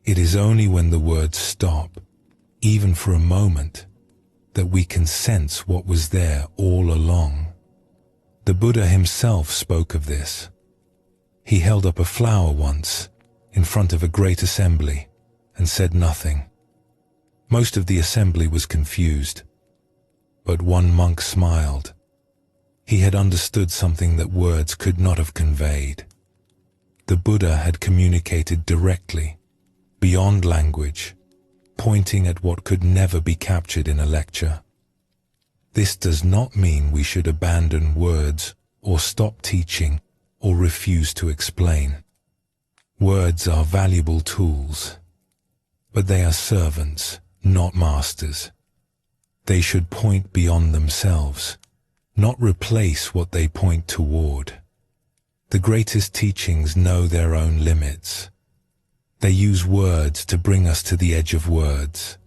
It is only when the words stop, even for a moment, that we can sense what was there all along. The Buddha himself spoke of this. He held up a flower once, in front of a great assembly, and said nothing. Most of the assembly was confused, but one monk smiled. He had understood something that words could not have conveyed. The Buddha had communicated directly, beyond language, pointing at what could never be captured in a lecture. This does not mean we should abandon words or stop teaching or refuse to explain. Words are valuable tools, but they are servants, not masters. They should point beyond themselves, not replace what they point toward. The greatest teachings know their own limits. They use words to bring us to the edge of words,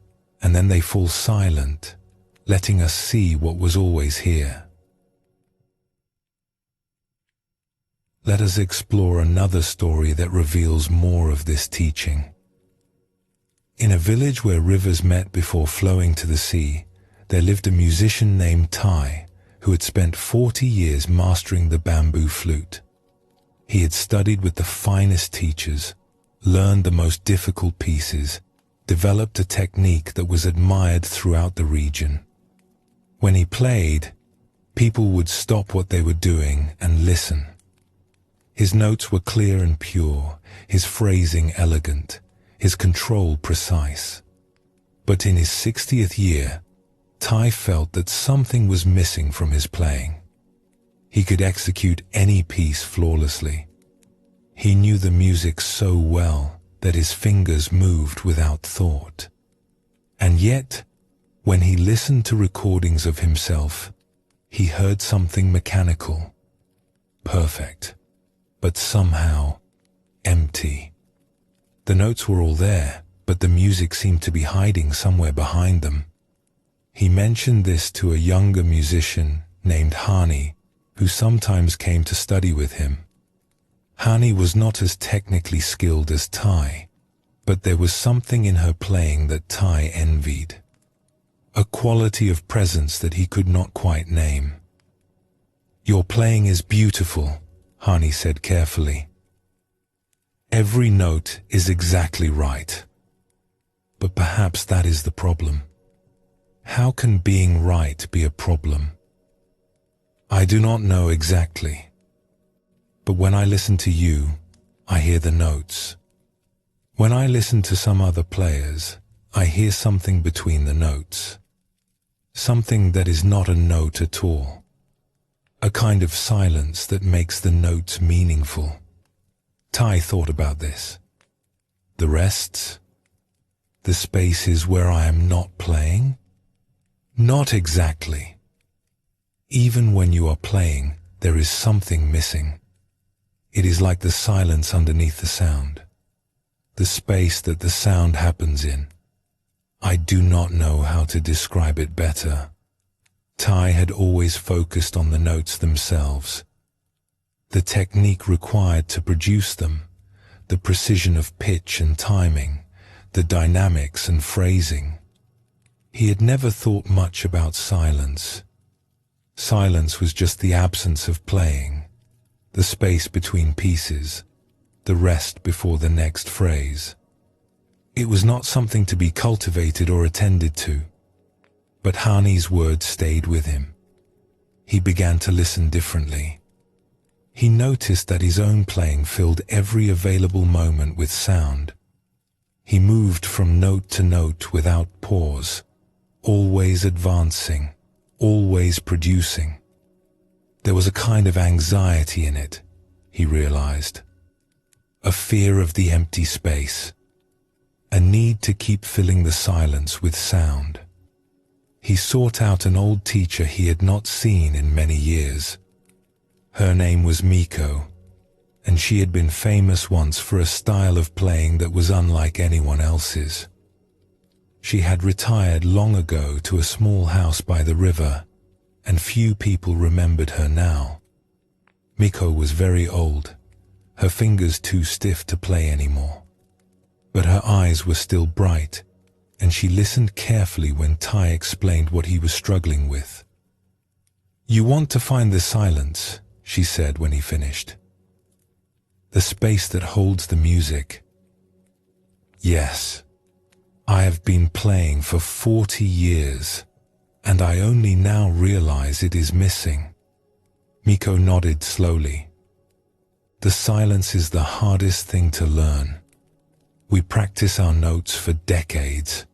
and then they fall silent, letting us see what was always here. Let us explore another story that reveals more of this teaching. In a village where rivers met before flowing to the sea, there lived a musician named Tai, who had spent 40 years mastering the bamboo flute. He had studied with the finest teachers, learned the most difficult pieces, developed a technique that was admired throughout the region. When he played, people would stop what they were doing and listen. His notes were clear and pure, his phrasing elegant, his control precise. But in his 60th year, Tai felt that something was missing from his playing. He could execute any piece flawlessly. He knew the music so well that his fingers moved without thought. And yet, when he listened to recordings of himself, he heard something mechanical, perfect, but somehow empty. The notes were all there, but the music seemed to be hiding somewhere behind them. He mentioned this to a younger musician named Hani, who sometimes came to study with him. Hani was not as technically skilled as Tai, but there was something in her playing that Tai envied. A quality of presence that he could not quite name. "Your playing is beautiful," Hani said carefully. "Every note is exactly right. But perhaps that is the problem. How can being right be a problem? I do not know exactly. But when I listen to you, I hear the notes. When I listen to some other players, I hear something between the notes. Something that is not a note at all. A kind of silence that makes the notes meaningful." Tai thought about this. The rests? The spaces where I am not playing? Not exactly. Even when you are playing, there is something missing. It is like the silence underneath the sound, the space that the sound happens in. I do not know how to describe it better. Tai had always focused on the notes themselves, the technique required to produce them, the precision of pitch and timing, the dynamics and phrasing. He had never thought much about silence. Silence was just the absence of playing, the space between pieces, the rest before the next phrase. It was not something to be cultivated or attended to, but Hani's words stayed with him. He began to listen differently. He noticed that his own playing filled every available moment with sound. He moved from note to note without pause, always advancing, always producing. There was a kind of anxiety in it, he realized. A fear of the empty space. A need to keep filling the silence with sound. He sought out an old teacher he had not seen in many years. Her name was Miko, and she had been famous once for a style of playing that was unlike anyone else's. She had retired long ago to a small house by the river, and few people remembered her now. Miko was very old, her fingers too stiff to play anymore. But her eyes were still bright, and she listened carefully when Tai explained what he was struggling with. "You want to find the silence," she said when he finished. "The space that holds the music." "Yes. I have been playing for 40 years, and I only now realize it is missing." Miko nodded slowly. "The silence is the hardest thing to learn. We practice our notes for decades.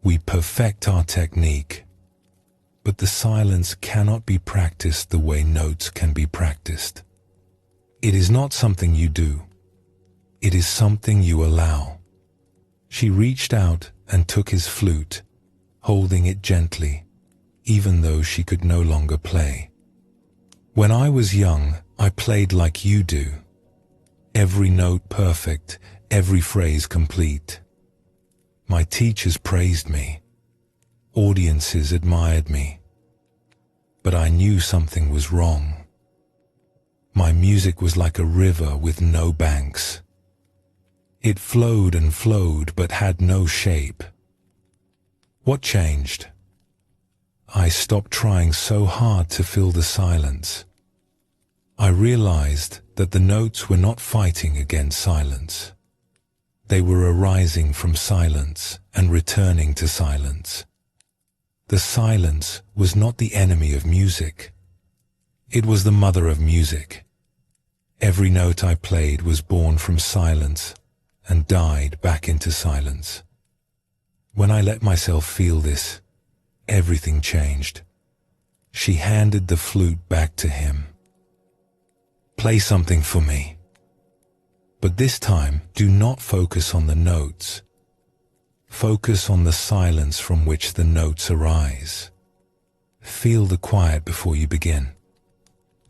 We perfect our technique. But the silence cannot be practiced the way notes can be practiced. It is not something you do. It is something you allow." She reached out and took his flute, holding it gently, even though she could no longer play. "When I was young, I played like you do. Every note perfect, every phrase complete. My teachers praised me. Audiences admired me. But I knew something was wrong. My music was like a river with no banks. It flowed and flowed but had no shape. What changed? I stopped trying so hard to fill the silence. I realized that the notes were not fighting against silence. They were arising from silence and returning to silence. The silence was not the enemy of music. It was the mother of music. Every note I played was born from silence and died back into silence. When I let myself feel this, everything changed. She handed the flute back to him. "Play something for me. But this time, do not focus on the notes. Focus on the silence from which the notes arise. Feel the quiet before you begin.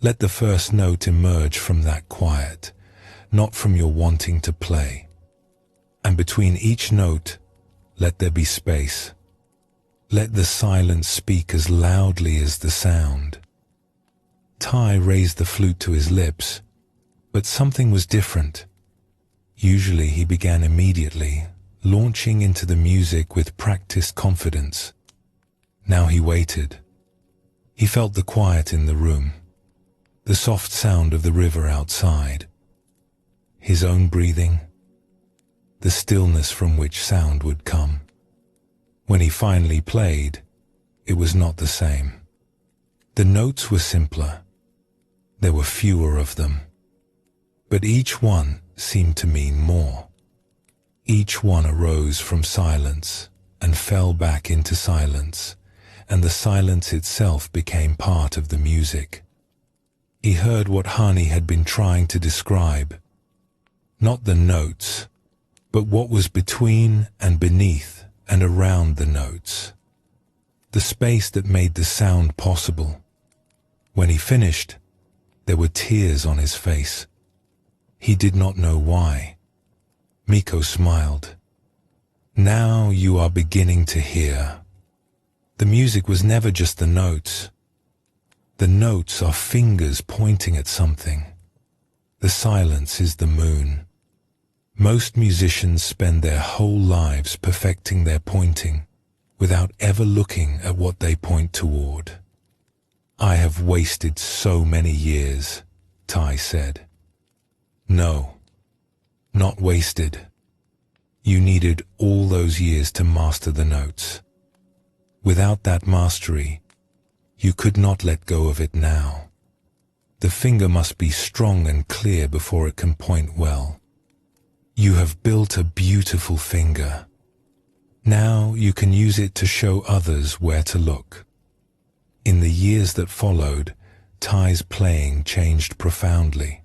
Let the first note emerge from that quiet, not from your wanting to play. And between each note, let there be space. Let the silence speak as loudly as the sound." Tai raised the flute to his lips, but something was different. Usually he began immediately, launching into the music with practiced confidence. Now he waited. He felt the quiet in the room, the soft sound of the river outside, his own breathing, the stillness from which sound would come. When he finally played, it was not the same. The notes were simpler. There were fewer of them. But each one seemed to mean more. Each one arose from silence and fell back into silence, and the silence itself became part of the music. He heard what Hani had been trying to describe. Not the notes, but what was between and beneath and around the notes. The space that made the sound possible. When he finished, there were tears on his face. He did not know why. Miko smiled. Now you are beginning to hear. The music was never just the notes. The notes are fingers pointing at something. The silence is the moon. Most musicians spend their whole lives perfecting their pointing without ever looking at what they point toward. I have wasted so many years, Tai said. No, not wasted. You needed all those years to master the notes. Without that mastery, you could not let go of it now. The finger must be strong and clear before it can point well. You have built a beautiful finger. Now you can use it to show others where to look. In the years that followed, Tai's playing changed profoundly.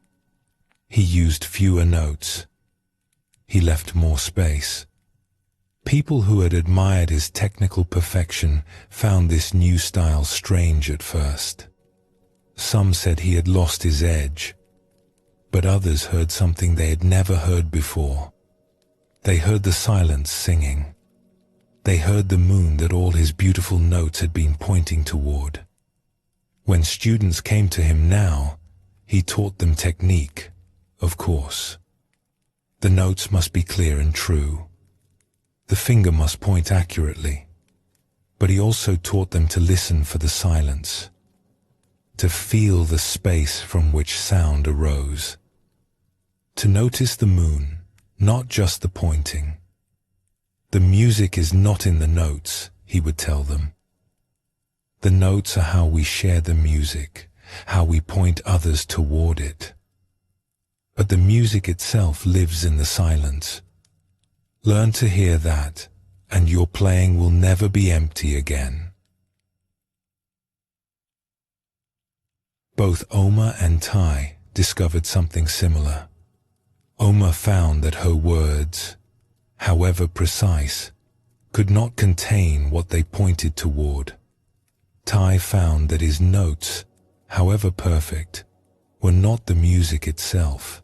He used fewer notes. He left more space. People who had admired his technical perfection found this new style strange at first. Some said he had lost his edge, but others heard something they had never heard before. They heard the silence singing. They heard the moon that all his beautiful notes had been pointing toward. When students came to him now, he taught them technique, of course. The notes must be clear and true. The finger must point accurately. But he also taught them to listen for the silence, to feel the space from which sound arose, to notice the moon, not just the pointing. The music is not in the notes, he would tell them. The notes are how we share the music, how we point others toward it. But the music itself lives in the silence. Learn to hear that, and your playing will never be empty again. Both Oma and Tai discovered something similar. Oma found that her words, however precise, could not contain what they pointed toward. Tai found that his notes, however perfect, were not the music itself.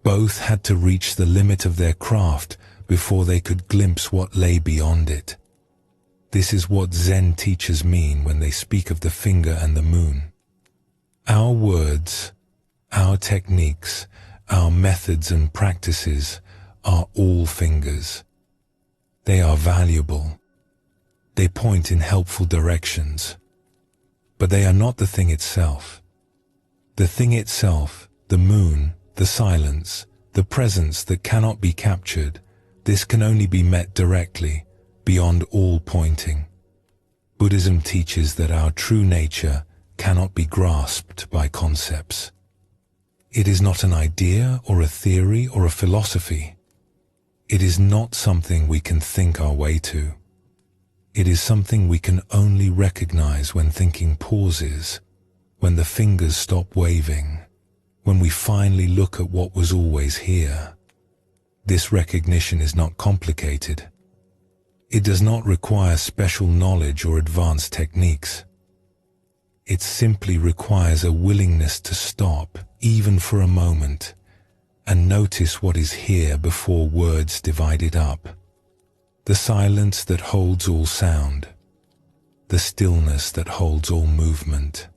Both had to reach the limit of their craft before they could glimpse what lay beyond it. This is what Zen teachers mean when they speak of the finger and the moon. Our words, our techniques, our methods and practices are all fingers. They are valuable. They point in helpful directions. But they are not the thing itself. The thing itself, the moon, the silence, the presence that cannot be captured, this can only be met directly, beyond all pointing. Buddhism teaches that our true nature cannot be grasped by concepts. It is not an idea or a theory or a philosophy. It is not something we can think our way to. It is something we can only recognize when thinking pauses, when the fingers stop waving, when we finally look at what was always here. This recognition is not complicated. It does not require special knowledge or advanced techniques. It simply requires a willingness to stop, even for a moment, and notice what is here before words divide it up. The silence that holds all sound, the stillness that holds all movement,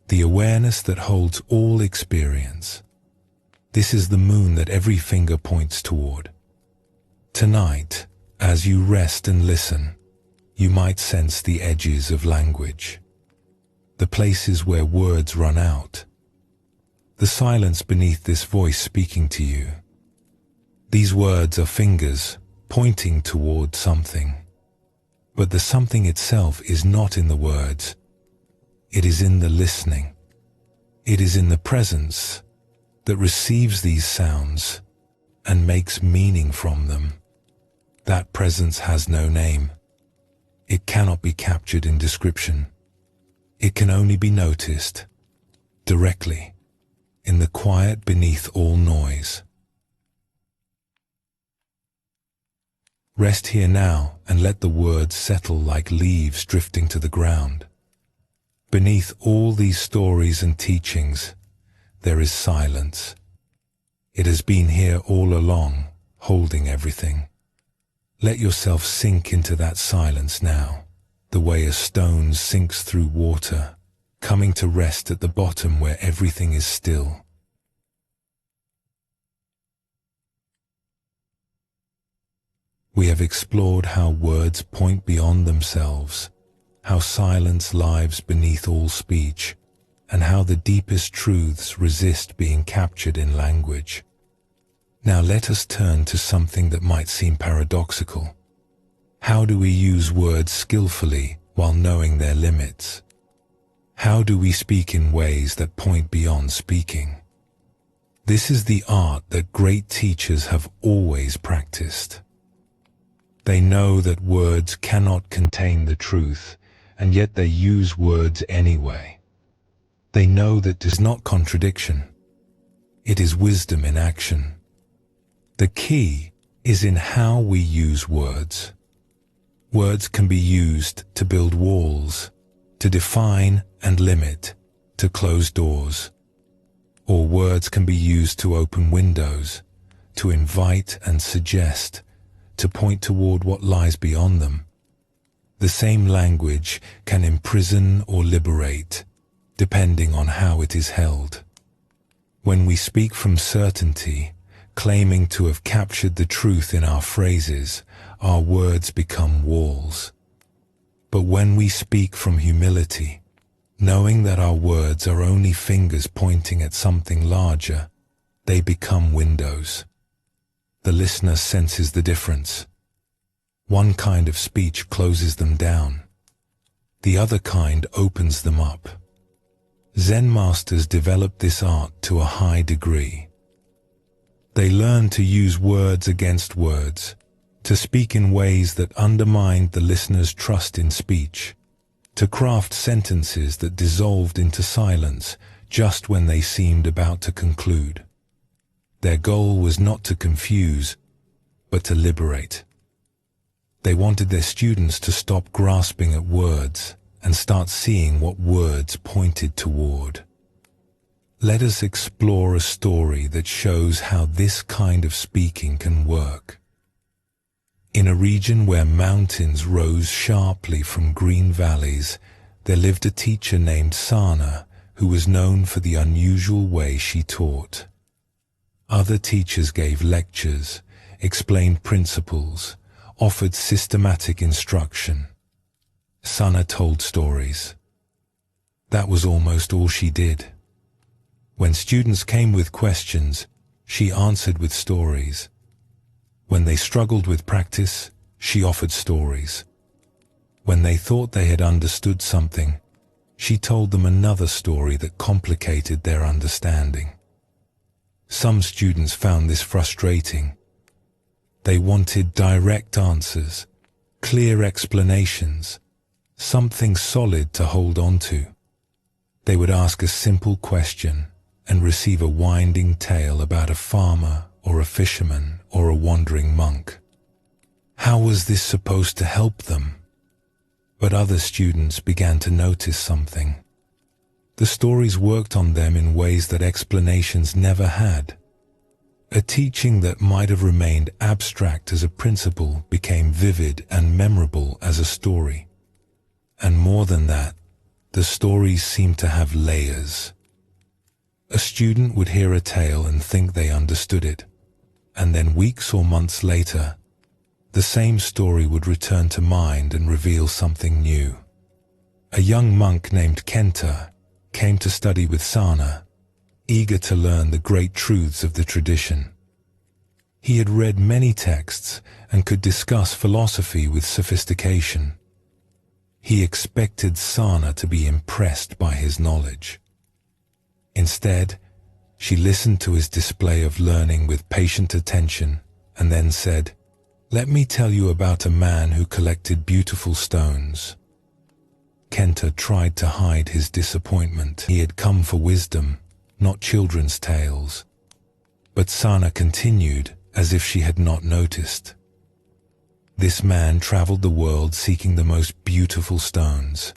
the awareness that holds all experience. This is the moon that every finger points toward. Tonight, as you rest and listen, you might sense the edges of language, the places where words run out, the silence beneath this voice speaking to you. These words are fingers pointing toward something, but the something itself is not in the words. It is in the listening. It is in the presence that receives these sounds and makes meaning from them. That presence has no name. It cannot be captured in description. It can only be noticed, directly, in the quiet beneath all noise. Rest here now and let the words settle like leaves drifting to the ground. Beneath all these stories and teachings, there is silence. It has been here all along, holding everything. Let yourself sink into that silence now, the way a stone sinks through water, coming to rest at the bottom where everything is still. We have explored how words point beyond themselves, how silence lives beneath all speech, and how the deepest truths resist being captured in language. Now let us turn to something that might seem paradoxical. How do we use words skillfully while knowing their limits? How do we speak in ways that point beyond speaking? This is the art that great teachers have always practiced. They know that words cannot contain the truth, and yet they use words anyway. They know that it is not contradiction. It is wisdom in action. The key is in how we use words. Words can be used to build walls, to define and limit, to close doors. Or words can be used to open windows, to invite and suggest, to point toward what lies beyond them. The same language can imprison or liberate, depending on how it is held. When we speak from certainty, claiming to have captured the truth in our phrases, our words become walls. But when we speak from humility, knowing that our words are only fingers pointing at something larger, they become windows. The listener senses the difference. One kind of speech closes them down. The other kind opens them up. Zen masters developed this art to a high degree. They learned to use words against words, to speak in ways that undermined the listener's trust in speech, to craft sentences that dissolved into silence just when they seemed about to conclude. Their goal was not to confuse, but to liberate. They wanted their students to stop grasping at words and start seeing what words pointed toward. Let us explore a story that shows how this kind of speaking can work. In a region where mountains rose sharply from green valleys, there lived a teacher named Sana who was known for the unusual way she taught. Other teachers gave lectures, explained principles, offered systematic instruction. Sana told stories. That was almost all she did. When students came with questions, she answered with stories. When they struggled with practice, she offered stories. When they thought they had understood something, she told them another story that complicated their understanding. Some students found this frustrating. They wanted direct answers, clear explanations, something solid to hold on to. They would ask a simple question and receive a winding tale about a farmer or a fisherman or a wandering monk. How was this supposed to help them? But other students began to notice something. The stories worked on them in ways that explanations never had. A teaching that might have remained abstract as a principle became vivid and memorable as a story. And more than that, the stories seemed to have layers. A student would hear a tale and think they understood it, and then weeks or months later, the same story would return to mind and reveal something new. A young monk named Kenta came to study with Sana, eager to learn the great truths of the tradition. He had read many texts and could discuss philosophy with sophistication. He expected Sana to be impressed by his knowledge. Instead, she listened to his display of learning with patient attention and then said, "Let me tell you about a man who collected beautiful stones." Kenta tried to hide his disappointment. He had come for wisdom, not children's tales. But Sana continued as if she had not noticed. This man traveled the world seeking the most beautiful stones.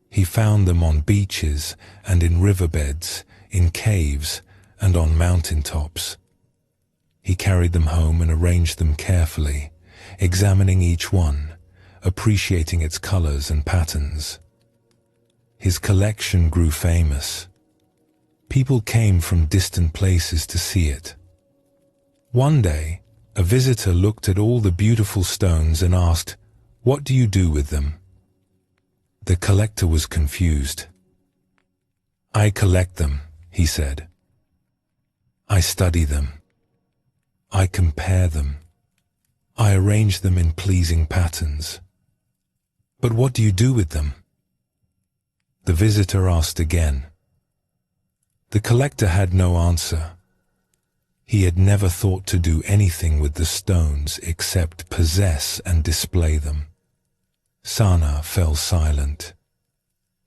He found them on beaches and in riverbeds, in caves and on mountaintops. He carried them home and arranged them carefully, examining each one, appreciating its colors and patterns. His collection grew famous. People came from distant places to see it. One day, a visitor looked at all the beautiful stones and asked, "What do you do with them?" The collector was confused. "I collect them," he said. "I study them. I compare them. I arrange them in pleasing patterns. But what do you do with them?" The visitor asked again. The collector had no answer. He had never thought to do anything with the stones except possess and display them. Sana fell silent.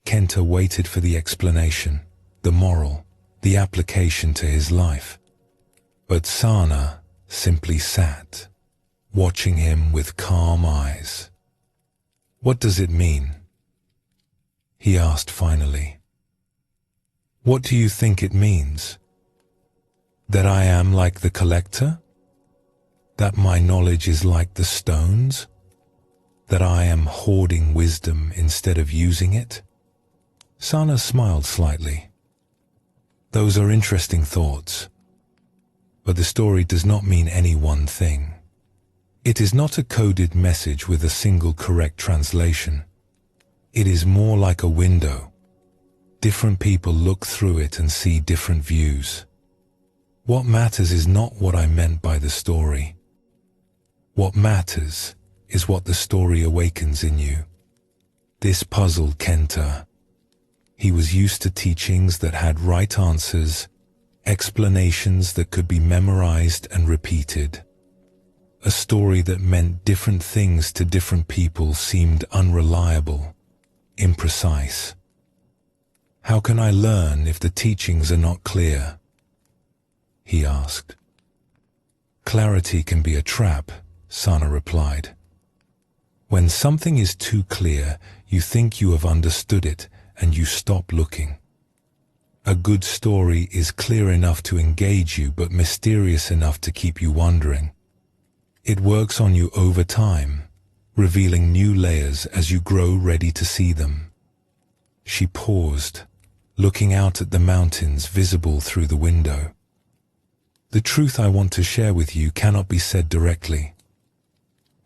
Kenta waited for the explanation, the moral, the application to his life. But Sana simply sat, watching him with calm eyes. "What does it mean?" he asked finally. "What do you think it means? That I am like the collector? That my knowledge is like the stones? That I am hoarding wisdom instead of using it?" Sana smiled slightly. "Those are interesting thoughts. But the story does not mean any one thing. It is not a coded message with a single correct translation. It is more like a window. Different people look through it and see different views. What matters is not what I meant by the story. What matters is what the story awakens in you." This puzzled Kenta. He was used to teachings that had right answers, explanations that could be memorized and repeated. A story that meant different things to different people seemed unreliable, imprecise. "How can I learn if the teachings are not clear?" he asked. "Clarity can be a trap," Sana replied. "When something is too clear, you think you have understood it and you stop looking. A good story is clear enough to engage you but mysterious enough to keep you wondering. It works on you over time, revealing new layers as you grow ready to see them." She paused, looking out at the mountains visible through the window. "The truth I want to share with you cannot be said directly.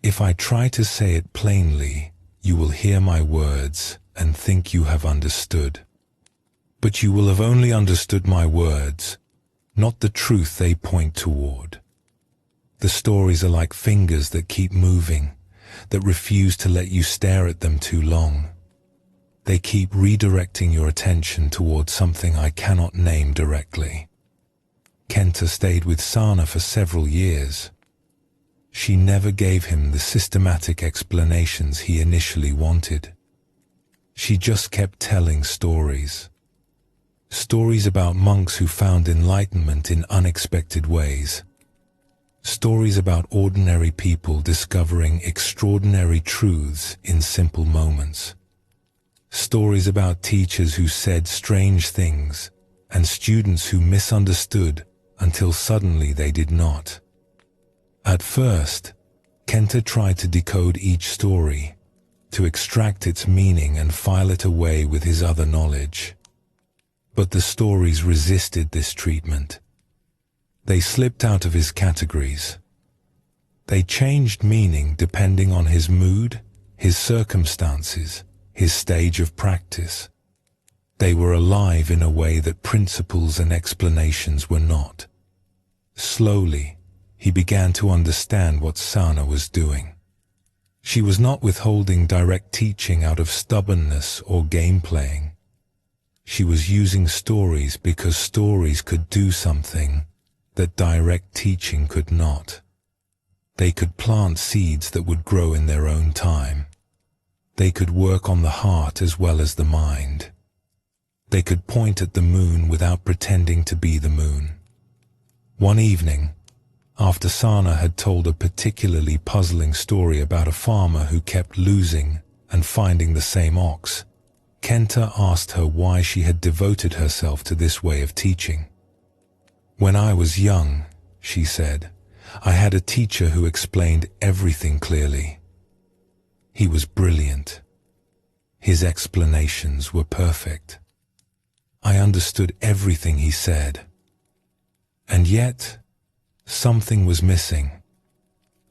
If I try to say it plainly, you will hear my words and think you have understood. But you will have only understood my words, not the truth they point toward. The stories are like fingers that keep moving, that refuse to let you stare at them too long. They keep redirecting your attention toward something I cannot name directly." Kenta stayed with Sana for several years. She never gave him the systematic explanations he initially wanted. She just kept telling stories. Stories about monks who found enlightenment in unexpected ways. Stories about ordinary people discovering extraordinary truths in simple moments. Stories about teachers who said strange things and students who misunderstood until suddenly they did not. At first, Kenta tried to decode each story, to extract its meaning and file it away with his other knowledge. But the stories resisted this treatment. They slipped out of his categories. They changed meaning depending on his mood, his circumstances, his stage of practice. They were alive in a way that principles and explanations were not. Slowly, he began to understand what Sana was doing. She was not withholding direct teaching out of stubbornness or game playing. She was using stories because stories could do something that direct teaching could not. They could plant seeds that would grow in their own time. They could work on the heart as well as the mind. They could point at the moon without pretending to be the moon. One evening, After Sana had told a particularly puzzling story about a farmer who kept losing and finding the same ox, Kenta asked her why she had devoted herself to this way of teaching. "When I was young," she said, "I had a teacher who explained everything clearly. He was brilliant. His explanations were perfect. I understood everything he said. And yet, something was missing.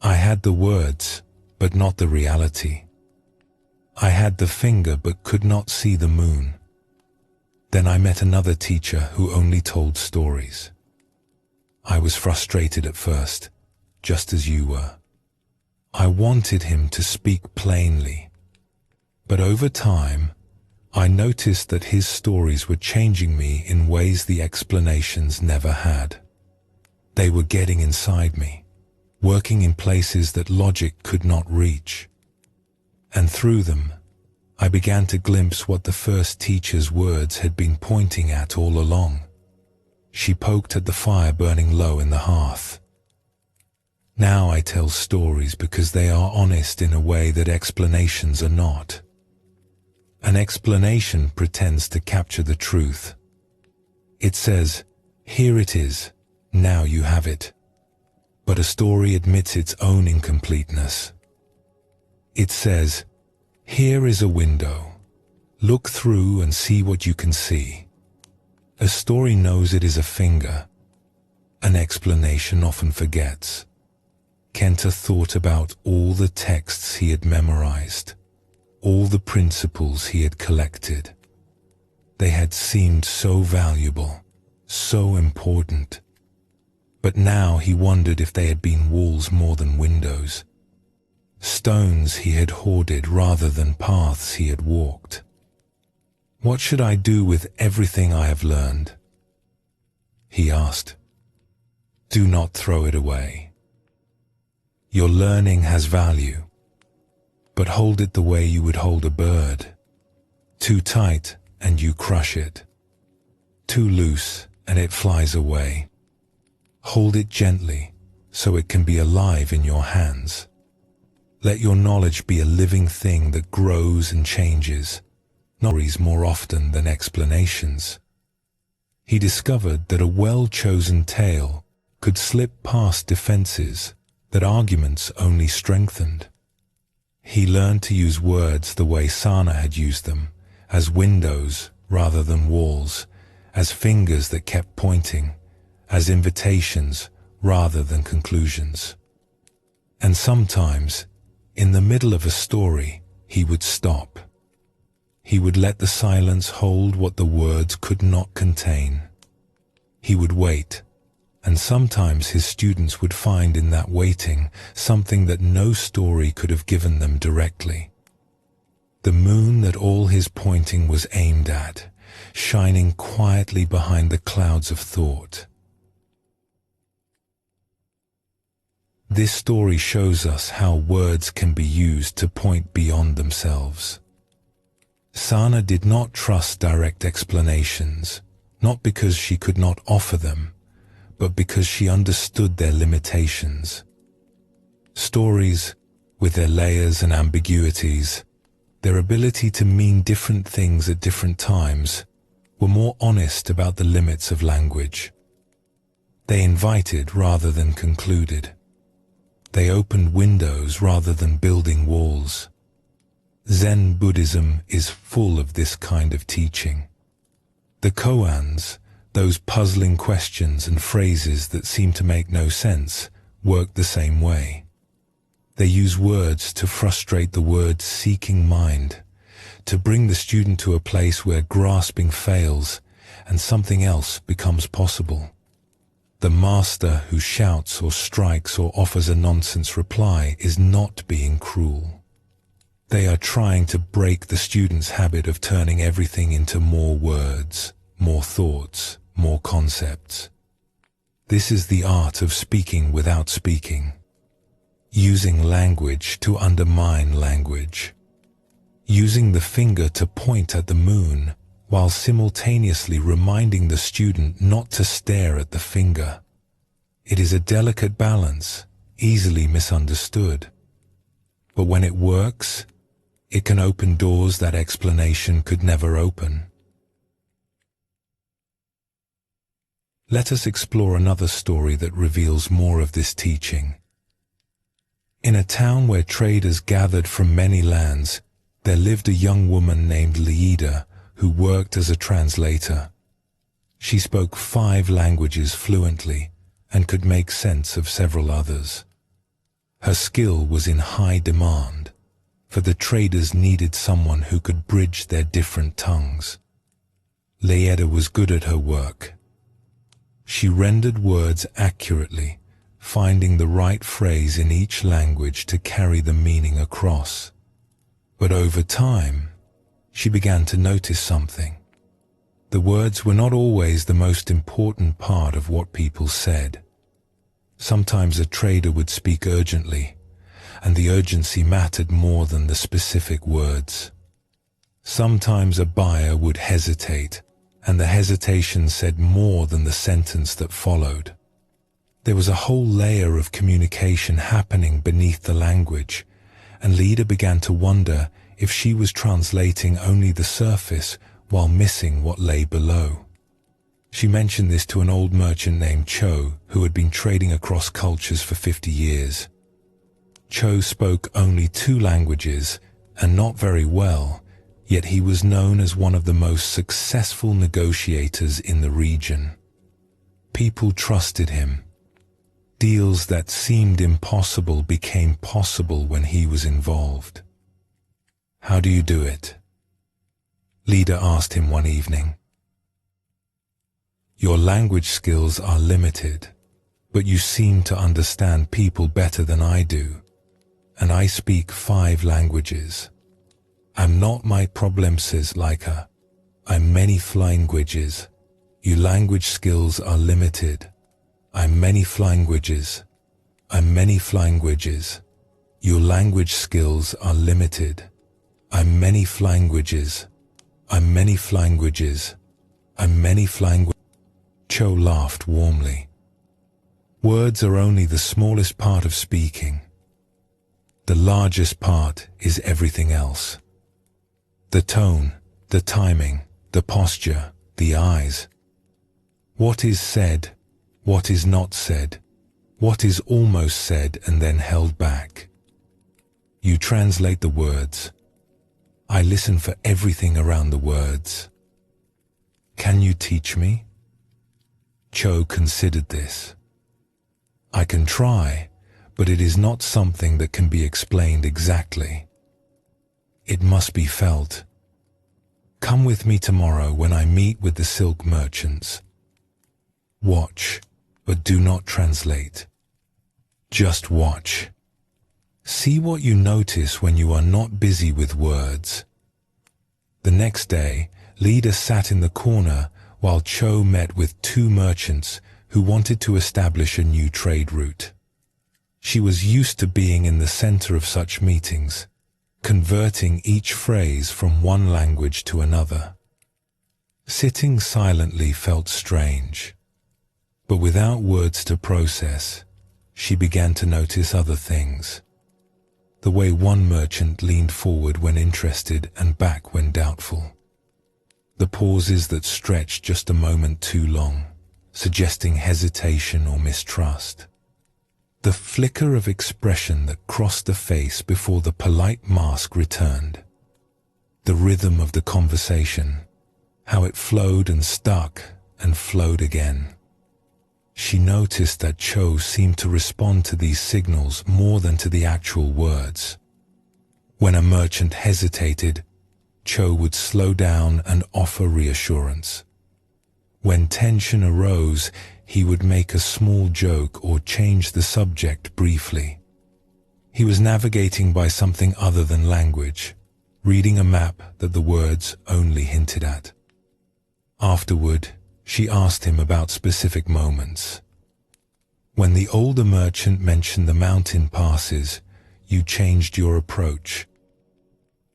I had the words, but not the reality. I had the finger but could not see the moon. Then I met another teacher who only told stories. I was frustrated at first, just as you were. I wanted him to speak plainly. But over time, I noticed that his stories were changing me in ways the explanations never had. They were getting inside me, working in places that logic could not reach. And through them, I began to glimpse what the first teacher's words had been pointing at all along." She poked at the fire burning low in the hearth. "Now I tell stories because they are honest in a way that explanations are not. An explanation pretends to capture the truth. It says, 'Here it is, now you have it.' But a story admits its own incompleteness. It says, 'Here is a window. Look through and see what you can see.' A story knows it is a finger. An explanation often forgets." Kenta thought about all the texts he had memorized, all the principles he had collected. They had seemed so valuable, so important. But now he wondered if they had been walls more than windows, stones he had hoarded rather than paths he had walked. "What should I do with everything I have learned?" he asked. "Do not throw it away. Your learning has value, but hold it the way you would hold a bird. Too tight and you crush it. Too loose and it flies away. Hold it gently so it can be alive in your hands. Let your knowledge be a living thing that grows and changes, not stories more often than explanations." He discovered that a well-chosen tale could slip past defenses that arguments only strengthened. He learned to use words the way Sana had used them, as windows rather than walls, as fingers that kept pointing, as invitations rather than conclusions. And sometimes, in the middle of a story, he would stop. He would let the silence hold what the words could not contain. He would wait, and sometimes his students would find in that waiting something that no story could have given them directly. The moon that all his pointing was aimed at, shining quietly behind the clouds of thought. This story shows us how words can be used to point beyond themselves. Sana did not trust direct explanations, not because she could not offer them, but because she understood their limitations. Stories, with their layers and ambiguities, their ability to mean different things at different times, were more honest about the limits of language. They invited rather than concluded. They opened windows rather than building walls. Zen Buddhism is full of this kind of teaching. The koans, those puzzling questions and phrases that seem to make no sense, work the same way. They use words to frustrate the word-seeking mind, to bring the student to a place where grasping fails and something else becomes possible. The master who shouts or strikes or offers a nonsense reply is not being cruel. They are trying to break the student's habit of turning everything into more words, more thoughts, more concepts. This is the art of speaking without speaking, using language to undermine language, using the finger to point at the moon while simultaneously reminding the student not to stare at the finger. It is a delicate balance, easily misunderstood. But when it works, it can open doors that explanation could never open. Let us explore another story that reveals more of this teaching. In a town where traders gathered from many lands, there lived a young woman named Leida who worked as a translator. She spoke 5 languages fluently and could make sense of several others. Her skill was in high demand, for the traders needed someone who could bridge their different tongues. Leida was good at her work. She rendered words accurately, finding the right phrase in each language to carry the meaning across. But over time, she began to notice something. The words were not always the most important part of what people said. Sometimes a trader would speak urgently, and the urgency mattered more than the specific words. Sometimes a buyer would hesitate, and the hesitation said more than the sentence that followed. There was a whole layer of communication happening beneath the language, and Leida began to wonder if she was translating only the surface while missing what lay below. She mentioned this to an old merchant named Cho, who had been trading across cultures for 50 years. Cho spoke only 2 languages, and not very well, yet he was known as one of the most successful negotiators in the region. People trusted him. Deals that seemed impossible became possible when he was involved. "How do you do it?" Leida asked him one evening. "Your language skills are limited, but you seem to understand people better than I do, and I speak 5 languages. I'm not my problems like her. I'm many languages. Your language skills are limited. I'm many languages. I'm many languages. Your language skills are limited. I'm many languages. I'm many languages. I'm many languages." Cho laughed warmly. Words are only the smallest part of speaking. The largest part is everything else. The tone, the timing, the posture, the eyes. What is said, what is not said, what is almost said and then held back. You translate the words. I listen for everything around the words. Can you teach me? Cho considered this. I can try, but it is not something that can be explained exactly. It must be felt. Come with me tomorrow when I meet with the silk merchants. Watch, but do not translate. Just watch. See what you notice when you are not busy with words. The next day, Leida sat in the corner while Cho met with 2 merchants who wanted to establish a new trade route. She was used to being in the center of such meetings, converting each phrase from one language to another. Sitting silently felt strange, but without words to process, she began to notice other things. The way one merchant leaned forward when interested and back when doubtful. The pauses that stretched just a moment too long, suggesting hesitation or mistrust. The flicker of expression that crossed the face before the polite mask returned. The rhythm of the conversation, how it flowed and stuck and flowed again. She noticed that Cho seemed to respond to these signals more than to the actual words. When a merchant hesitated, Cho would slow down and offer reassurance. When tension arose, he would make a small joke or change the subject briefly. He was navigating by something other than language, reading a map that the words only hinted at. Afterward, she asked him about specific moments. When the older merchant mentioned the mountain passes, you changed your approach.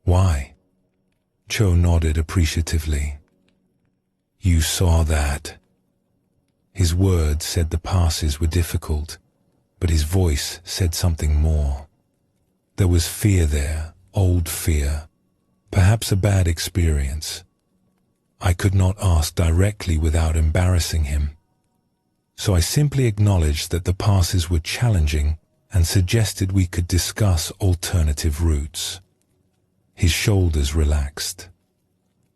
Why? Cho nodded appreciatively. You saw that. His words said the passes were difficult, but his voice said something more. There was fear there, old fear, perhaps a bad experience. I could not ask directly without embarrassing him. So I simply acknowledged that the passes were challenging and suggested we could discuss alternative routes. His shoulders relaxed.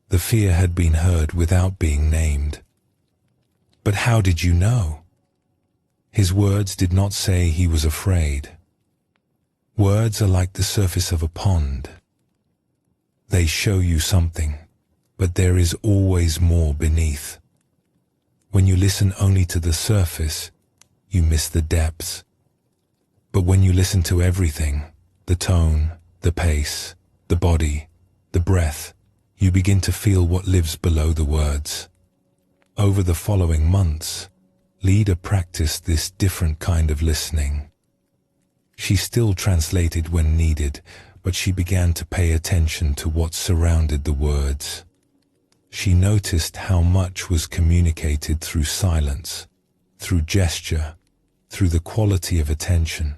The fear had been heard without being named. But how did you know? His words did not say he was afraid. Words are like the surface of a pond. They show you something, but there is always more beneath. When you listen only to the surface, you miss the depths. But when you listen to everything, the tone, the pace, the body, the breath, you begin to feel what lives below the words. Over the following months, Lida practiced this different kind of listening. She still translated when needed, but she began to pay attention to what surrounded the words. She noticed how much was communicated through silence, through gesture, through the quality of attention.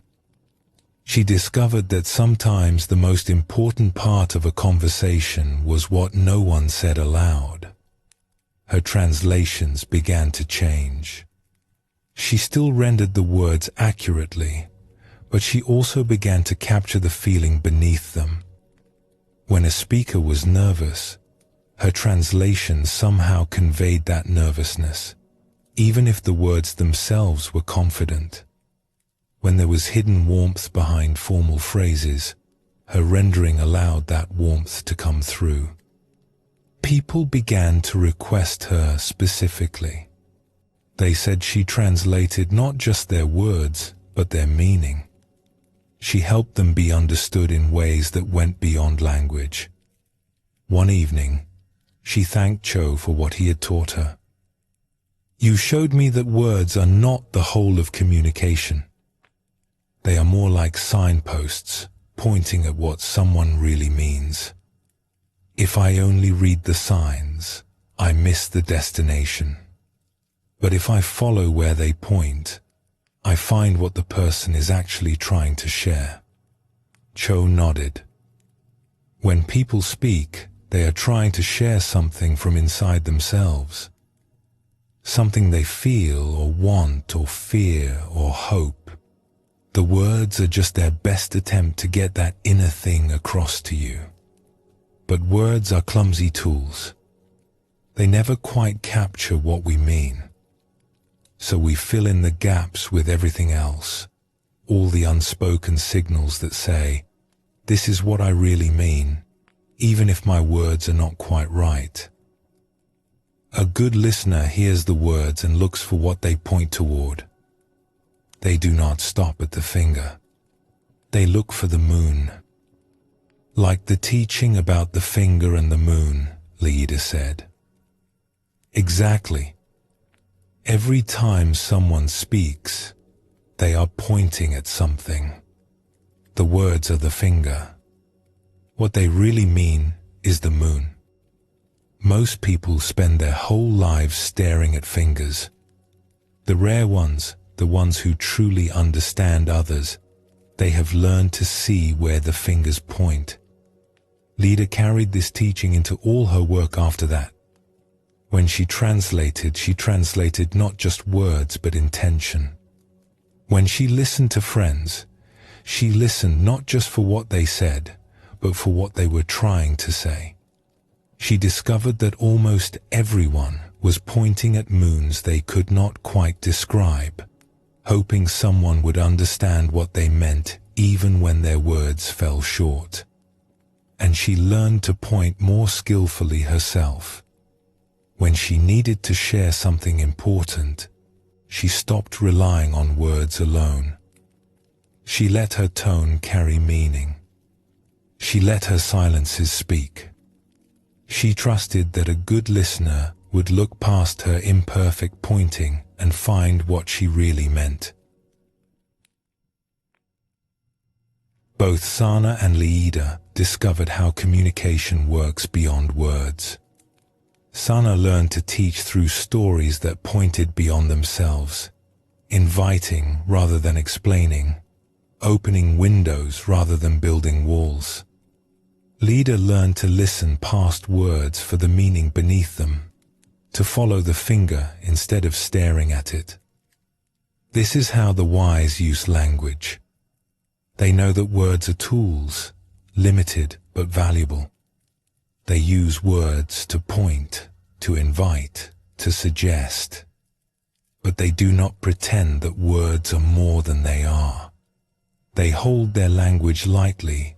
She discovered that sometimes the most important part of a conversation was what no one said aloud. Her translations began to change. She still rendered the words accurately, but she also began to capture the feeling beneath them. When a speaker was nervous, her translation somehow conveyed that nervousness, even if the words themselves were confident. When there was hidden warmth behind formal phrases, her rendering allowed that warmth to come through. People began to request her specifically. They said she translated not just their words, but their meaning. She helped them be understood in ways that went beyond language. One evening, she thanked Cho for what he had taught her. "You showed me that words are not the whole of communication. They are more like signposts, pointing at what someone really means. If I only read the signs, I miss the destination. But if I follow where they point, I find what the person is actually trying to share." Cho nodded. When people speak, they are trying to share something from inside themselves. Something they feel or want or fear or hope. The words are just their best attempt to get that inner thing across to you. But words are clumsy tools. They never quite capture what we mean. So we fill in the gaps with everything else, all the unspoken signals that say, "This is what I really mean," even if my words are not quite right. A good listener hears the words and looks for what they point toward. They do not stop at the finger. They look for the moon. Like the teaching about the finger and the moon, Lida said. Exactly. Every time someone speaks, they are pointing at something. The words are the finger. What they really mean is the moon. Most people spend their whole lives staring at fingers. The rare ones, the ones who truly understand others, they have learned to see where the fingers point. Lida carried this teaching into all her work after that. When she translated not just words but intention. When she listened to friends, she listened not just for what they said, but for what they were trying to say. She discovered that almost everyone was pointing at moons they could not quite describe, hoping someone would understand what they meant even when their words fell short. And she learned to point more skillfully herself. When she needed to share something important, she stopped relying on words alone. She let her tone carry meaning. She let her silences speak. She trusted that a good listener would look past her imperfect pointing and find what she really meant. Both Sana and Lida discovered how communication works beyond words. Sana learned to teach through stories that pointed beyond themselves, inviting rather than explaining, opening windows rather than building walls. Leader learned to listen past words for the meaning beneath them, to follow the finger instead of staring at it. This is how the wise use language. They know that words are tools, limited but valuable. They use words to point, to invite, to suggest. But they do not pretend that words are more than they are. They hold their language lightly,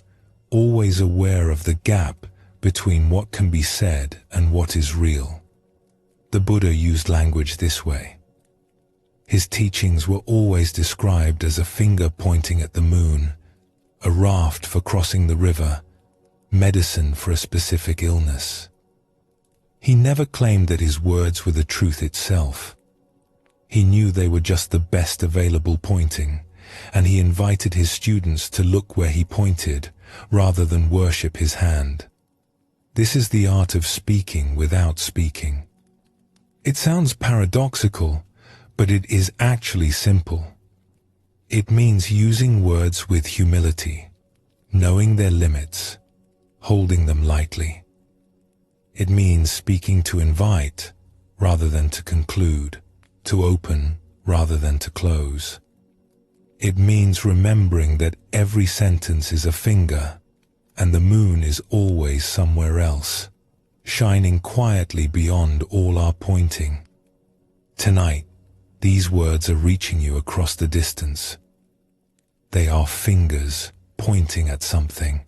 always aware of the gap between what can be said and what is real. The Buddha used language this way. His teachings were always described as a finger pointing at the moon, a raft for crossing the river, medicine for a specific illness. He never claimed that his words were the truth itself. He knew they were just the best available pointing, and he invited his students to look where he pointed, rather than worship his hand. This is the art of speaking without speaking. It sounds paradoxical, but it is actually simple. It means using words with humility, knowing their limits, holding them lightly. It means speaking to invite rather than to conclude, to open rather than to close. It means remembering that every sentence is a finger, and the moon is always somewhere else, shining quietly beyond all our pointing. Tonight, these words are reaching you across the distance. They are fingers pointing at something.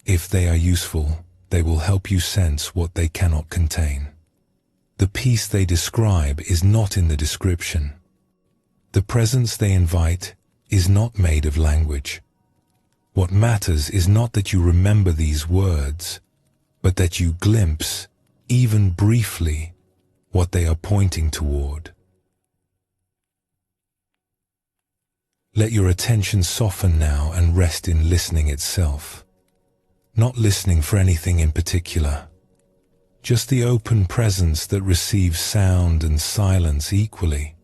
If they are useful, they will help you sense what they cannot contain. The peace they describe is not in the description. The presence they invite is not made of language. What matters is not that you remember these words, but that you glimpse, even briefly, what they are pointing toward. Let your attention soften now and rest in listening itself. Not listening for anything in particular, just the open presence that receives sound and silence equally.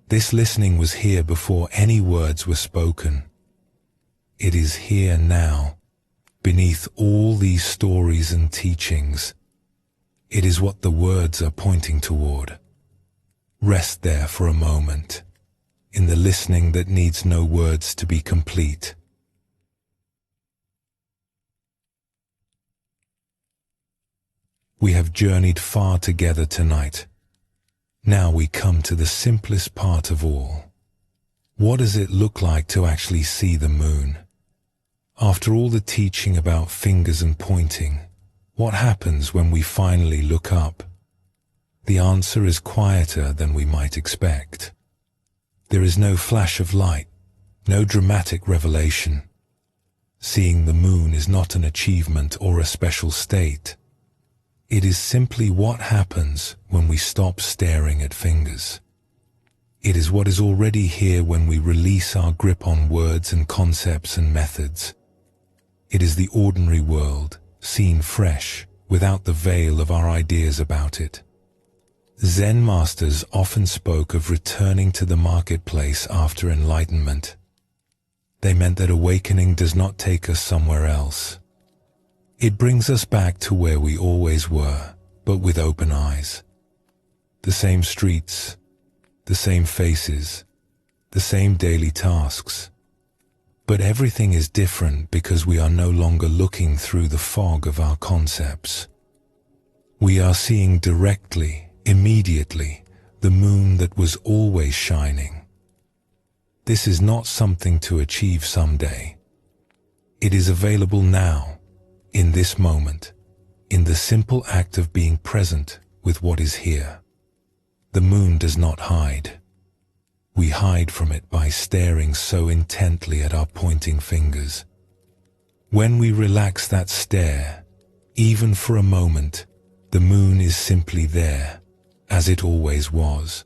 This listening was here before any words were spoken. It is here now, beneath all these stories and teachings. It is what the words are pointing toward. Rest there for a moment, in the listening that needs no words to be complete. We have journeyed far together tonight. Now we come to the simplest part of all. What does it look like to actually see the moon? After all the teaching about fingers and pointing, what happens when we finally look up? The answer is quieter than we might expect. There is no flash of light, no dramatic revelation. Seeing the moon is not an achievement or a special state. It is simply what happens when we stop staring at fingers. It is what is already here when we release our grip on words and concepts and methods. It is the ordinary world, seen fresh, without the veil of our ideas about it. Zen masters often spoke of returning to the marketplace after enlightenment. They meant that awakening does not take us somewhere else. It brings us back to where we always were, but with open eyes. The same streets, the same faces, the same daily tasks. But everything is different because we are no longer looking through the fog of our concepts. We are seeing directly, immediately, the moon that was always shining. This is not something to achieve someday. It is available now, in this moment, in the simple act of being present with what is here. The moon does not hide. We hide from it by staring so intently at our pointing fingers. When we relax that stare, even for a moment, the moon is simply there, as it always was.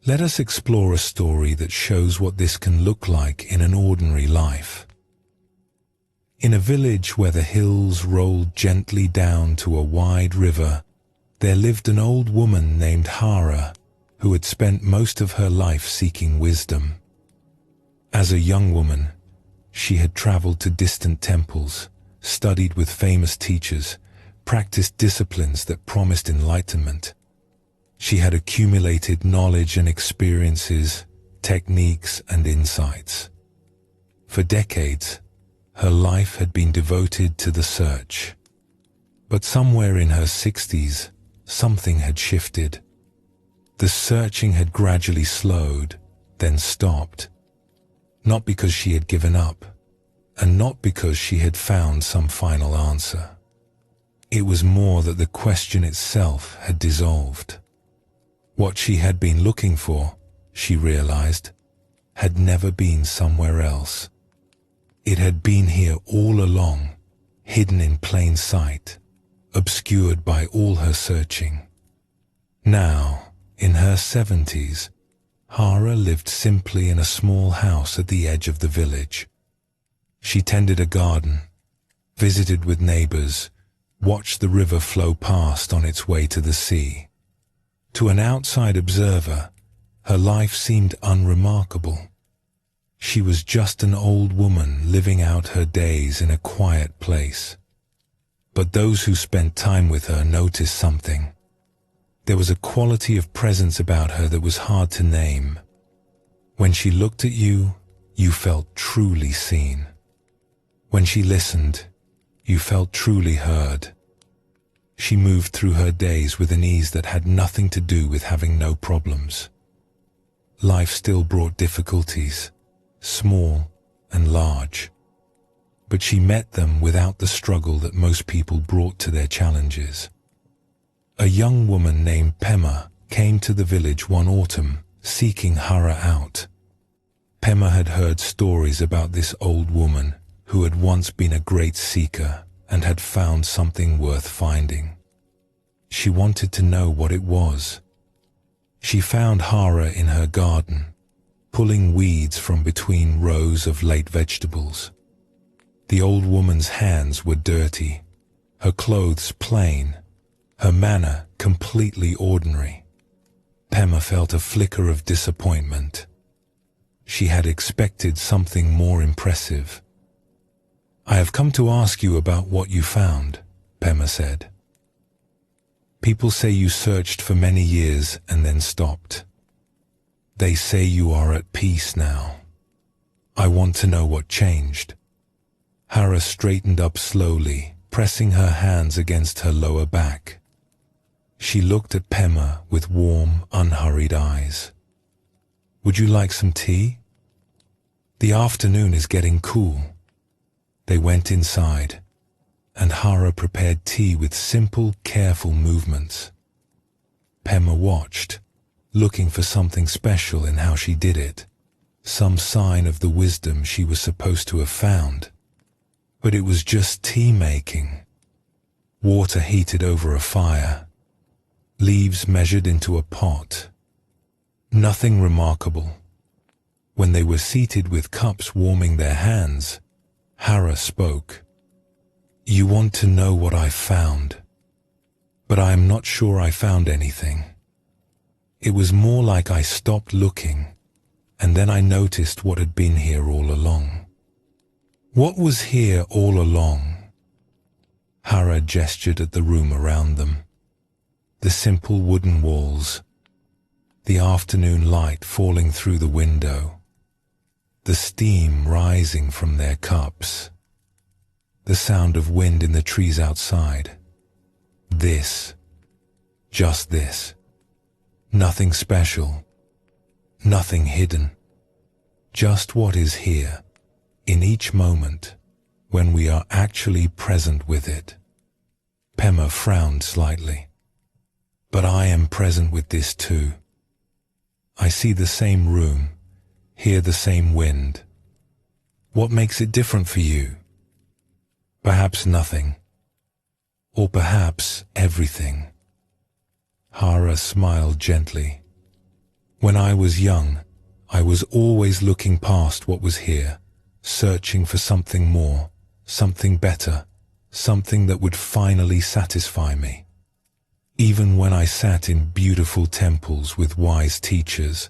Let us explore a story that shows what this can look like in an ordinary life. In a village where the hills rolled gently down to a wide river There lived an old woman named Hara who had spent most of her life seeking wisdom. As a young woman, she had traveled to distant temples, studied with famous teachers, practiced disciplines that promised enlightenment. She had accumulated knowledge and experiences, techniques and insights. For decades, her life had been devoted to the search. But somewhere in her 60s, something had shifted. The searching had gradually slowed, then stopped. Not because she had given up, and not because she had found some final answer. It was more that the question itself had dissolved. What she had been looking for, she realized, had never been somewhere else. It had been here all along, hidden in plain sight, obscured by all her searching. Now, in her 70s, Hara lived simply in a small house at the edge of the village. She tended a garden, visited with neighbors, watched the river flow past on its way to the sea. To an outside observer, her life seemed unremarkable. She was just an old woman living out her days in a quiet place. But those who spent time with her noticed something. There was a quality of presence about her that was hard to name. When she looked at you, you felt truly seen. When she listened, you felt truly heard. She moved through her days with an ease that had nothing to do with having no problems. Life still brought difficulties, small and large, but she met them without the struggle that most people brought to their challenges. A young woman named Pema came to the village one autumn, seeking Hara out. Pema had heard stories about this old woman who had once been a great seeker and had found something worth finding. She wanted to know what it was. She found Hara in her garden, pulling weeds from between rows of late vegetables. The old woman's hands were dirty, her clothes plain, her manner completely ordinary. Pema felt a flicker of disappointment. She had expected something more impressive. "I have come to ask you about what you found," Pema said. "People say you searched for many years and then stopped. They say you are at peace now. I want to know what changed." Hara straightened up slowly, pressing her hands against her lower back. She looked at Pema with warm, unhurried eyes. "Would you like some tea? The afternoon is getting cool." They went inside, and Hara prepared tea with simple, careful movements. Pema watched, looking for something special in how she did it, some sign of the wisdom she was supposed to have found. But it was just tea making. Water heated over a fire, leaves measured into a pot. Nothing remarkable. When they were seated with cups warming their hands, Hara spoke. "You want to know what I found, but I am not sure I found anything. It was more like I stopped looking, and then I noticed what had been here all along." "What was here all along?" Hara gestured at the room around them. The simple wooden walls, the afternoon light falling through the window, the steam rising from their cups, the sound of wind in the trees outside. This, just this. Nothing special, nothing hidden. Just what is here, in each moment, when we are actually present with it. Pema frowned slightly. "But I am present with this too. I see the same room, hear the same wind. What makes it different for you? Perhaps nothing. Or perhaps everything." Hara smiled gently. "When I was young, I was always looking past what was here, searching for something more, something better, something that would finally satisfy me. Even when I sat in beautiful temples with wise teachers,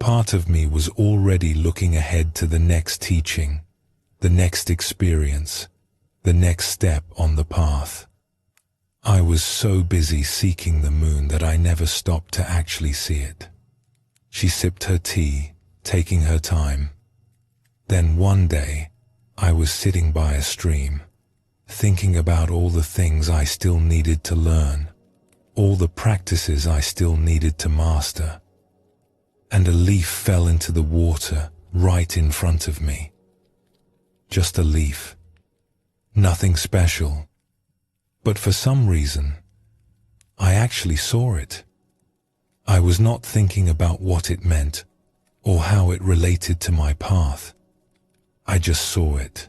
part of me was already looking ahead to the next teaching, the next experience, the next step on the path. I was so busy seeking the moon that I never stopped to actually see it. She sipped her tea, taking her time. Then one day, I was sitting by a stream, thinking about all the things I still needed to learn, all the practices I still needed to master. And a leaf fell into the water right in front of me. Just a leaf. Nothing special. But for some reason, I actually saw it. I was not thinking about what it meant or how it related to my path. I just saw it.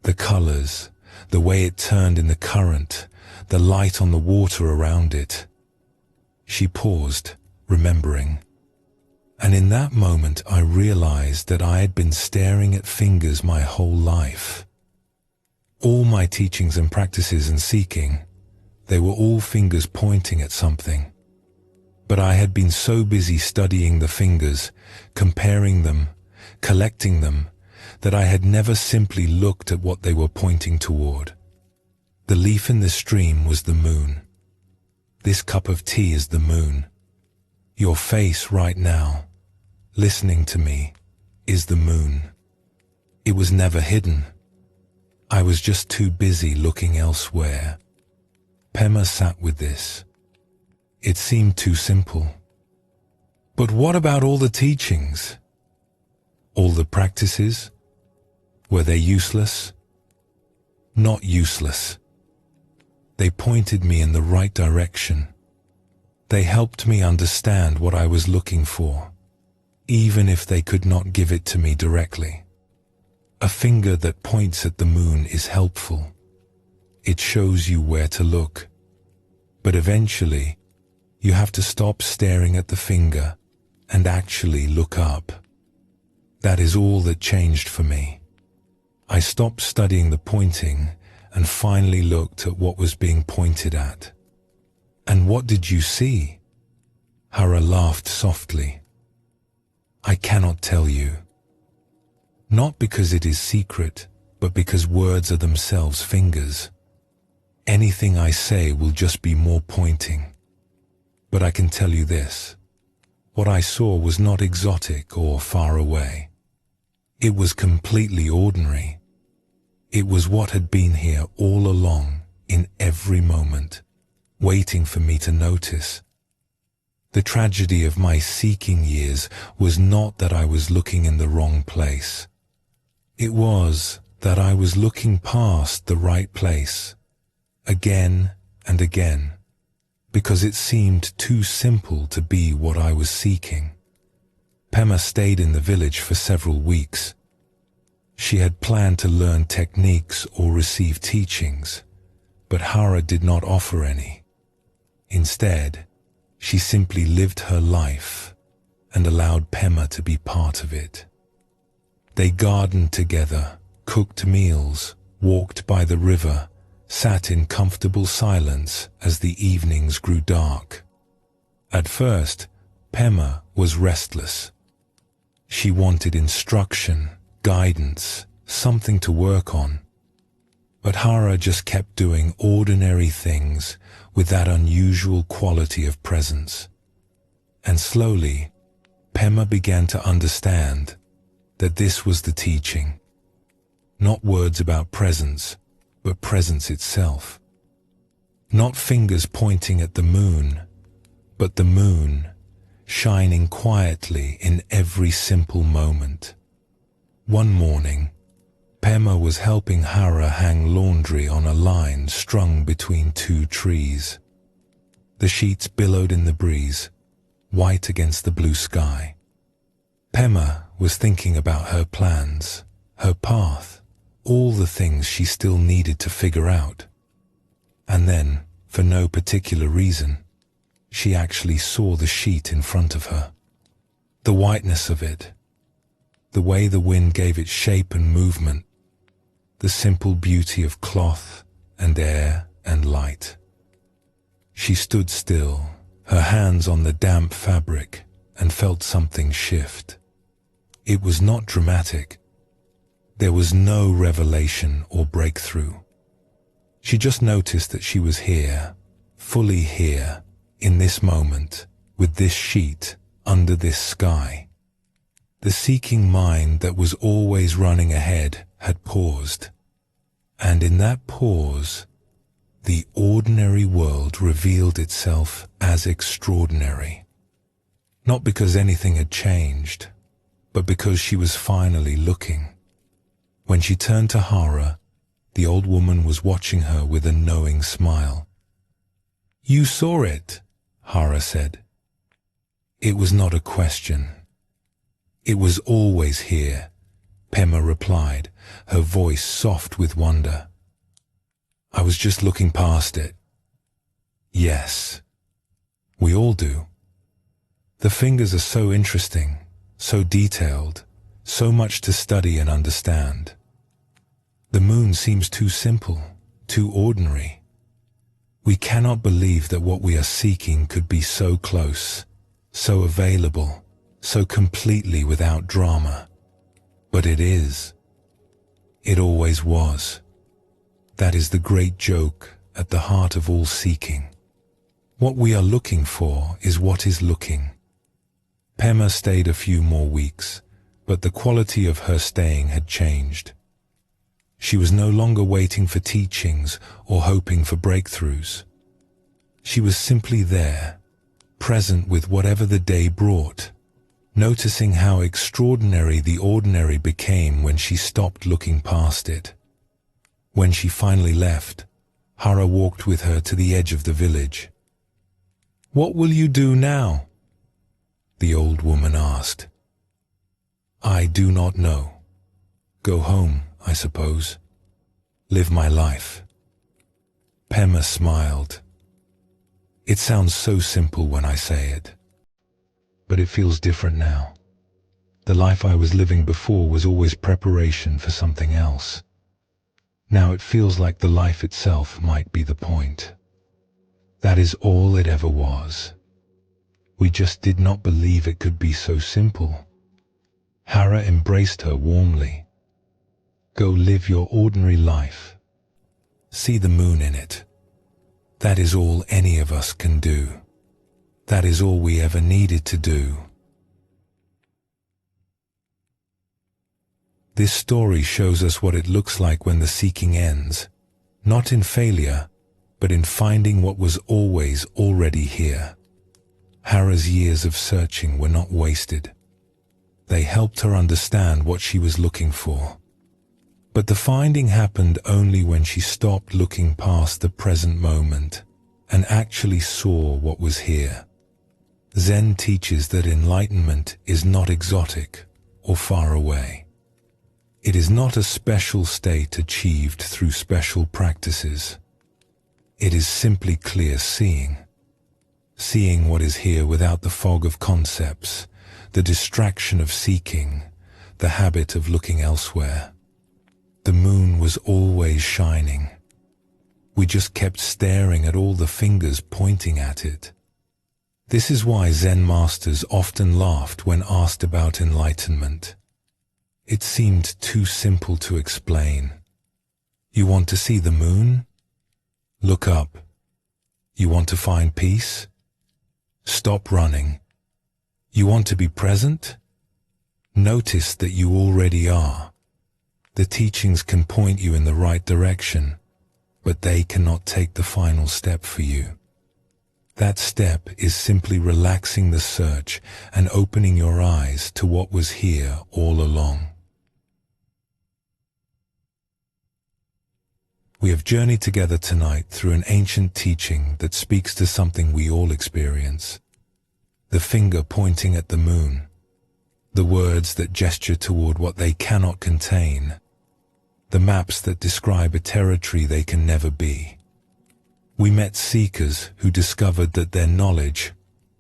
The colors, the way it turned in the current, the light on the water around it. She paused, remembering. And in that moment I realized that I had been staring at fingers my whole life. All my teachings and practices and seeking, they were all fingers pointing at something. But I had been so busy studying the fingers, comparing them, collecting them, that I had never simply looked at what they were pointing toward. The leaf in the stream was the moon. This cup of tea is the moon. Your face right now, listening to me, is the moon. It was never hidden. I was just too busy looking elsewhere. Pema sat with this. It seemed too simple. But what about all the teachings? All the practices? Were they useless? Not useless. They pointed me in the right direction. They helped me understand what I was looking for, even if they could not give it to me directly. A finger that points at the moon is helpful. It shows you where to look. But eventually, you have to stop staring at the finger and actually look up. That is all that changed for me. I stopped studying the pointing and finally looked at what was being pointed at. And what did you see? Hara laughed softly. I cannot tell you. Not because it is secret, but because words are themselves fingers. Anything I say will just be more pointing. But I can tell you this. What I saw was not exotic or far away. It was completely ordinary. It was what had been here all along, in every moment, waiting for me to notice. The tragedy of my seeking years was not that I was looking in the wrong place. It was that I was looking past the right place, again and again, because it seemed too simple to be what I was seeking. Pema stayed in the village for several weeks. She had planned to learn techniques or receive teachings, but Hara did not offer any. Instead, she simply lived her life and allowed Pema to be part of it. They gardened together, cooked meals, walked by the river, sat in comfortable silence as the evenings grew dark. At first, Pema was restless. She wanted instruction, guidance, something to work on. But Hara just kept doing ordinary things with that unusual quality of presence. And slowly, Pema began to understand that this was the teaching. Not words about presence, but presence itself. Not fingers pointing at the moon, but the moon shining quietly in every simple moment. One morning, Pema was helping Hara hang laundry on a line strung between two trees. The sheets billowed in the breeze, white against the blue sky. Pema was thinking about her plans, her path, all the things she still needed to figure out. And then, for no particular reason, she actually saw the sheet in front of her. The whiteness of it, the way the wind gave it shape and movement, the simple beauty of cloth and air and light. She stood still, her hands on the damp fabric, and felt something shift. It was not dramatic. There was no revelation or breakthrough. She just noticed that she was here, fully here, in this moment, with this sheet, under this sky. The seeking mind that was always running ahead had paused. And in that pause, the ordinary world revealed itself as extraordinary. Not because anything had changed, but because she was finally looking. When she turned to Hara, the old woman was watching her with a knowing smile. "You saw it," Hara said. It was not a question. "It was always here," Pema replied, her voice soft with wonder. "I was just looking past it." Yes, we all do. The fingers are so interesting, so detailed, so much to study and understand. The moon seems too simple, too ordinary. We cannot believe that what we are seeking could be so close, so available, so completely without drama. But it is. It always was. That is the great joke at the heart of all seeking. What we are looking for is what is looking. Pema stayed a few more weeks, but the quality of her staying had changed. She was no longer waiting for teachings or hoping for breakthroughs. She was simply there, present with whatever the day brought, noticing how extraordinary the ordinary became when she stopped looking past it. When she finally left, Hara walked with her to the edge of the village. "What will you do now?" the old woman asked. "I do not know. Go home, I suppose. Live my life." Pema smiled. "It sounds so simple when I say it, but it feels different now. The life I was living before was always preparation for something else. Now it feels like the life itself might be the point. That is all it ever was. We just did not believe it could be so simple." Hara embraced her warmly. "Go live your ordinary life. See the moon in it. That is all any of us can do. That is all we ever needed to do." This story shows us what it looks like when the seeking ends, not in failure, but in finding what was always already here. Hara's years of searching were not wasted. They helped her understand what she was looking for. But the finding happened only when she stopped looking past the present moment and actually saw what was here. Zen teaches that enlightenment is not exotic or far away. It is not a special state achieved through special practices. It is simply clear seeing. Seeing what is here without the fog of concepts, the distraction of seeking, the habit of looking elsewhere. The moon was always shining. We just kept staring at all the fingers pointing at it. This is why Zen masters often laughed when asked about enlightenment. It seemed too simple to explain. You want to see the moon? Look up. You want to find peace? Stop running. You want to be present? Notice that you already are. The teachings can point you in the right direction, but they cannot take the final step for you. That step is simply relaxing the search and opening your eyes to what was here all along. We have journeyed together tonight through an ancient teaching that speaks to something we all experience. The finger pointing at the moon. The words that gesture toward what they cannot contain. The maps that describe a territory they can never be. We met seekers who discovered that their knowledge,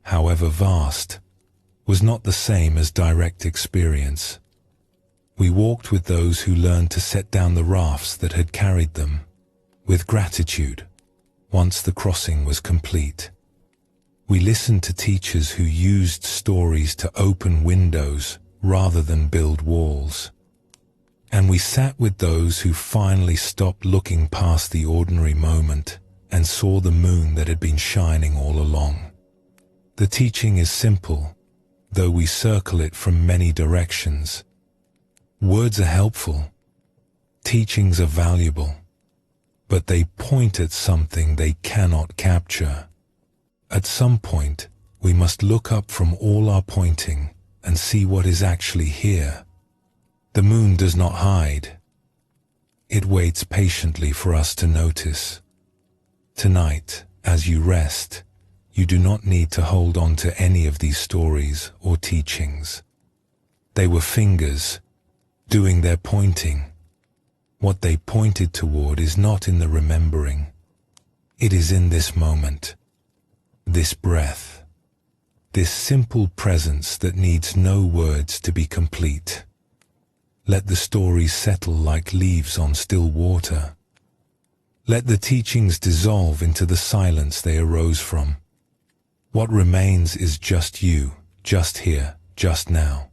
however vast, was not the same as direct experience. We walked with those who learned to set down the rafts that had carried them, with gratitude, once the crossing was complete. We listened to teachers who used stories to open windows rather than build walls. And we sat with those who finally stopped looking past the ordinary moment and saw the moon that had been shining all along. The teaching is simple, though we circle it from many directions. Words are helpful, teachings are valuable, but they point at something they cannot capture. At some point, we must look up from all our pointing and see what is actually here. The moon does not hide. It waits patiently for us to notice. Tonight, as you rest, you do not need to hold on to any of these stories or teachings. They were fingers, doing their pointing. What they pointed toward is not in the remembering. It is in this moment, this breath, this simple presence that needs no words to be complete. Let the stories settle like leaves on still water. Let the teachings dissolve into the silence they arose from. What remains is just you, just here, just now.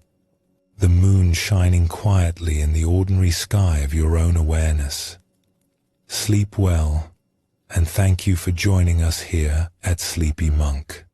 The moon shining quietly in the ordinary sky of your own awareness. Sleep well, and thank you for joining us here at Sleepy Monk.